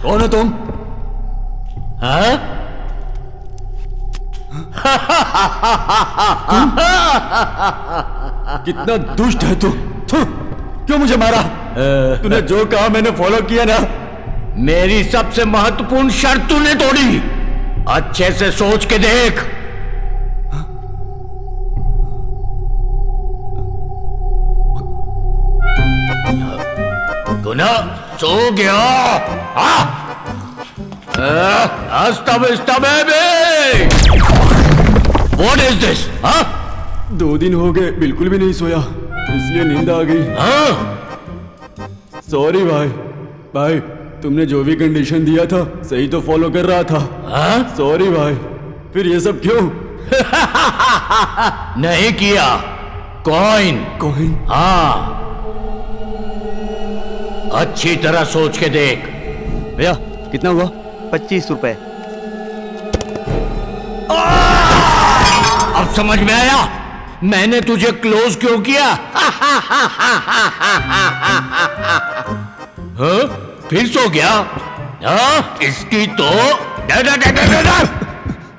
Speaker 1: कौन हो तुम? कितना दुष्ट है तू। क्यों मुझे मारा? तूने जो कहा मैंने फॉलो किया ना।
Speaker 11: मेरी सबसे महत्वपूर्ण शर्त तूने तोड़ी। अच्छे से सोच के देख। गुना सो गया। What is this?
Speaker 1: 2 दिन हो गए बिल्कुल भी नहीं सोया, इसलिए नींद आ गई। सॉरी भाई, तुमने जो भी कंडीशन दिया था सही तो फॉलो कर रहा था। सॉरी भाई, फिर ये सब क्यों?
Speaker 11: नहीं किया। कॉइन। हाँ, अच्छी तरह सोच के देख।
Speaker 14: भैया कितना हुआ?
Speaker 8: 25 रुपए।
Speaker 11: अब समझ में आया मैंने तुझे क्लोज क्यों किया? हाँ? फिर सो गया? हाँ? इसकी तो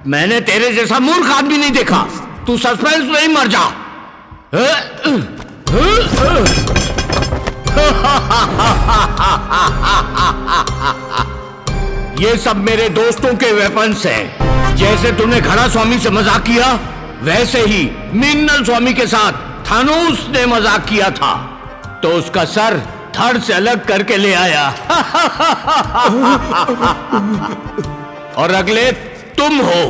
Speaker 11: मैंने तेरे जैसा मूर्ख आदमी नहीं देखा। तू सस्पेंस में ही मर जा। ये सब मेरे दोस्तों के वेपन्स हैं। जैसे तूने घड़ा स्वामी से मजाक किया, वैसे ही मिन्नल स्वामी के साथ थानोस ने मजाक किया था, तो उसका सर धड़ से अलग करके ले आया। और अगले तुम हो।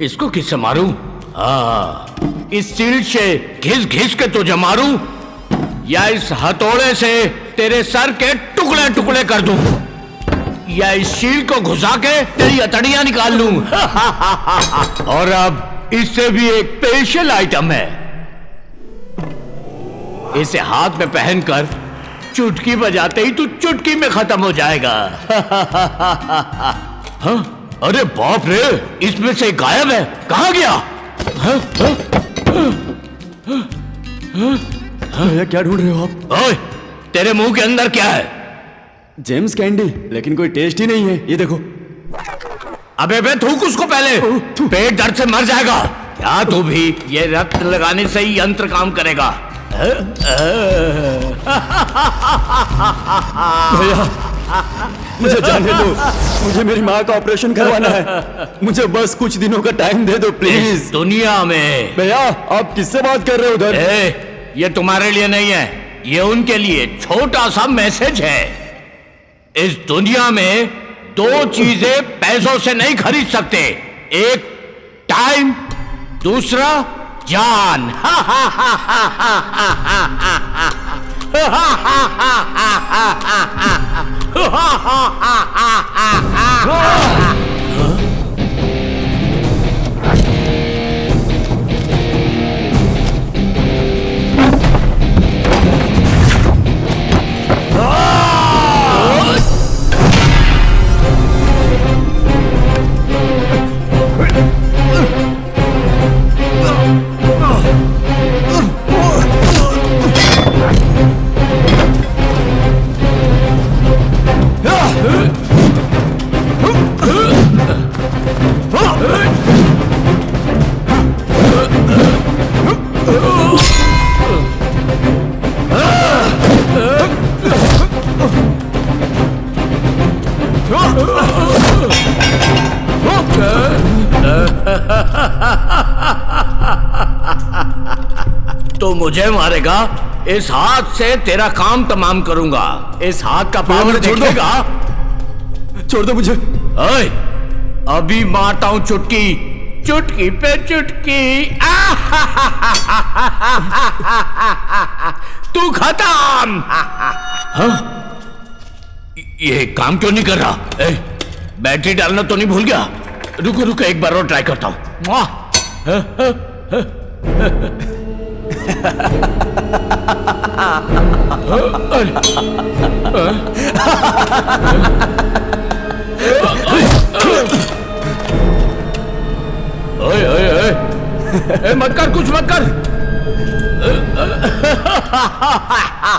Speaker 11: इसको किससे मारूं? इस शील्ड से घिस घिस के तुझे मारूं, या इस हथौड़े से तेरे सर के टुकड़े टुकड़े कर दूं, या इस शील्ड को घुसा के तेरी हथड़ियां निकाल लूं। और अब इससे भी एक स्पेशल आइटम है। इसे हाथ में पहनकर चुटकी बजाते ही तू चुटकी में खत्म हो जाएगा। हाँ? अरे बाप रे, इसमें से गायब है, कहाँ गया?
Speaker 1: भैया क्या ढूंढ रहे हो आप?
Speaker 11: ओए, तेरे मुंह के अंदर क्या है?
Speaker 1: जेम्स कैंडी, लेकिन कोई टेस्ट ही नहीं है। ये देखो।
Speaker 11: अबे बे थूक उसको पहले, पेट दर्द से मर जाएगा। क्या तू भी? ये रक्त लगाने से ही यंत्र काम करेगा।
Speaker 1: भैया मुझे जाने दो, मुझे मेरी माँ का ऑपरेशन करवाना है। मुझे बस कुछ दिनों का टाइम दे दो प्लीज।
Speaker 11: दुनिया में
Speaker 1: भैया आप किससे बात कर रहे हो उधर?
Speaker 11: ये तुम्हारे लिए नहीं है, ये उनके लिए छोटा सा मैसेज है। इस दुनिया में 2 चीजें पैसों से नहीं खरीद सकते, एक टाइम, दूसरा जान। तो मुझे मारेगा, इस हाथ से तेरा काम तमाम करूंगा। इस हाथ का पावर देखेगा।
Speaker 1: छोड़ दो मुझे।
Speaker 11: ओए, अभी मारता हूं चुटकी, चुटकी पे चुटकी। तू खत्म। हाँ? ये काम क्यों नहीं कर रहा? बैटरी डालना तो नहीं भूल गया? रुको रुको, एक बार और ट्राई करता हूं। मत कर, कुछ मत कर।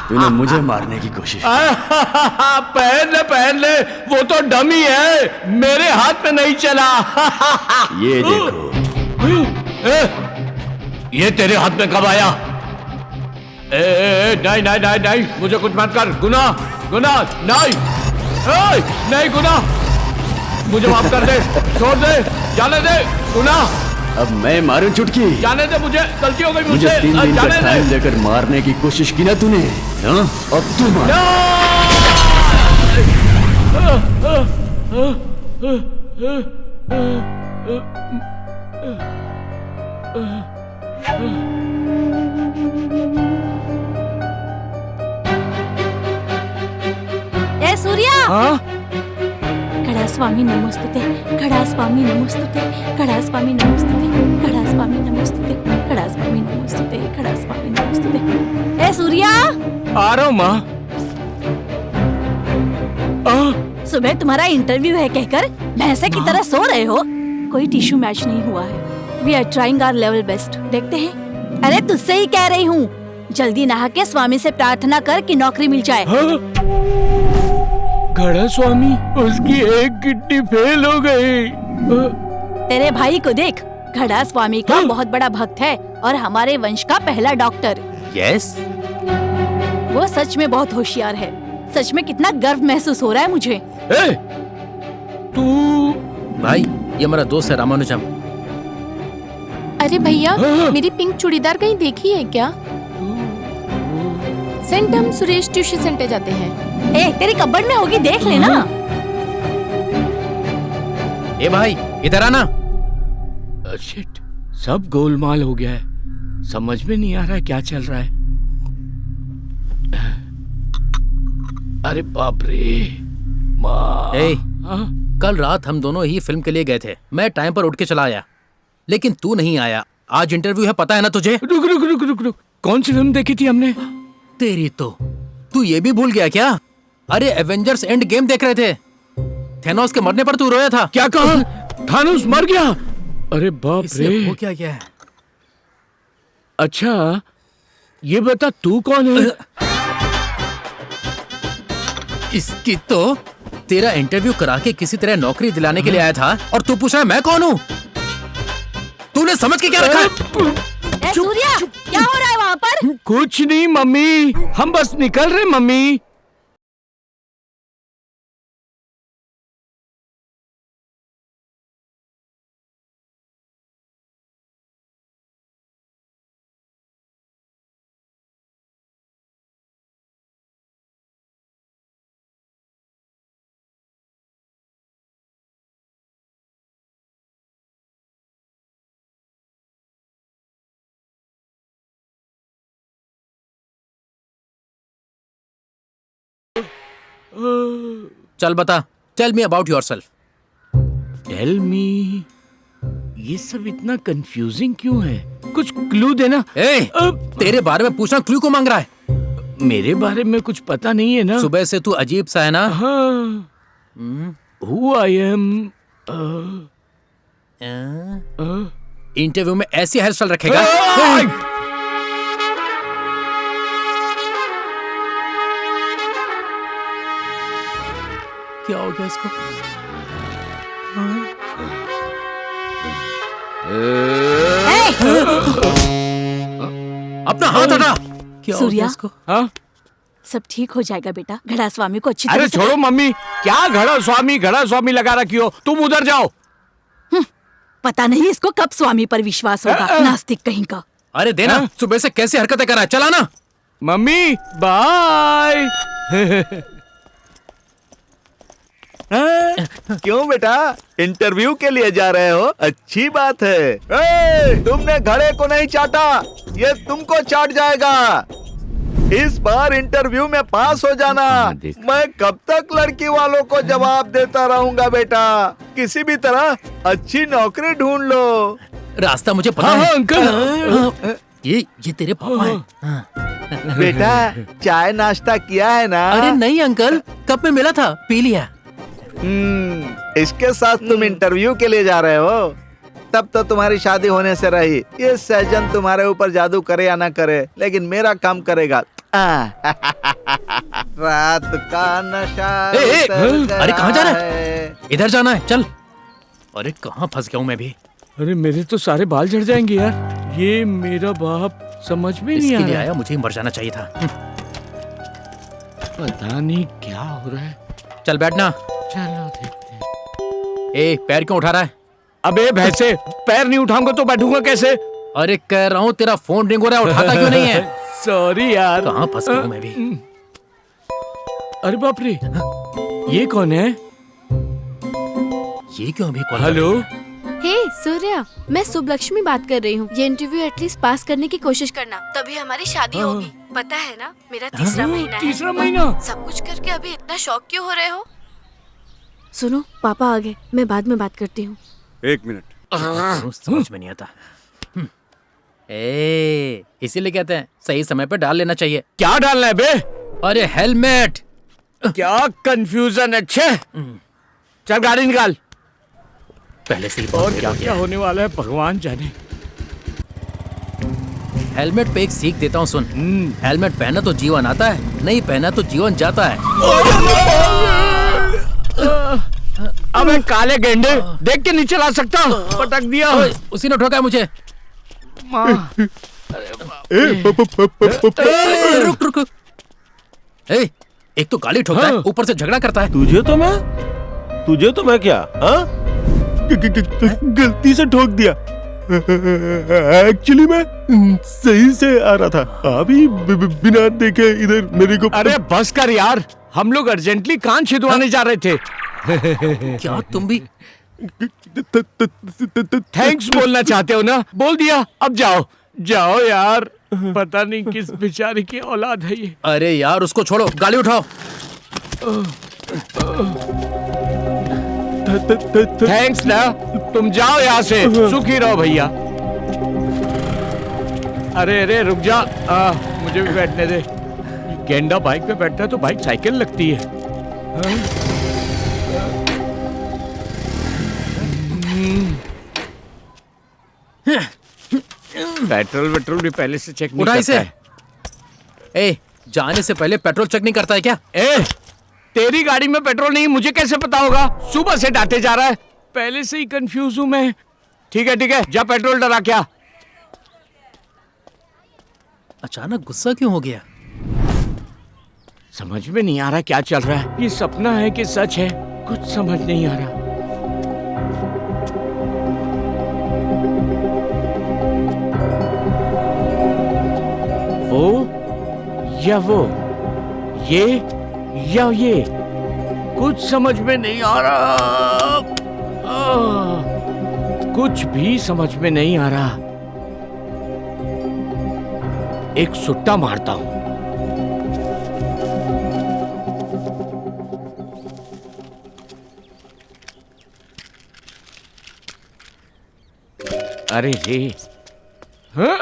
Speaker 1: तूने मुझे मारने की कोशिश।
Speaker 11: पहन ले, वो तो डमी है, मेरे हाथ में नहीं चला।
Speaker 1: ये देखो।
Speaker 11: ये तेरे हाथ में कब आया? नहीं, मुझे कुछ मत कर। गुनाह नहीं, नहीं गुनाह, मुझे माफ कर दे, छोड़ दे, जाने दे। गुनाह
Speaker 1: अब मैं मारूं चुटकी?
Speaker 11: जाने दे, मुझे गलती हो गई मुझसे।
Speaker 1: मुझे 3 दिन का टाइम लेकर मारने की कोशिश की ना तूने, हाँ? अब तू मार।
Speaker 4: ए सूर्या, खड़ा स्वामी नमोस्तुते, खड़ा स्वामी नमोस्तुते, खड़ा स्वामी नमोस्तुते, खड़ा स्वामी नमोस्तुते, खड़ा स्वामी नमोस्तुते, खड़ा स्वामी नमोस्तुते। ए सूर्या,
Speaker 11: आ रहा हूँ माँ।
Speaker 4: सुबह तुम्हारा इंटरव्यू है कहकर भैंसे की तरह सो रहे हो। कोई टिश्यू मैच नहीं हुआ है। We are trying our level best. देखते हैं। अरे तुझसे ही कह रही हूँ, जल्दी नहा के स्वामी से प्रार्थना कर कि नौकरी मिल जाए।
Speaker 11: घड़ा स्वामी, उसकी एक किडनी फेल हो गई।
Speaker 4: तेरे भाई को देख, घड़ा स्वामी का बहुत बड़ा भक्त है और हमारे वंश का पहला डॉक्टर।
Speaker 3: यस,
Speaker 4: वो सच में बहुत होशियार है। सच में कितना गर्व महसूस हो रहा है मुझे।
Speaker 11: तू
Speaker 3: भाई, ये हमारा दोस्त है रामानुजम।
Speaker 2: अरे भैया, मेरी पिंक चूड़ीदार कहीं देखी है क्या? सेंट हम सुरेश ट्यूशन सेंटर जाते हैं।
Speaker 4: ए, तेरी कब्बड़ में होगी, देख लेना।
Speaker 3: ए भाई, इधर आना।
Speaker 11: शिट, सब गोलमाल हो गया है। समझ में नहीं आ रहा है क्या चल रहा है। अरे बाप रे माँ।
Speaker 3: कल रात हम दोनों ही फिल्म के लिए गए थे। मैं टाइम पर उठ के चला आया, लेकिन तू नहीं आया। आज इंटरव्यू है, पता है ना तुझे?
Speaker 11: रुक रुक रुक रुक रुक, कौन सी फिल्म देखी थी हमने?
Speaker 3: तेरी तो, तू ये भी भूल गया क्या? अरे एवेंजर्स एंड गेम देख रहे थे। थेनोस के मरने पर तू रोया था।
Speaker 11: क्या कहा? थानोस मर गया? अरे बाप रे,
Speaker 3: वो क्या है?
Speaker 11: अच्छा ये बता, तू कौन है?
Speaker 3: इसकी तो तेरा इंटरव्यू करा के किसी तरह नौकरी दिलाने के लिए आया था, और तू पूछ रहा है मैं कौन हूँ? तूने समझ के क्या रखा है?
Speaker 4: ए सूर्या, क्या हो रहा है वहाँ पर?
Speaker 11: कुछ नहीं मम्मी, हम बस निकल रहे मम्मी।
Speaker 3: चल बता, tell me about yourself.
Speaker 11: Tell me, ये सब इतना कंफ्यूजिंग क्यों है? कुछ क्लू देना।
Speaker 3: तेरे बारे में पूछना क्लू को मांग रहा है?
Speaker 11: मेरे बारे में कुछ पता नहीं है ना?
Speaker 3: सुबह से तू अजीब सा है ना?
Speaker 11: Who I am?
Speaker 3: इंटरव्यू में ऐसी हेयर स्टाइल रखेगा? क्या हो गया इसको? अपना हाथ हटा। क्या हो गया इसको?
Speaker 4: सब ठीक हो जाएगा बेटा। घड़ा स्वामी को अच्छी
Speaker 11: अरे छोड़ो मम्मी, क्या घड़ा स्वामी लगा रखी हो? तुम उधर जाओ।
Speaker 4: पता नहीं इसको कब स्वामी पर विश्वास होगा, नास्तिक कहीं का।
Speaker 3: अरे देना, सुबह से कैसी हरकतें कर रहा है? चला ना।
Speaker 11: Mummy bye.
Speaker 8: क्यों बेटा, इंटरव्यू के लिए जा रहे हो? अच्छी बात है। तुमने घड़े को नहीं चाटा, ये तुमको चाट जाएगा। इस बार इंटरव्यू में पास हो जाना। मैं कब तक लड़की वालों को जवाब देता रहूंगा बेटा। किसी भी तरह अच्छी नौकरी ढूंढ लो।
Speaker 3: रास्ता मुझे पता है अंकल। ये तेरे पापा हैं।
Speaker 8: बेटा, चाय नाश्ता किया है ना?
Speaker 3: अरे नहीं अंकल, कप में मिला था, पी लिया।
Speaker 8: इसके साथ तुम इंटरव्यू के लिए जा रहे हो? तब तो तुम्हारी शादी होने से रही। ये सैजन तुम्हारे ऊपर जादू करे या ना करे, लेकिन मेरा काम करेगा। रात का नशा।
Speaker 3: अरे कहाँ जा रहा है? इधर जाना है, चल। अरे कहाँ फंस गया हूँ मैं भी।
Speaker 11: अरे मेरे तो सारे बाल झड़ जाएंगे यार। ये मेरा बाप समझ में नहीं आ रहा।
Speaker 3: आया, मुझे ही मर जाना चाहिए था।
Speaker 11: पता नहीं क्या हो रहा है।
Speaker 3: चल बैठना।
Speaker 11: चलो देखते हैं।
Speaker 3: पैर क्यों उठा रहा है?
Speaker 11: अबे भैंसे, पैर नहीं उठाऊंगा तो बैठूंगा कैसे?
Speaker 3: अरे कह रहा हूँ, तेरा फोन रिंग हो रहा है, उठाता क्यों नहीं है?
Speaker 11: सॉरी यार।
Speaker 3: कहाँ फंस गया हूँ मैं भी।
Speaker 11: अरे बाप रे, ये कौन है?
Speaker 3: ये क्यों अभी कॉल?
Speaker 11: हेलो,
Speaker 13: हे सूर्या, मैं सुबलक्ष्मी बात कर रही हूँ। ये इंटरव्यू एटलीस्ट पास करने की कोशिश करना, तभी हमारी शादी होगी। पता है ना, मेरा तीसरा महीना है।
Speaker 11: तीसरा महीना?
Speaker 13: सब कुछ करके अभी इतना शौक क्यों हो रहे हो? सुनो, पापा आ गए, मैं बाद में बात करती हूँ।
Speaker 12: 1 मिनट।
Speaker 3: समझ में नहीं आता। इसीलिए कहते हैं सही समय पे डाल लेना चाहिए।
Speaker 11: क्या डालना है बे?
Speaker 3: अरे हेलमेट।
Speaker 11: क्या कंफ्यूजन है। छे, चल गाड़ी निकाल।
Speaker 3: पहले से ही
Speaker 11: और क्या क्या होने वाला है भगवान जाने।
Speaker 3: हेलमेट पे एक सीख देता हूँ, सुन। हेलमेट पहना तो जीवन आता है, नहीं पहना तो जीवन जाता है।
Speaker 11: अबे काले गेंडे, देख के नहीं चला सकता, पटक दिया।
Speaker 3: उसी ने ठोका मुझे। रुक रुक। एक तो गाली ठोका है, ऊपर से झगड़ा करता है।
Speaker 7: तुझे तो मैं क्या, हाँ? गलती से ठोक दिया। एक्चुअली मैं सही से आ रहा था, अभी बिना देखे इधर मेरे को।
Speaker 11: अरे बस कर यार, हम लोग अर्जेंटली कान छिदवाने जा रहे थे।
Speaker 3: क्या तुम भी
Speaker 11: थैंक्स बोलना चाहते हो ना? बोल दिया, अब जाओ जाओ यार। पता नहीं किस बेचारे की औलाद है ये।
Speaker 3: अरे यार उसको छोड़ो, गाड़ी उठाओ।
Speaker 11: थैंक्स ना, तुम जाओ यहाँ से, सुखी रहो भैया। अरे अरे रुक जा, मुझे भी बैठने दे। गेंडा बाइक पे बैठता है तो बाइक साइकिल लगती है। पेट्रोल भी पहले से चेक नहीं करता है।
Speaker 3: जाने से पहले पेट्रोल चेक नहीं करता है क्या?
Speaker 11: तेरी गाड़ी में पेट्रोल नहीं, मुझे कैसे पता होगा? सुबह से डांटे जा रहा है। पहले से ही कंफ्यूज हूं मैं। ठीक है, जा पेट्रोल डरा क्या।
Speaker 3: अचानक गुस्सा क्यों हो गया?
Speaker 11: समझ में नहीं आ रहा क्या चल रहा है। ये सपना है कि सच है, कुछ समझ नहीं आ रहा। वो या वो, ये या ये, कुछ समझ में नहीं आ रहा। कुछ भी समझ में नहीं आ रहा। एक सुट्टा मारता हूं। अरे रे, हाँ?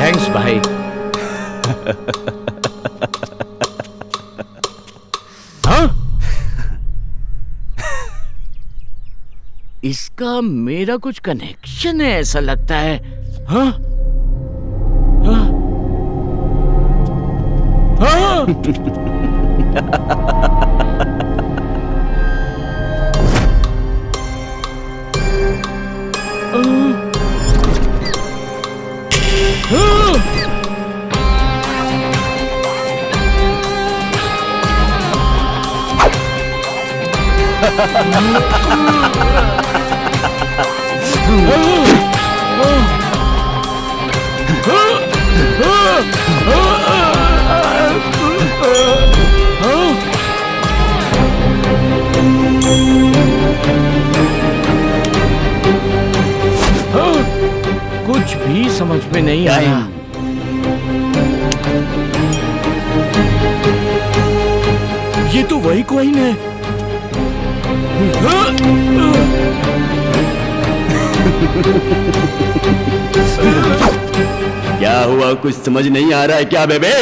Speaker 11: थैंक्स भाई। हाँ? इसका मेरा कुछ कनेक्शन है ऐसा लगता है। हाँ? हाँ? हाँ? कुछ भी समझ में नहीं आया। ये तो वही कोइन है।
Speaker 1: क्या हुआ, कुछ समझ नहीं आ रहा है क्या बेबे?